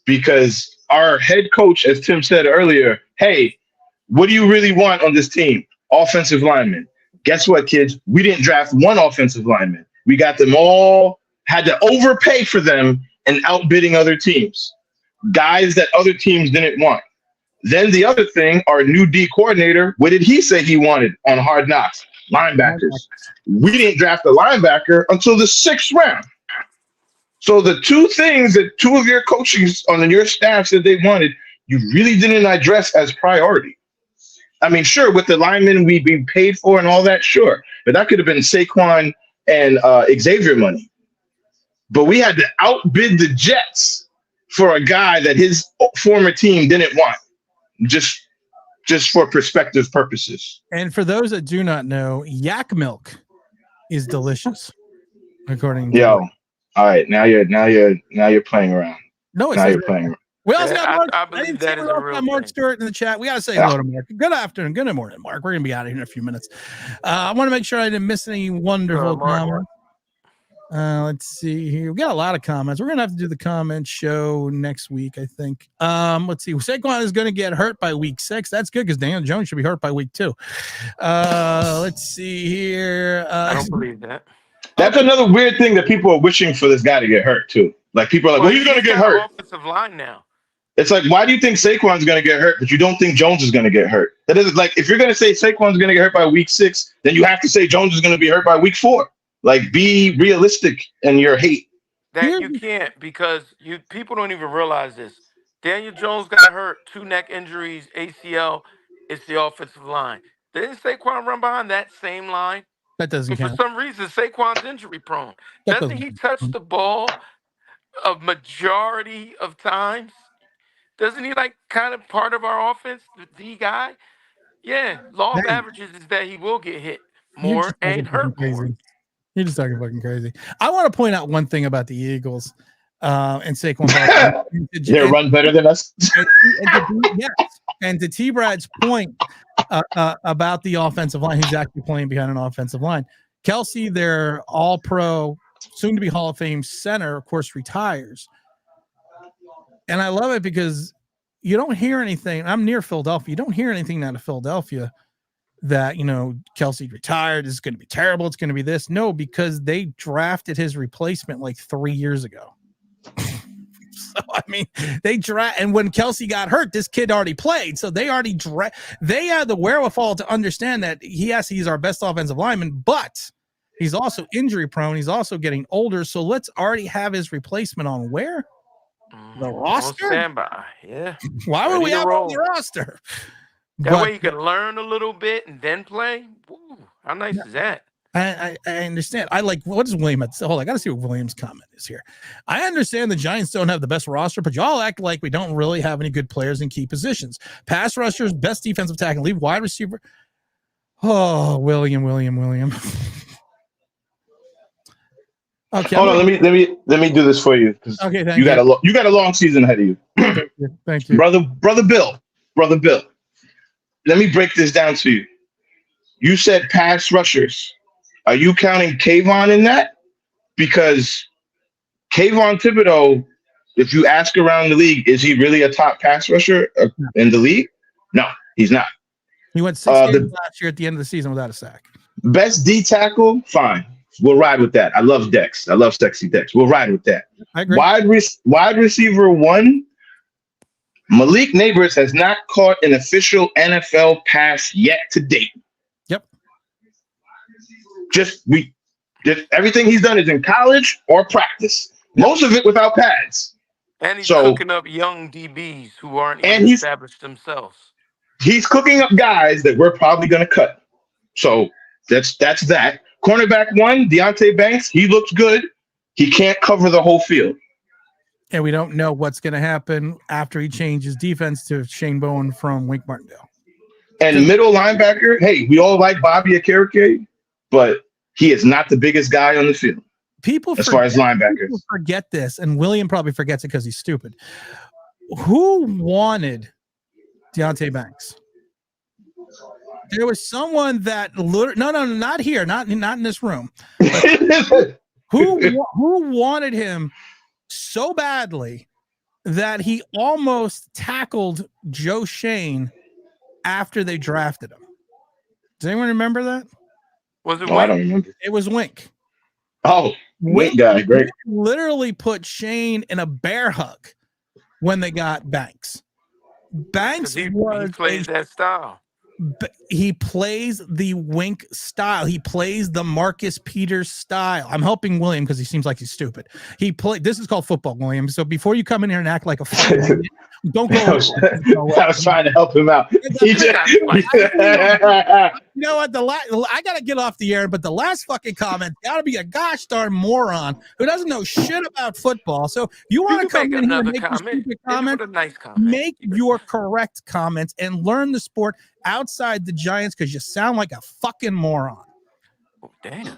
because our head coach, as Tim said earlier, hey, what do you really want on this team? Offensive linemen. Guess what, kids? We didn't draft 1 offensive lineman. We got them all, had to overpay for them and outbidding other teams. Guys that other teams didn't want. Then the other thing, our new D coordinator, what did he say he wanted on Hard Knocks? Linebackers. We didn't draft a linebacker until the 6th round. So the 2 things that 2 of your coaches on your staff said they wanted, you really didn't address as priority. I mean, sure, with the linemen we be paid for and all that, sure. But that could have been Saquon and Xavier money. But we had to outbid the Jets for a guy that his former team didn't want, just for perspective purposes. And for those that do not know, yak milk is delicious, according to all right, now you're playing around. No, it's now you're playing around. We also got Mark. I believe that is a real Mark Stewart in the chat. We got to say hello to Mark. Good afternoon. Good morning, Mark. We're going to be out of here in a few minutes. I want to make sure I didn't miss any wonderful comments. Let's see here. We got a lot of comments. We're going to have to do the comment show next week, I think. Let's see. Saquon is going to get hurt by week 6. That's good, because Daniel Jones should be hurt by week 2. Let's see here. I don't believe that. That's another weird thing that people are wishing for this guy to get hurt, too. Like, people are like, well, he's going to get hurt. Offensive line now. It's like, why do you think Saquon's going to get hurt, but you don't think Jones is going to get hurt? That is like, if you're going to say Saquon's going to get hurt by week 6, then you have to say Jones is going to be hurt by week 4. Like, be realistic in your hate. That you can't, because people don't even realize this. Daniel Jones got hurt, 2 neck injuries, ACL. It's the offensive line. Didn't Saquon run behind that same line? That doesn't count. For some reason, Saquon's injury prone. Doesn't he touch the ball a majority of times? Doesn't he like kind of part of our offense, the guy? Yeah, law of averages is that he will get hit more and hurt more. You're just talking fucking crazy. I want to point out one thing about the Eagles. and Saquon Barkley. They run better than us. And to T. Brad's point about the offensive line, who's actually playing behind an offensive line. Kelsey, their all-pro, soon-to-be Hall of Fame center, of course, retires. And I love it because you don't hear anything. I'm near Philadelphia. You don't hear anything out of Philadelphia that, Kelsey retired. This is going to be terrible. It's going to be this. No, because they drafted his replacement like 3 years ago. So, I mean, and when Kelsey got hurt, this kid already played. So they already they had the wherewithal to understand that he's our best offensive lineman, but he's also injury prone. He's also getting older. So let's already have his replacement on where? The roster? On standby. Yeah. Why would we have on the roster? That way you can learn a little bit and then play. Woo, how nice is that? I understand. What does William have to say? Hold on, I got to see what William's comment is here. I understand the Giants don't have the best roster, but y'all act like we don't really have any good players in key positions. Pass rushers, best defensive tackle, leave wide receiver. Oh, William. Okay. Hold on, let me do this for you. Okay, thank you. You got a long season ahead of you. Thank you. Brother Bill. Let me break this down to you. You said pass rushers. Are you counting Kayvon in that? Because Kayvon Thibodeau, if you ask around the league, is he really a top pass rusher in the league? No, he's not. He went 6 games last year at the end of the season without a sack. Best D tackle, fine. We'll ride with that. I love Dex. I love sexy Dex. We'll ride with that. I agree. Wide receiver 1, Malik Nabers has not caught an official NFL pass yet to date. Yep. Just everything he's done is in college or practice. Most of it without pads. And he's cooking up young DBs who aren't even established themselves. He's cooking up guys that we're probably going to cut. So that's that. Cornerback 1, Deontay Banks, he looks good. He can't cover the whole field. And we don't know what's going to happen after he changes defense to Shane Bowen from Wink Martindale. And middle linebacker, hey, we all like Bobby Okereke, but he is not the biggest guy on the field. As far as linebackers. People forget this, and William probably forgets it because he's stupid. Who wanted Deontay Banks? There was someone that not here, not in this room. Who wanted him so badly that he almost tackled Joe Shane after they drafted him. Does anyone remember that? Was it? I don't remember. It was Wink. Oh, Wink guy, great. Literally put Shane in a bear hug when they got Banks. Banks he plays that style. He plays the Wink style. He plays the Marcus Peters style. I'm helping William because he seems like he's stupid. This is called football, William. So before you come in here and act like a fucking don't go. I was trying to help him out. You know what? I gotta get off the air, but the last fucking comment gotta be a gosh darn moron who doesn't know shit about football. So you want to come in here and make a stupid comment? A nice comment. Make your correct comments and learn the sport outside the Giants because you sound like a fucking moron. Oh, damn.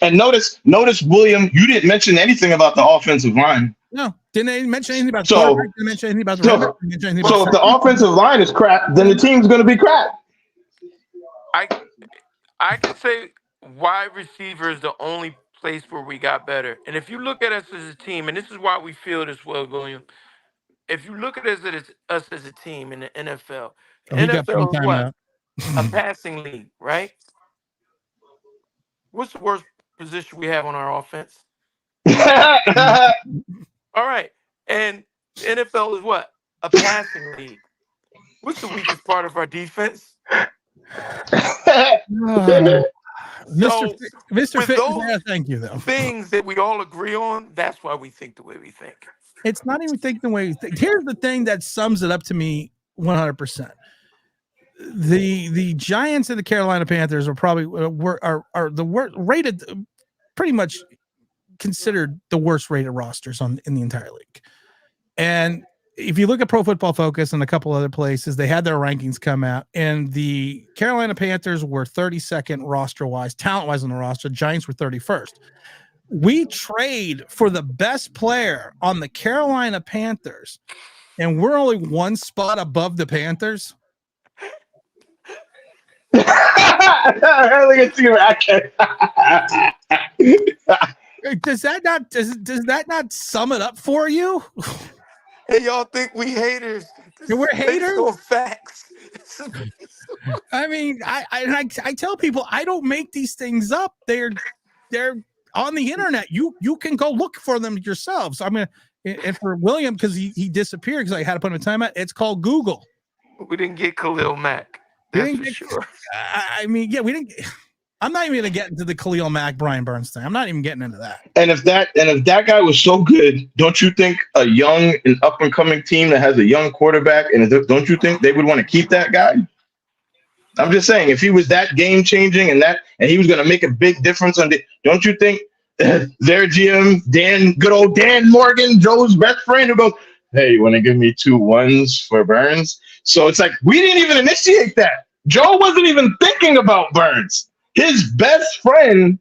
And notice, William, you didn't mention anything about the offensive line. No, didn't mention anything about so if the offensive line is crap, then the team's going to be crap. I can say wide receiver is the only place where we got better. And if you look at us as a team, and this is why we feel this well, William, if you look at us as a team in the NFL, NFL is what? A passing league, right? What's the worst position we have on our offense? All right. And NFL is what? A passing league. What's the weakest part of our defense? Mr. Fitz, thank you, though. Things that we all agree on, that's why we think the way we think. It's not even thinking the way you think. Here's the thing that sums it up to me 100%. The Giants and the Carolina Panthers are probably are the worst rated, pretty much considered the worst rated rosters in the entire league. And if you look at Pro Football Focus and a couple other places, they had their rankings come out, and the Carolina Panthers were 32nd roster wise, talent wise on the roster. Giants were 31st. We trade for the best player on the Carolina Panthers, and we're only one spot above the Panthers. Look at you, Does that not sum it up for you? Hey, y'all think we haters? We're haters? Based on facts. I mean, I tell people I don't make these things up. They're on the internet. You can go look for them yourselves. I mean, and for William, because he disappeared because I had to put him in timeout. It's called Google. We didn't get Khalil Mack. That's for sure. I mean, yeah, we didn't. I'm not even going to get into the Khalil Mack, Brian Burns thing. I'm not even getting into that. And if that guy was so good, don't you think a young and up and coming team that has a young quarterback, and don't you think they would want to keep that guy? I'm just saying, if he was that game changing and he was going to make a big difference don't you think their GM good old Dan Morgan, Joe's best friend, who goes, "Hey, you want to give me 2 1s for Burns?" So it's like we didn't even initiate that. Joe wasn't even thinking about Burns. His best friend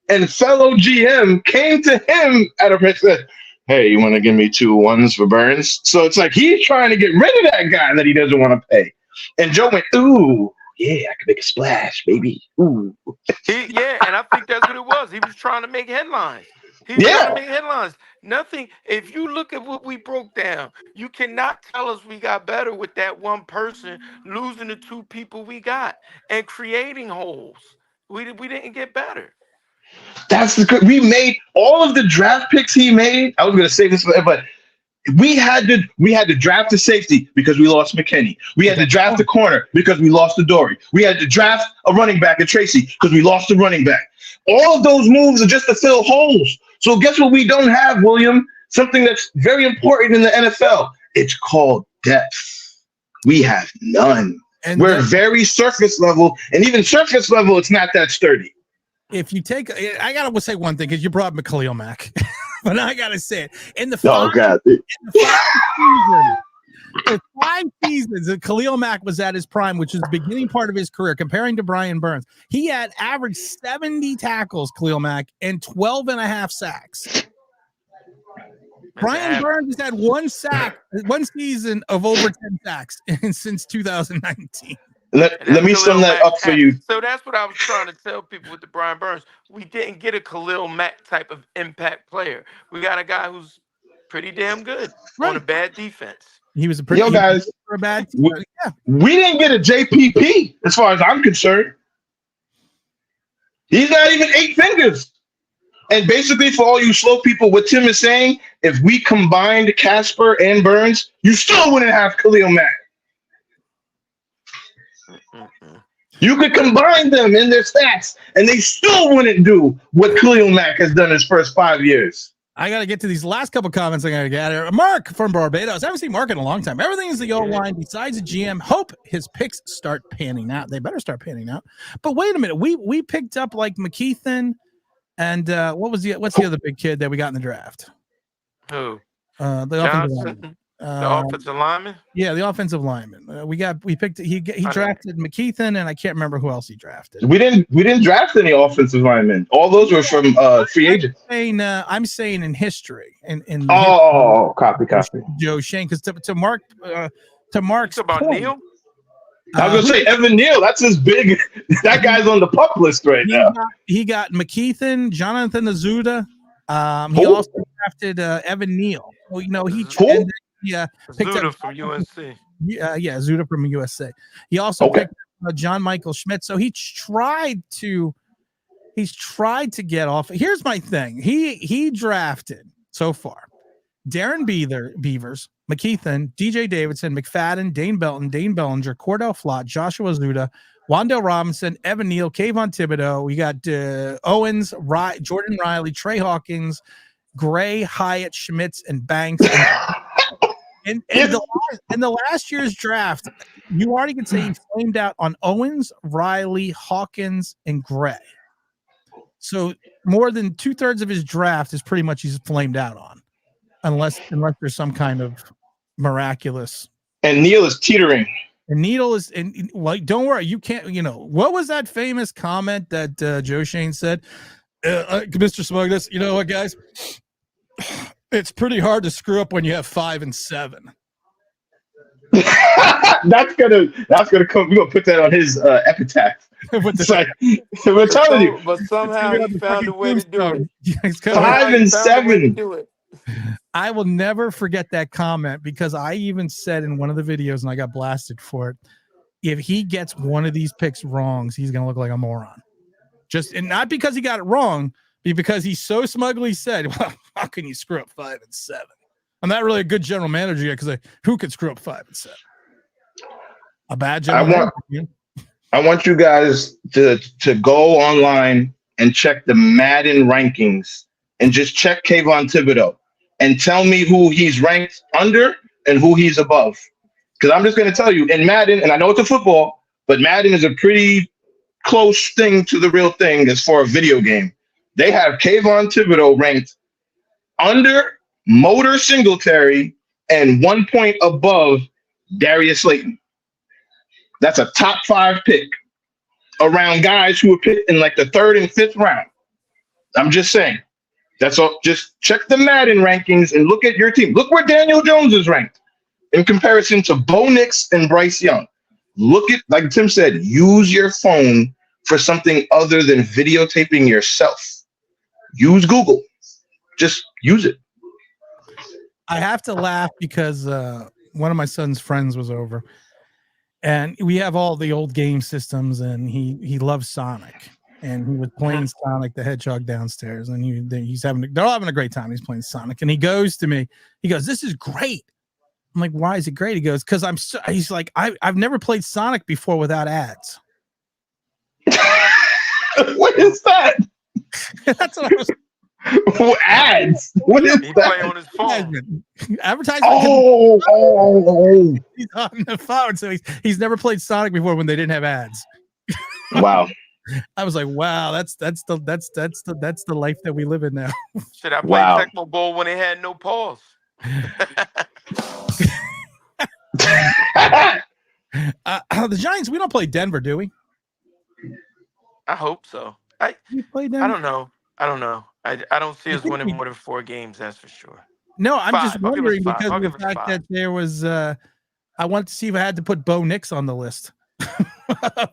and fellow GM came to him at a press said, "Hey, you want to give me 2 1s for Burns?" So it's like he's trying to get rid of that guy that he doesn't want to pay. And Joe went, "Ooh, yeah, I can make a splash, baby." Ooh. And I think that's what it was. He was trying to make headlines. Trying to make headlines. Nothing. If you look at what we broke down, you cannot tell us we got better with that one person losing the 2 people we got and creating holes. We didn't get better. We made all of the draft picks he made. I was going to say this, but we had to draft the safety because we lost McKinney. We had to draft the corner because we lost the Dory. We had to draft a running back at Tracy because we lost the running back. All of those moves are just to fill holes. So guess what we don't have, William? Something that's very important in the NFL. It's called depth. We have none. And we're very surface level, and even surface level, it's not that sturdy. If you take, I gotta say one thing because you brought Khalil Mack, but I gotta say it in the 5 seasons that Khalil Mack was at his prime, which is the beginning part of his career, comparing to Brian Burns, he had averaged 70 tackles, Khalil Mack, and 12.5 sacks. Brian Burns has had 1 season of over 10 sacks since 2019. Let me sum that up for you. So that's what I was trying to tell people with the Brian Burns. We didn't get a Khalil Mack type of impact player. We got a guy who's pretty damn good on a bad defense. He was a pretty guys. For a bad team. We didn't get a JPP as far as I'm concerned. He's not even 8 fingers. And basically, for all you slow people, what Tim is saying, if we combined Casper and Burns, you still wouldn't have Khalil Mack. You could combine them in their stats, and they still wouldn't do what Khalil Mack has done his first 5 years. I got to get to these last couple comments I got to get here. Mark from Barbados. I haven't seen Mark in a long time. Everything is the O-line besides the GM. Hope his picks start panning out. They better start panning out. But wait a minute. We picked up like McKeithen and what's the other big kid that we got in the draft? Who? The offensive lineman. The offensive lineman? Yeah, the offensive lineman. He drafted McKeithen, and I can't remember who else he drafted. We didn't draft any offensive linemen. All those were from free agents. I'm saying in history. Copy. Joe Shane, because to Mark's about point, Neil. I was gonna say Evan Neal. That's his big. That guy's on the pup list right now. He got McKeithen, Jonathan Azuda. He also drafted Evan Neal. Well, he picked Zuda up from USC. Zuda from USA. He also picked up John Michael Schmidt. So he's tried to get off. Here's my thing. He drafted so far Darren Beavers, McKeithen, DJ Davidson, McFadden, Dane Belton, Dane Bellinger, Cordell Flott, Joshua Zuda, Wandale Robinson, Evan Neal, Kayvon Thibodeau. We got Owens, Jordan Riley, Trey Hawkins, Gray, Hyatt, Schmitz, and Banks. And the last year's draft, you already can say he flamed out on Owens, Riley, Hawkins, and Gray. So more than 2/3 of his draft is pretty much he's flamed out on, unless there's some kind of miraculous. And Neal is teetering. And Needle is, and like, don't worry, you can't. What was that famous comment that Joe Shane said? Mr. Smugness, you know what, guys? It's pretty hard to screw up when you have 5 and 7. That's gonna come. We're gonna put that on his epitaph. It's like, we're telling you, But somehow he found a way to do it. 5 and 7. I will never forget that comment because I even said in one of the videos, and I got blasted for it, if he gets one of these picks wrong, he's going to look like a moron. And not because he got it wrong, but because he so smugly said, well, how can you screw up 5 and 7? I'm not really a good general manager yet because who could screw up 5 and 7? A bad general manager. I want you guys to go online and check the Madden rankings and just check Kayvon Thibodeau and tell me who he's ranked under and who he's above. Because I'm just going to tell you, in Madden, and I know it's a football, but Madden is a pretty close thing to the real thing as for a video game. They have Kayvon Thibodeau ranked under Motor Singletary and 1 point above Darius Slayton. That's a top 5 pick around guys who were picked in like the 3rd and 5th round. I'm just saying. That's all. Just check the Madden rankings and look at your team. Look where Daniel Jones is ranked in comparison to Bo Nix and Bryce Young. Look at, like Tim said, use your phone for something other than videotaping yourself. Use Google. Just use it. I have to laugh because one of my son's friends was over. And we have all the old game systems, and he loves Sonic, and he was playing Sonic the Hedgehog downstairs, and they're all having a great time. He's playing Sonic, and he goes to me, he goes, "This is great." I'm like, "Why is it great?" He goes, "Because he's like, I've never played Sonic before without ads." What is that? That's what I was. Ads? What is He that? play on his phone. Advertisement. Oh. He's on the phone, so he's never played Sonic before when they didn't have ads. Wow. I was like, wow, that's the life that we live in now. Should I play Wow. Tecmo Bowl when it had no pause? The Giants, we don't play Denver, do we? I hope so. We play Denver? I don't know. I don't see us winning more than 4 games. That's for sure. No, I'm just 5. I'll give us wondering 5. because I'll of the give us fact 5. that there was. I wanted to see if I had to put Bo Nix on the list.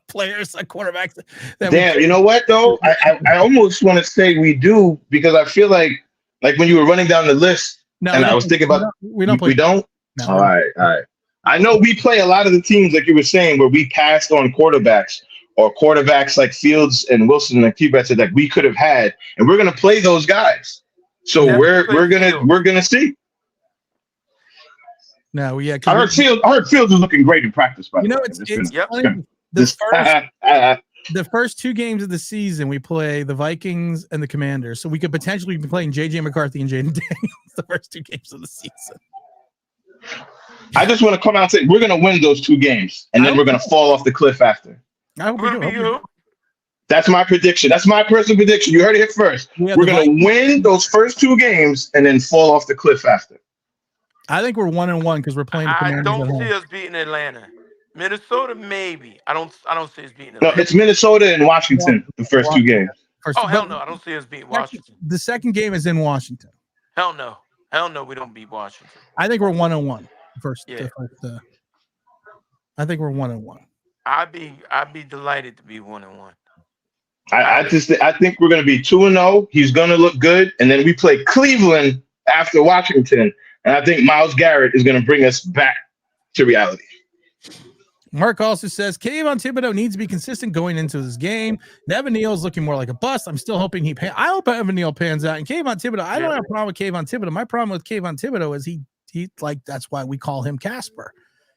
Players, quarterbacks. Damn, you know what though? I almost want to say we do because I feel like when you were running down the list, and I was thinking about we don't play. We don't. No, all right. I know we play a lot of the teams like you were saying where we passed on quarterbacks or quarterbacks like Fields and Wilson and T-Bat said that we could have had, and we're gonna play those guys. So we're gonna see. No, yeah. I heard Fields is looking great in practice. By it's funny. The first 2 games of the season, we play the Vikings and the Commanders, so we could potentially be playing J.J. McCarthy and Jaden Daniels the first 2 games of the season. I just want to come out and say we're going to win those 2 games, and then we're going to fall off the cliff after. I hope we do. That's my prediction. That's my personal prediction. You heard it here first. We're going to win those first 2 games and then fall off the cliff after. I think we're 1-1 because we're playing the Commanders. I don't see us beating Atlanta. Minnesota, maybe. I don't see us beating No, Atlanta. it's Minnesota and Washington, the first 2 games. Hell no. I don't see us beating Washington. The second game is in Washington. Hell no, we don't beat Washington. I think we're 1-1. Yeah. I think we're 1-1. I'd be delighted to be 1-1. I think we're going to be 2-0. He's going to look good, and then we play Cleveland after Washington, and I think Myles Garrett is going to bring us back to reality. Mark also says Kayvon Thibodeau needs to be consistent going into this game. Evan Neal's looking more like a bust. I'm still hoping I hope Evan Neal pans out. And Kayvon Thibodeau, I don't have a problem with Kayvon Thibodeau. My problem with Kayvon Thibodeau is he that's why we call him Casper.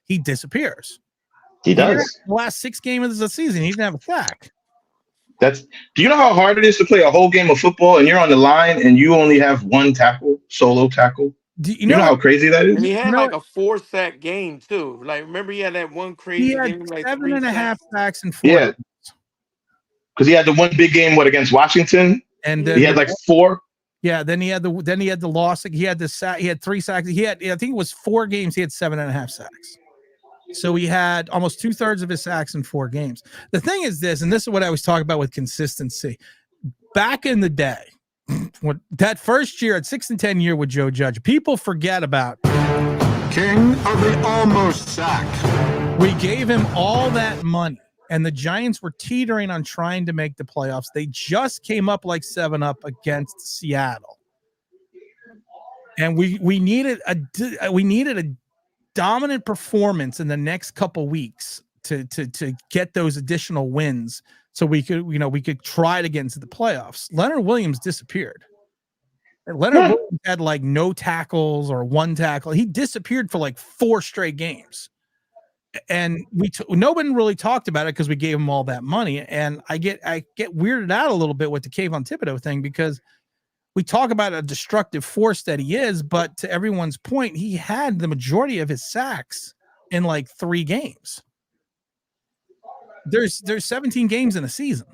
He disappears. He does. The last 6 games of the season, he didn't have a sack. Do you know how hard it is to play a whole game of football and you're on the line and you only have 1 tackle, solo tackle? Do you know how crazy that is? And he had like a 4-sack game too. Like remember he had that one crazy game. He had like 7.5 sacks and 4. Yeah. Because he had the one big game, against Washington? And he had like 4. Yeah, then he had the loss. He had the sack. He had 3 sacks. I think it was 4 games. He had 7.5 sacks. So he had almost 2/3 of his sacks in 4 games. The thing is this, and this is what I was talking about with consistency. back in the day, when that first year at 6-10 year with Joe Judge, people forget about King of the almost sack. We gave him all that money, and the Giants were teetering on trying to make the playoffs. They just came up like 7-up against Seattle, and we needed a dominant performance in the next couple weeks to get those additional wins, so we could try it against the playoffs. Leonard Williams disappeared. Leonard Williams had like no tackles or one tackle. He disappeared for like 4 straight games. And no one really talked about it because we gave him all that money. And I get weirded out a little bit with the Kayvon Thibodeau thing, because we talk about a destructive force that he is, but to everyone's point, he had the majority of his sacks in like 3 games. There's 17 games in a season.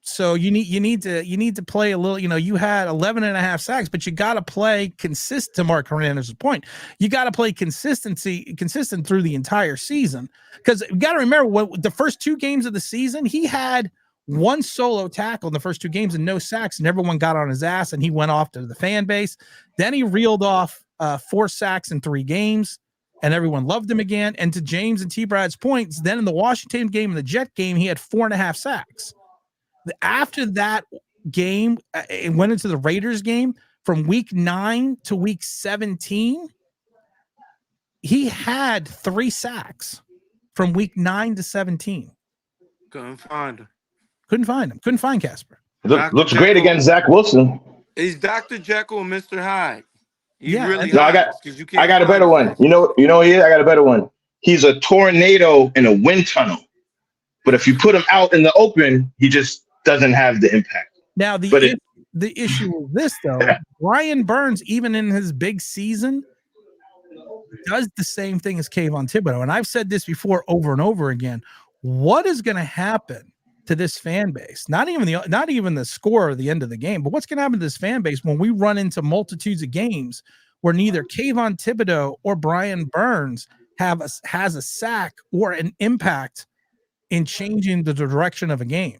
So you need to play a little, you had 11.5 sacks, but you got to play consistent, to Mark Hernandez's point. You got to play consistent through the entire season, because you got to remember what the first 2 games of the season, he had 1 solo tackle in the first 2 games and no sacks, and everyone got on his ass and he went off to the fan base. Then he reeled off 4 sacks in 3 games and everyone loved him again. And to James and T. Brad's points, then in the Washington game and the Jet game, he had 4.5 sacks. After that game, it went into the Raiders game. From week 9 to week 17, he had 3 sacks from week 9 to 17. Couldn't find him. Couldn't find Casper. Looks great against Zach Wilson. He's Dr. Jekyll and Mr. Hyde. I got a better one. You know he is? I got a better one. He's a tornado in a wind tunnel. But if you put him out in the open, he just doesn't have the impact. Now the issue with this though, Brian Burns, even in his big season, does the same thing as Kayvon Thibodeau. And I've said this before over and over again. What is going to happen to this fan base? Not even the score or the end of the game, but what's going to happen to this fan base when we run into multitudes of games where neither Kayvon Thibodeau or Brian Burns has a sack or an impact in changing the direction of a game?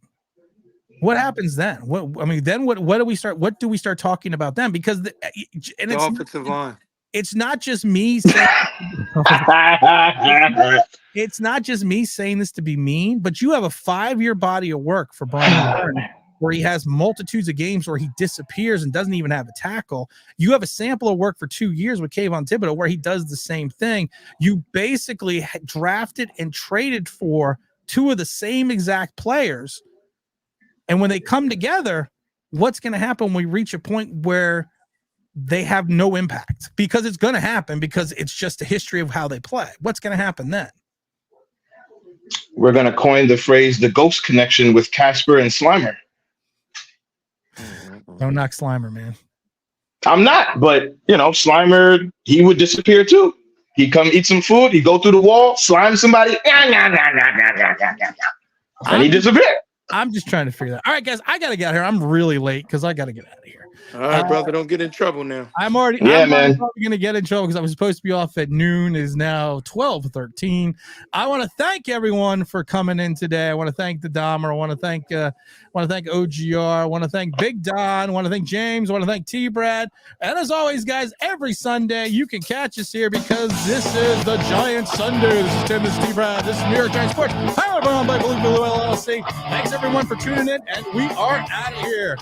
What happens then? What do we start talking about then? Because the offensive line. It's not just me saying it's not just me saying this to be mean, but you have a 5-year body of work for Brian Burns where he has multitudes of games where he disappears and doesn't even have a tackle. You have a sample of work for 2 years with Kayvon Thibodeau where he does the same thing. You basically drafted and traded for 2 of the same exact players. And when they come together, what's going to happen when we reach a point where they have no impact? Because it's going to happen, because it's just a history of how they play. What's going to happen then? We're going to coin the phrase the ghost connection with Casper and Slimer. Don't knock Slimer, man. I'm not, but Slimer, he would disappear too. He'd come eat some food, he'd go through the wall, slime somebody, and he disappeared. I'm just trying to figure that. All right, guys, I got to get out here. I'm really late because I got to get out of here. All right, brother, don't get in trouble now. I'm probably going to get in trouble because I was supposed to be off at noon. Is now 12:13. I want to thank everyone for coming in today. I want to thank the Dahmer. I want to thank OGR. I want to thank Big Don. I want to thank James. I want to thank T. Brad. And as always, guys, every Sunday you can catch us here because this is the Giant Sunday. This is Tim. This is T. Brad. This is New York Giants Sports. Powered by Blue LLC. Thanks everyone for tuning in, and we are out of here.